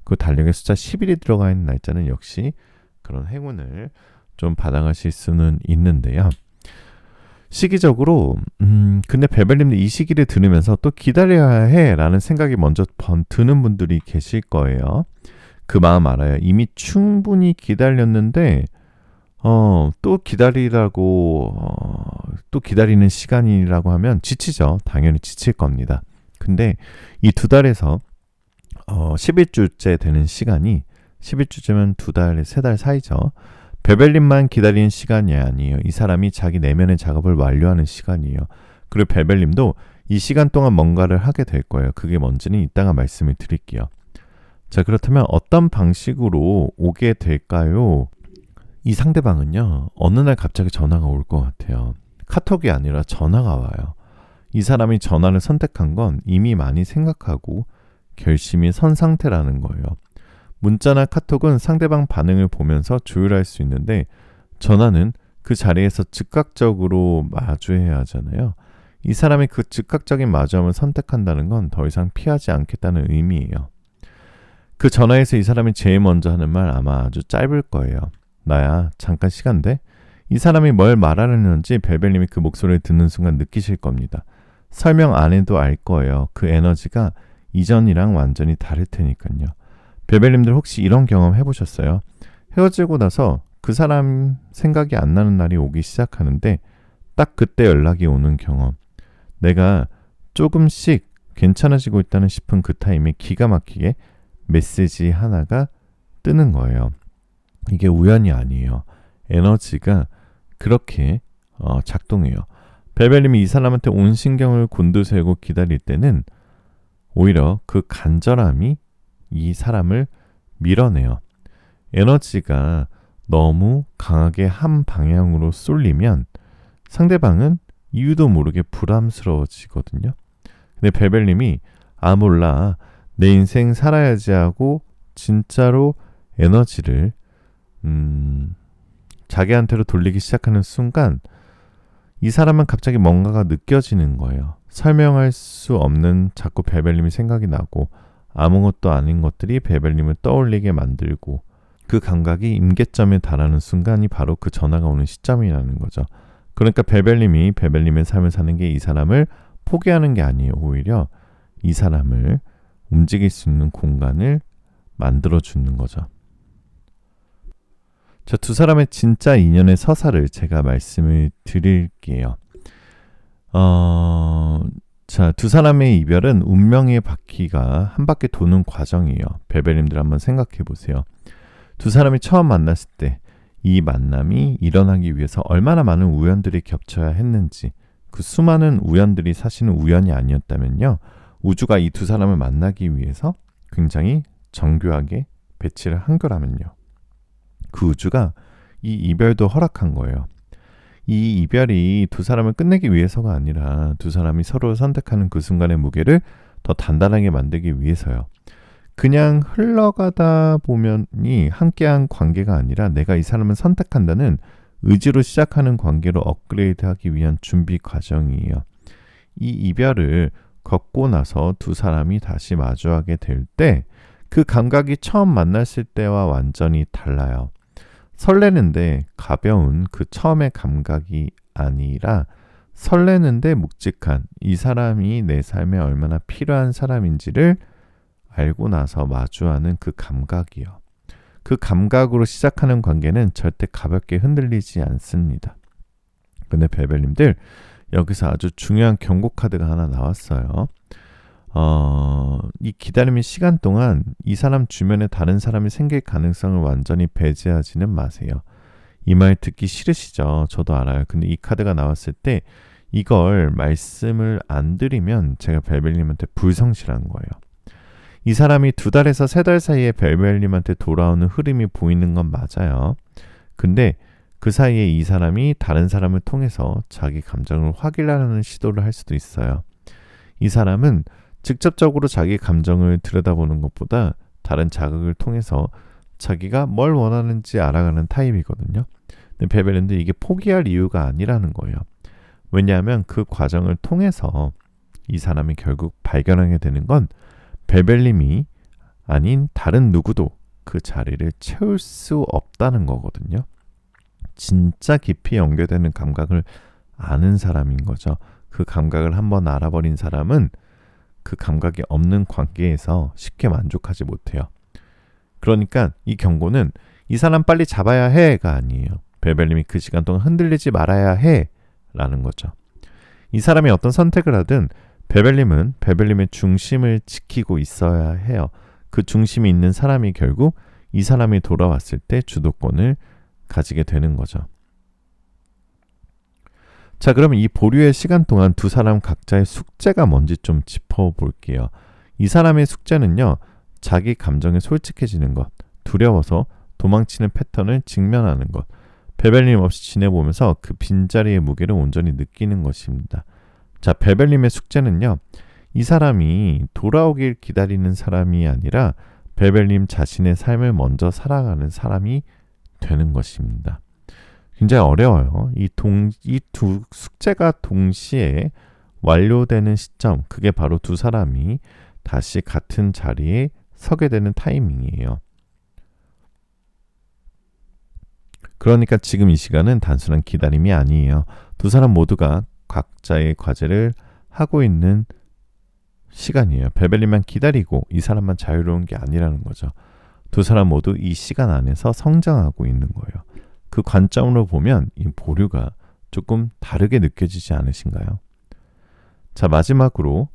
그 달력의 숫자 11이 들어가 있는 날짜는 역시 그런 행운을 좀 받아가실 수는 있는데요. 시기적으로 근데 벨벨님도 이 시기를 들으면서 또 기다려야 해라는 생각이 먼저 드는 분들이 계실 거예요. 그 마음 알아요. 이미 충분히 기다렸는데 또 기다리라고 또 기다리는 시간이라고 하면 지치죠. 당연히 지칠 겁니다. 근데 이 2달에서 11주째 되는 시간이 11주째면 2달, 3달 사이죠. 벨벨님만 기다리는 시간이 아니에요. 이 사람이 자기 내면의 작업을 완료하는 시간이에요. 그리고 벨벨님도 이 시간 동안 뭔가를 하게 될 거예요. 그게 뭔지는 이따가 말씀을 드릴게요. 자, 그렇다면 어떤 방식으로 오게 될까요? 이 상대방은요, 어느 날 갑자기 전화가 올 것 같아요. 카톡이 아니라 전화가 와요. 이 사람이 전화를 선택한 건 이미 많이 생각하고 결심이 선 상태라는 거예요. 문자나 카톡은 상대방 반응을 보면서 조율할 수 있는데 전화는 그 자리에서 즉각적으로 마주해야 하잖아요. 이 사람이 그 즉각적인 마주함을 선택한다는 건 더 이상 피하지 않겠다는 의미예요. 그 전화에서 이 사람이 제일 먼저 하는 말 아마 아주 짧을 거예요. 나야, 잠깐 시간 돼? 이 사람이 뭘 말하려는지 벨벨님이 그 목소리를 듣는 순간 느끼실 겁니다. 설명 안 해도 알 거예요. 그 에너지가 이전이랑 완전히 다를 테니까요. 벨벨님들 혹시 이런 경험 해보셨어요? 헤어지고 나서 그 사람 생각이 안 나는 날이 오기 시작하는데 딱 그때 연락이 오는 경험. 내가 조금씩 괜찮아지고 있다는 싶은 그 타임에 기가 막히게 메시지 하나가 뜨는 거예요. 이게 우연이 아니에요. 에너지가 그렇게 작동해요. 벨벨님이 이 사람한테 온 신경을 곤두세우고 기다릴 때는 오히려 그 간절함이 이 사람을 밀어내요. 에너지가 너무 강하게 한 방향으로 쏠리면 상대방은 이유도 모르게 부담스러워지거든요. 근데 벨벨님이 몰라, 내 인생 살아야지 하고 진짜로 에너지를 자기한테로 돌리기 시작하는 순간 이 사람은 갑자기 뭔가가 느껴지는 거예요. 설명할 수 없는 자꾸 벨벨님이 생각이 나고 아무것도 아닌 것들이 벨벨님을 떠올리게 만들고 그 감각이 임계점에 달하는 순간이 바로 그 전화가 오는 시점이라는 거죠. 그러니까 벨벨님이 벨벨님의 삶을 사는 게 이 사람을 포기하는 게 아니에요. 오히려 이 사람을 움직일 수 있는 공간을 만들어주는 거죠. 자, 두 사람의 진짜 인연의 서사를 제가 말씀을 드릴게요. 자, 두 사람의 이별은 운명의 바퀴가 한 바퀴 도는 과정이에요. 벨벨님들 한번 생각해 보세요. 두 사람이 처음 만났을 때 이 만남이 일어나기 위해서 얼마나 많은 우연들이 겹쳐야 했는지, 그 수많은 우연들이 사실은 우연이 아니었다면요, 우주가 이 두 사람을 만나기 위해서 굉장히 정교하게 배치를 한 거라면요, 그 우주가 이 이별도 허락한 거예요. 이 이별이 두 사람을 끝내기 위해서가 아니라 두 사람이 서로 선택하는 그 순간의 무게를 더 단단하게 만들기 위해서요. 그냥 흘러가다 보면이 함께한 관계가 아니라 내가 이 사람을 선택한다는 의지로 시작하는 관계로 업그레이드하기 위한 준비 과정이에요. 이 이별을 겪고 나서 두 사람이 다시 마주하게 될 때 그 감각이 처음 만났을 때와 완전히 달라요. 설레는데 가벼운 그 처음의 감각이 아니라 설레는데 묵직한, 이 사람이 내 삶에 얼마나 필요한 사람인지를 알고 나서 마주하는 그 감각이요. 그 감각으로 시작하는 관계는 절대 가볍게 흔들리지 않습니다. 근데 벨벨님들, 여기서 아주 중요한 경고 카드가 하나 나왔어요. 이 기다림의 시간 동안 이 사람 주변에 다른 사람이 생길 가능성을 완전히 배제하지는 마세요. 이 말 듣기 싫으시죠? 저도 알아요. 근데 이 카드가 나왔을 때 이걸 말씀을 안 드리면 제가 벨벨님한테 불성실한 거예요. 이 사람이 2달에서 3달 사이에 벨벨님한테 돌아오는 흐름이 보이는 건 맞아요. 근데 그 사이에 이 사람이 다른 사람을 통해서 자기 감정을 확인하려는 시도를 할 수도 있어요. 이 사람은 직접적으로 자기 감정을 들여다보는 것보다 다른 자극을 통해서 자기가 뭘 원하는지 알아가는 타입이거든요. 근데 벨벨님도 이게 포기할 이유가 아니라는 거예요. 왜냐하면 그 과정을 통해서 이 사람이 결국 발견하게 되는 건 벨벨님이 아닌 다른 누구도 그 자리를 채울 수 없다는 거거든요. 진짜 깊이 연결되는 감각을 아는 사람인 거죠. 그 감각을 한번 알아버린 사람은 그 감각이 없는 관계에서 쉽게 만족하지 못해요. 그러니까 이 경고는 이 사람 빨리 잡아야 해가 아니에요. 벨벨님이 그 시간 동안 흔들리지 말아야 해 라는 거죠. 이 사람이 어떤 선택을 하든 벨벨님은 벨벨님의 중심을 지키고 있어야 해요. 그 중심이 있는 사람이 결국 이 사람이 돌아왔을 때 주도권을 가지게 되는 거죠. 자, 그러면 이 보류의 시간 동안 두 사람 각자의 숙제가 뭔지 좀 짚어볼게요. 이 사람의 숙제는요, 자기 감정에 솔직해지는 것, 두려워서 도망치는 패턴을 직면하는 것, 벨벨님 없이 지내보면서 그 빈자리의 무게를 온전히 느끼는 것입니다. 자, 벨벨님의 숙제는요, 이 사람이 돌아오길 기다리는 사람이 아니라 벨벨님 자신의 삶을 먼저 살아가는 사람이 되는 것입니다. 굉장히 어려워요. 이 두 숙제가 동시에 완료되는 시점, 그게 바로 두 사람이 다시 같은 자리에 서게 되는 타이밍이에요. 그러니까 지금 이 시간은 단순한 기다림이 아니에요. 두 사람 모두가 각자의 과제를 하고 있는 시간이에요. 벨벨님만 기다리고 이 사람만 자유로운 게 아니라는 거죠. 두 사람 모두 이 시간 안에서 성장하고 있는 거예요. 그 관점으로 보면 이 보류가 조금 다르게 느껴지지 않으신가요? 자, 마지막으로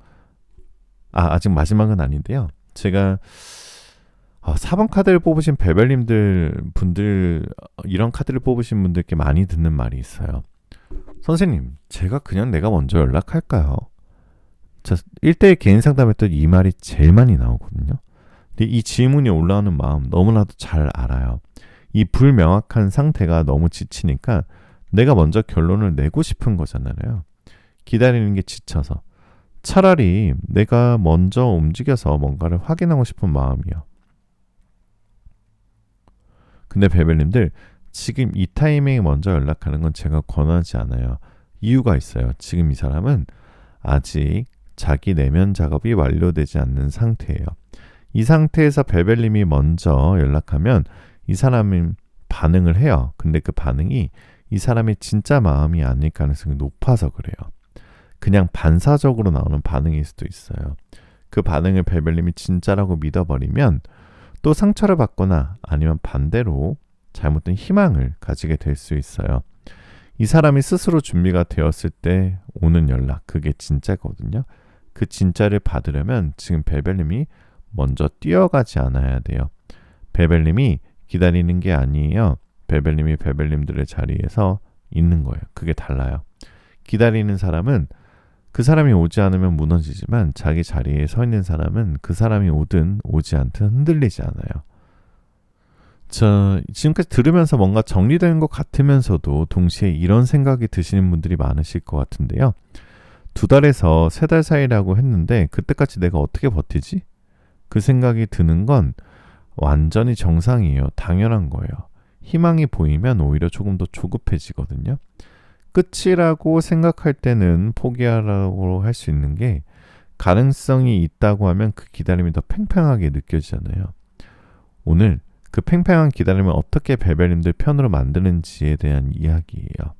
아직 마지막은 아닌데요. 제가 4번 카드를 뽑으신 벨벨님들 분들, 이런 카드를 뽑으신 분들께 많이 듣는 말이 있어요. 선생님, 제가 그냥 내가 먼저 연락할까요? 자, 1대1 개인 상담했던 이 말이 제일 많이 나오거든요. 근데 이 질문이 올라오는 마음 너무나도 잘 알아요. 이 불명확한 상태가 너무 지치니까 내가 먼저 결론을 내고 싶은 거잖아요. 기다리는 게 지쳐서. 차라리 내가 먼저 움직여서 뭔가를 확인하고 싶은 마음이요. 근데 벨벨님들, 지금 이 타이밍에 먼저 연락하는 건 제가 권하지 않아요. 이유가 있어요. 지금 이 사람은 아직 자기 내면 작업이 완료되지 않는 상태예요. 이 상태에서 벨벨님이 먼저 연락하면 이 사람은 반응을 해요. 근데 그 반응이 이 사람의 진짜 마음이 아닐 가능성이 높아서 그래요. 그냥 반사적으로 나오는 반응일 수도 있어요. 그 반응을 벨벨님이 진짜라고 믿어버리면 또 상처를 받거나 아니면 반대로 잘못된 희망을 가지게 될 수 있어요. 이 사람이 스스로 준비가 되었을 때 오는 연락, 그게 진짜거든요. 그 진짜를 받으려면 지금 벨벨님이 먼저 뛰어가지 않아야 돼요. 벨벨님이 기다리는 게 아니에요. 벨벨님이 벨벨님들의 자리에서 있는 거예요. 그게 달라요. 기다리는 사람은 그 사람이 오지 않으면 무너지지만 자기 자리에 서 있는 사람은 그 사람이 오든 오지 않든 흔들리지 않아요. 지금까지 들으면서 뭔가 정리되는 것 같으면서도 동시에 이런 생각이 드시는 분들이 많으실 것 같은데요. 2달에서 3달 사이라고 했는데 그때까지 내가 어떻게 버티지? 그 생각이 드는 건 완전히 정상이에요. 당연한 거예요. 희망이 보이면 오히려 조금 더 조급해지거든요. 끝이라고 생각할 때는 포기하라고 할 수 있는 게, 가능성이 있다고 하면 그 기다림이 더 팽팽하게 느껴지잖아요. 오늘 그 팽팽한 기다림을 어떻게 벨벨님들 편으로 만드는지에 대한 이야기예요.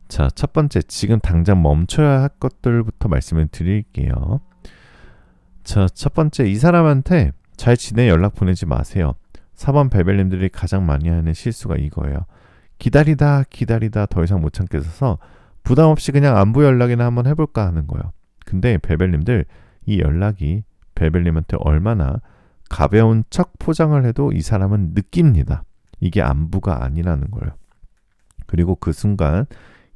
자, 첫 번째, 지금 당장 멈춰야 할 것들부터 말씀을 드릴게요. 자, 첫 번째, 이 사람한테 잘 지내 연락 보내지 마세요. 4번 베벨님들이 가장 많이 하는 실수가 이거예요. 기다리다 더 이상 못 참겠어서 부담 없이 그냥 안부 연락이나 한번 해볼까 하는 거예요. 근데 베벨님들, 이 연락이 베벨님한테 얼마나 가벼운 척 포장을 해도 이 사람은 느낍니다. 이게 안부가 아니라는 거예요. 그리고 그 순간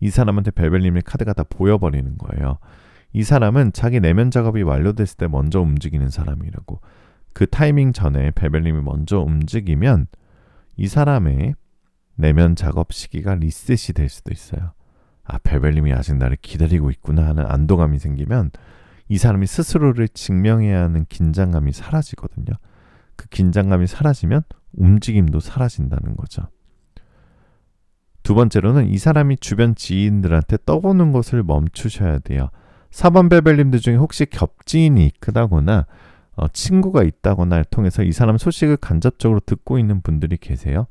이 사람한테 베벨님의 카드가 다 보여버리는 거예요. 이 사람은 자기 내면 작업이 완료됐을 때 먼저 움직이는 사람이라고. 그 타이밍 전에 베벨님이 먼저 움직이면 이 사람의 내면 작업 시기가 리셋이 될 수도 있어요. 아, 베벨님이 아직 나를 기다리고 있구나 하는 안도감이 생기면 이 사람이 스스로를 증명해야 하는 긴장감이 사라지거든요. 그 긴장감이 사라지면 움직임도 사라진다는 거죠. 두 번째로는 이 사람이 주변 지인들한테 떠보는 것을 멈추셔야 돼요. 4번 베벨님들 중에 혹시 겹지인이 크다거나 친구가 있다거나를 통해서 이 사람 소식을 간접적으로 듣고 있는 분들이 계세요.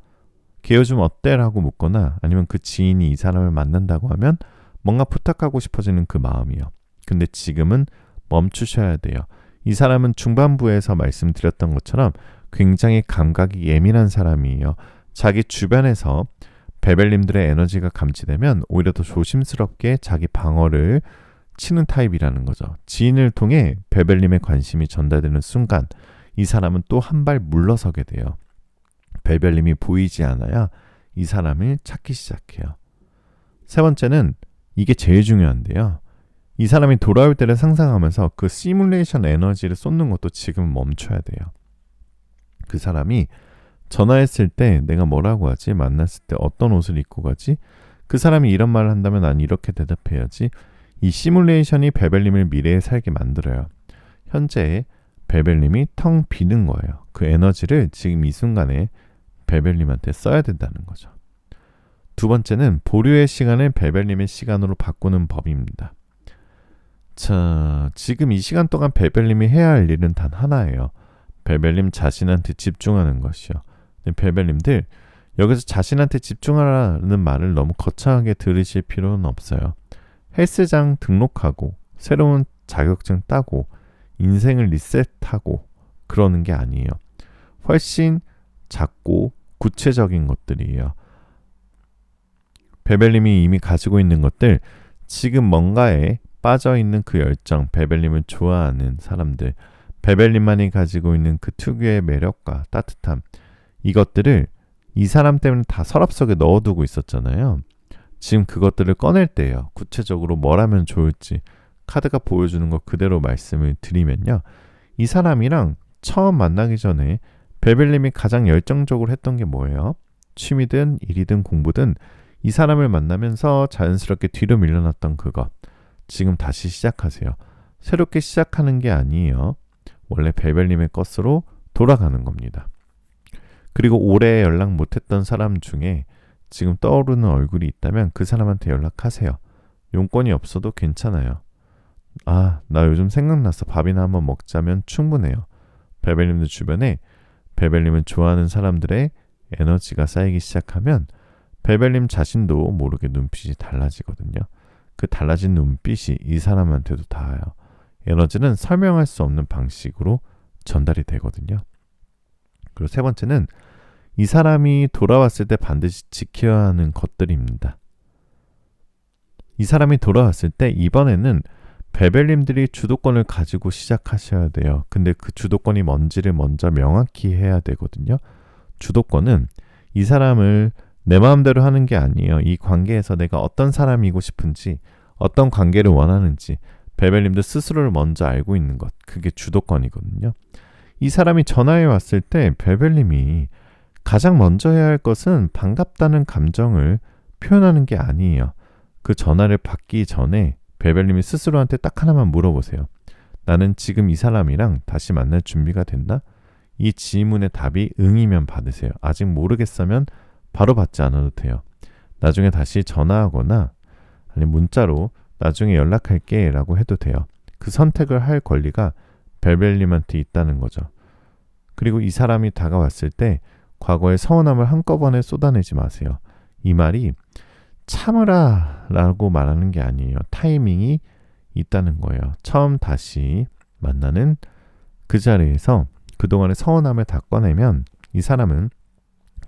걔 요즘 어때? 라고 묻거나 아니면 그 지인이 이 사람을 만난다고 하면 뭔가 부탁하고 싶어지는 그 마음이요. 근데 지금은 멈추셔야 돼요. 이 사람은 중반부에서 말씀드렸던 것처럼 굉장히 감각이 예민한 사람이에요. 자기 주변에서 베벨님들의 에너지가 감지되면 오히려 더 조심스럽게 자기 방어를 치는 타입이라는 거죠. 지인을 통해 베벨님의 관심이 전달되는 순간 이 사람은 또 한 발 물러서게 돼요. 베벨님이 보이지 않아야 이 사람을 찾기 시작해요. 세 번째는 이게 제일 중요한데요. 이 사람이 돌아올 때를 상상하면서 그 시뮬레이션 에너지를 쏟는 것도 지금 멈춰야 돼요. 그 사람이 전화했을 때 내가 뭐라고 하지? 만났을 때 어떤 옷을 입고 가지? 그 사람이 이런 말을 한다면 난 이렇게 대답해야지. 이 시뮬레이션이 베벨님을 미래에 살게 만들어요. 현재 베벨님이 텅 비는 거예요. 그 에너지를 지금 이 순간에 베벨님한테 써야 된다는 거죠. 두 번째는 보류의 시간을 베벨님의 시간으로 바꾸는 법입니다. 자, 지금 이 시간 동안 베벨님이 해야 할 일은 단 하나예요. 베벨님 자신한테 집중하는 것이요. 베벨님들, 여기서 자신한테 집중하라는 말을 너무 거창하게 들으실 필요는 없어요. 헬스장 등록하고 새로운 자격증 따고 인생을 리셋하고 그러는 게 아니에요. 훨씬 작고 구체적인 것들이에요. 베벨님이 이미 가지고 있는 것들, 지금 뭔가에 빠져있는 그 열정, 베벨님을 좋아하는 사람들, 베벨님만이 가지고 있는 그 특유의 매력과 따뜻함, 이것들을 이 사람 때문에 다 서랍 속에 넣어두고 있었잖아요. 지금 그것들을 꺼낼 때예요. 구체적으로 뭘 하면 좋을지 카드가 보여주는 것 그대로 말씀을 드리면요. 이 사람이랑 처음 만나기 전에 베벨님이 가장 열정적으로 했던 게 뭐예요? 취미든 일이든 공부든 이 사람을 만나면서 자연스럽게 뒤로 밀려났던 그것. 지금 다시 시작하세요. 새롭게 시작하는 게 아니에요. 원래 베벨님의 것으로 돌아가는 겁니다. 그리고 오래 연락 못했던 사람 중에 지금 떠오르는 얼굴이 있다면 그 사람한테 연락하세요. 용건이 없어도 괜찮아요. 아, 나 요즘 생각났어. 밥이나 한번 먹자면 충분해요. 베벨님들 주변에 베벨님을 좋아하는 사람들의 에너지가 쌓이기 시작하면 베벨님 자신도 모르게 눈빛이 달라지거든요. 그 달라진 눈빛이 이 사람한테도 닿아요. 에너지는 설명할 수 없는 방식으로 전달이 되거든요. 그리고 세 번째는 이 사람이 돌아왔을 때 반드시 지켜야 하는 것들입니다. 이 사람이 돌아왔을 때 이번에는 베벨님들이 주도권을 가지고 시작하셔야 돼요. 근데 그 주도권이 뭔지를 먼저 명확히 해야 되거든요. 주도권은 이 사람을 내 마음대로 하는 게 아니에요. 이 관계에서 내가 어떤 사람이고 싶은지, 어떤 관계를 원하는지 베벨님들 스스로를 먼저 알고 있는 것, 그게 주도권이거든요. 이 사람이 전화해 왔을 때 베벨님이 가장 먼저 해야 할 것은 반갑다는 감정을 표현하는 게 아니에요. 그 전화를 받기 전에 베벨님이 스스로한테 딱 하나만 물어보세요. 나는 지금 이 사람이랑 다시 만날 준비가 됐나? 이 질문의 답이 응이면 받으세요. 아직 모르겠으면 바로 받지 않아도 돼요. 나중에 다시 전화하거나 아니 문자로 나중에 연락할게 라고 해도 돼요. 그 선택을 할 권리가 베벨님한테 있다는 거죠. 그리고 이 사람이 다가왔을 때 과거의 서운함을 한꺼번에 쏟아내지 마세요. 이 말이 참으라 라고 말하는 게 아니에요. 타이밍이 있다는 거예요. 처음 다시 만나는 그 자리에서 그동안의 서운함을 다 꺼내면 이 사람은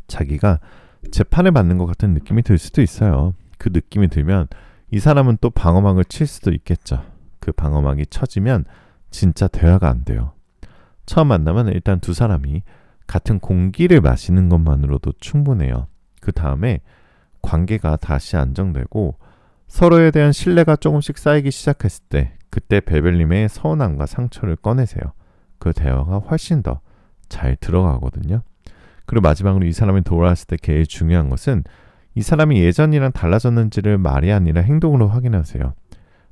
자기가 재판을 받는 것 같은 느낌이 들 수도 있어요. 그 느낌이 들면 이 사람은 또 방어막을 칠 수도 있겠죠. 그 방어막이 쳐지면 진짜 대화가 안 돼요. 처음 만나면 일단 두 사람이 같은 공기를 마시는 것만으로도 충분해요. 그 다음에 관계가 다시 안정되고 서로에 대한 신뢰가 조금씩 쌓이기 시작했을 때 그때 베벨님의 서운함과 상처를 꺼내세요. 그 대화가 훨씬 더 잘 들어가거든요. 그리고 마지막으로 이 사람이 돌아왔을 때 제일 중요한 것은 이 사람이 예전이랑 달라졌는지를 말이 아니라 행동으로 확인하세요.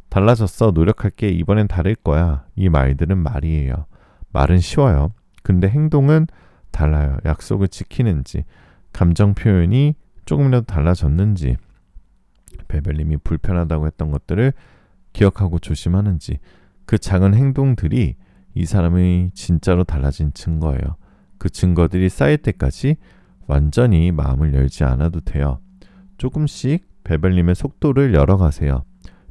달라졌어, 노력할게, 이번엔 다를 거야. 이 말들은 말이에요. 말은 쉬워요. 근데 행동은 달라요. 약속을 지키는지, 감정 표현이 조금이라도 달라졌는지, 베벨님이 불편하다고 했던 것들을 기억하고 조심하는지, 그 작은 행동들이 이 사람이 진짜로 달라진 증거예요. 그 증거들이 쌓일 때까지 완전히 마음을 열지 않아도 돼요. 조금씩 베벨님의 속도를 열어가세요.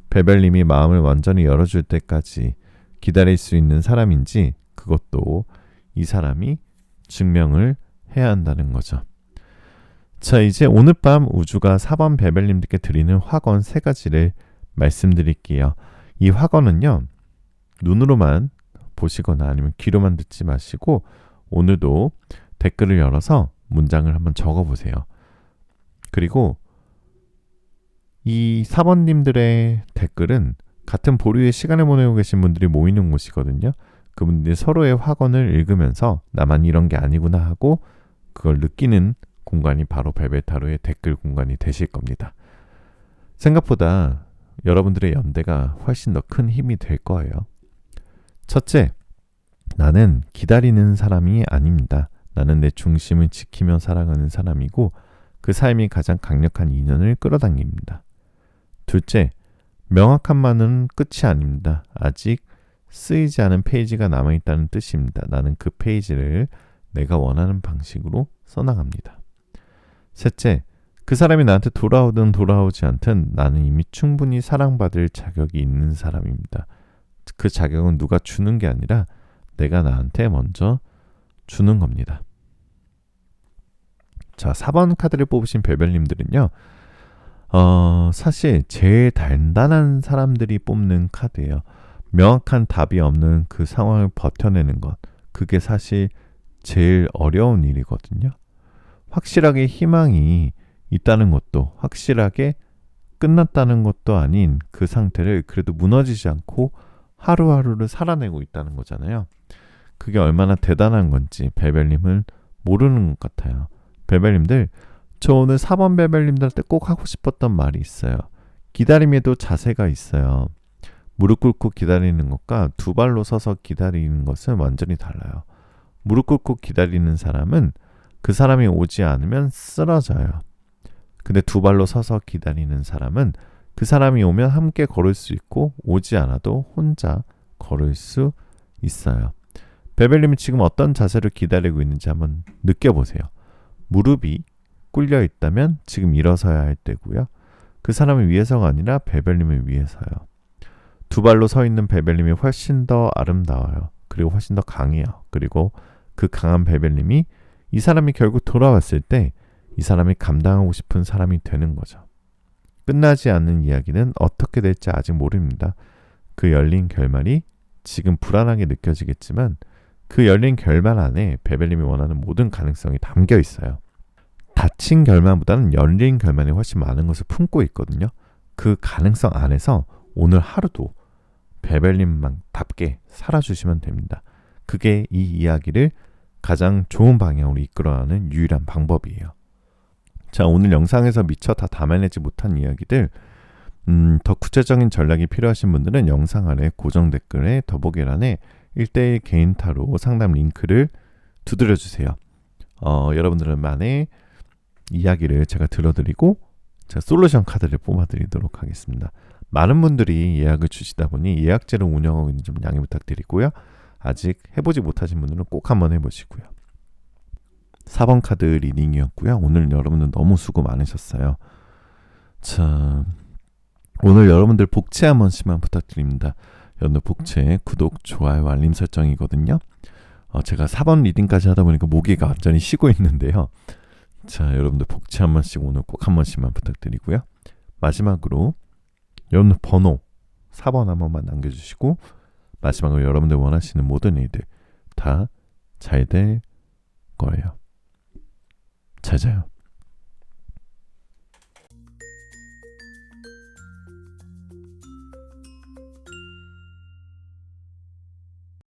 베벨님이 마음을 완전히 열어줄 때까지 기다릴 수 있는 사람인지 그것도 이 사람이 증명을 해야 한다는 거죠. 자, 이제 오늘 밤 우주가 4번 베벨님들께 드리는 확언 3가지를 말씀드릴게요. 이 확언은요, 눈으로만 보시거나 아니면 귀로만 듣지 마시고 오늘도 댓글을 열어서 문장을 한번 적어보세요. 그리고 이 4번님들의 댓글은 같은 보류의 시간을 보내고 계신 분들이 모이는 곳이거든요. 그분들이 서로의 확언을 읽으면서 나만 이런 게 아니구나 하고 그걸 느끼는 공간이 바로 벨벳타로의 댓글 공간이 되실 겁니다. 생각보다 여러분들의 연대가 훨씬 더 큰 힘이 될 거예요. 첫째, 나는 기다리는 사람이 아닙니다. 나는 내 중심을 지키며 살아가는 사람이고 그 삶이 가장 강력한 인연을 끌어당깁니다. 둘째, 명확한만은 끝이 아닙니다. 아직 쓰이지 않은 페이지가 남아있다는 뜻입니다. 나는 그 페이지를 내가 원하는 방식으로 써나갑니다. 셋째, 그 사람이 나한테 돌아오든 돌아오지 않든 나는 이미 충분히 사랑받을 자격이 있는 사람입니다. 그 자격은 누가 주는 게 아니라 내가 나한테 먼저 주는 겁니다. 자, 4번 카드를 뽑으신 베벨님들은요, 사실 제일 단단한 사람들이 뽑는 카드예요. 명확한 답이 없는 그 상황을 버텨내는 것, 그게 사실 제일 어려운 일이거든요. 확실하게 희망이 있다는 것도, 확실하게 끝났다는 것도 아닌 그 상태를 그래도 무너지지 않고 하루하루를 살아내고 있다는 거잖아요. 그게 얼마나 대단한 건지 베벨님은 모르는 것 같아요. 베벨님들, 저 오늘 4번 베벨님들한테 꼭 하고 싶었던 말이 있어요. 기다림에도 자세가 있어요. 무릎 꿇고 기다리는 것과 두 발로 서서 기다리는 것은 완전히 달라요. 무릎 꿇고 기다리는 사람은 그 사람이 오지 않으면 쓰러져요. 근데 두 발로 서서 기다리는 사람은 그 사람이 오면 함께 걸을 수 있고 오지 않아도 혼자 걸을 수 있어요. 베벨님이 지금 어떤 자세로 기다리고 있는지 한번 느껴보세요. 무릎이 꿇려 있다면 지금 일어서야 할 때고요. 그 사람을 위해서가 아니라 베벨님을 위해서요. 두 발로 서 있는 베벨님이 훨씬 더 아름다워요. 그리고 훨씬 더 강해요. 그리고 그 강한 베벨님이 이 사람이 결국 돌아왔을 때 이 사람이 감당하고 싶은 사람이 되는 거죠. 끝나지 않는 이야기는 어떻게 될지 아직 모릅니다. 그 열린 결말이 지금 불안하게 느껴지겠지만 그 열린 결말 안에 베벨님이 원하는 모든 가능성이 담겨 있어요. 닫힌 결말보다는 열린 결말이 훨씬 많은 것을 품고 있거든요. 그 가능성 안에서 오늘 하루도 베벨님만답게 살아주시면 됩니다. 그게 이 이야기를 가장 좋은 방향으로 이끌어가는 유일한 방법이에요. 자, 오늘 영상에서 미처 다 담아내지 못한 이야기들, 더 구체적인 전략이 필요하신 분들은 영상 아래 고정 댓글에 더보기란에 1:1 개인 타로 상담 링크를 두드려주세요. 여러분들만의 이야기를 제가 들어드리고 제가 솔루션 카드를 뽑아드리도록 하겠습니다. 많은 분들이 예약을 주시다 보니 예약제를 운영하고 있는 점 양해 부탁드리고요. 아직 해보지 못하신 분들은 꼭 한번 해보시고요. 4번 카드 리딩이었고요. 오늘 여러분들 너무 수고 많으셨어요. 자, 오늘 여러분들 복채 한 번씩만 부탁드립니다. 여러분들 복채 구독, 좋아요, 알림 설정이거든요. 제가 4번 리딩까지 하다 보니까 모기가 완전히 쉬고 있는데요. 자, 여러분들 복치 한 번씩 오늘 꼭 한 번씩만 부탁드리고요. 마지막으로 여러분들 번호 4번 한 번만 남겨주시고 마지막으로 여러분들 원하시는 모든 일들 다 잘 될 거예요. 잘 자요.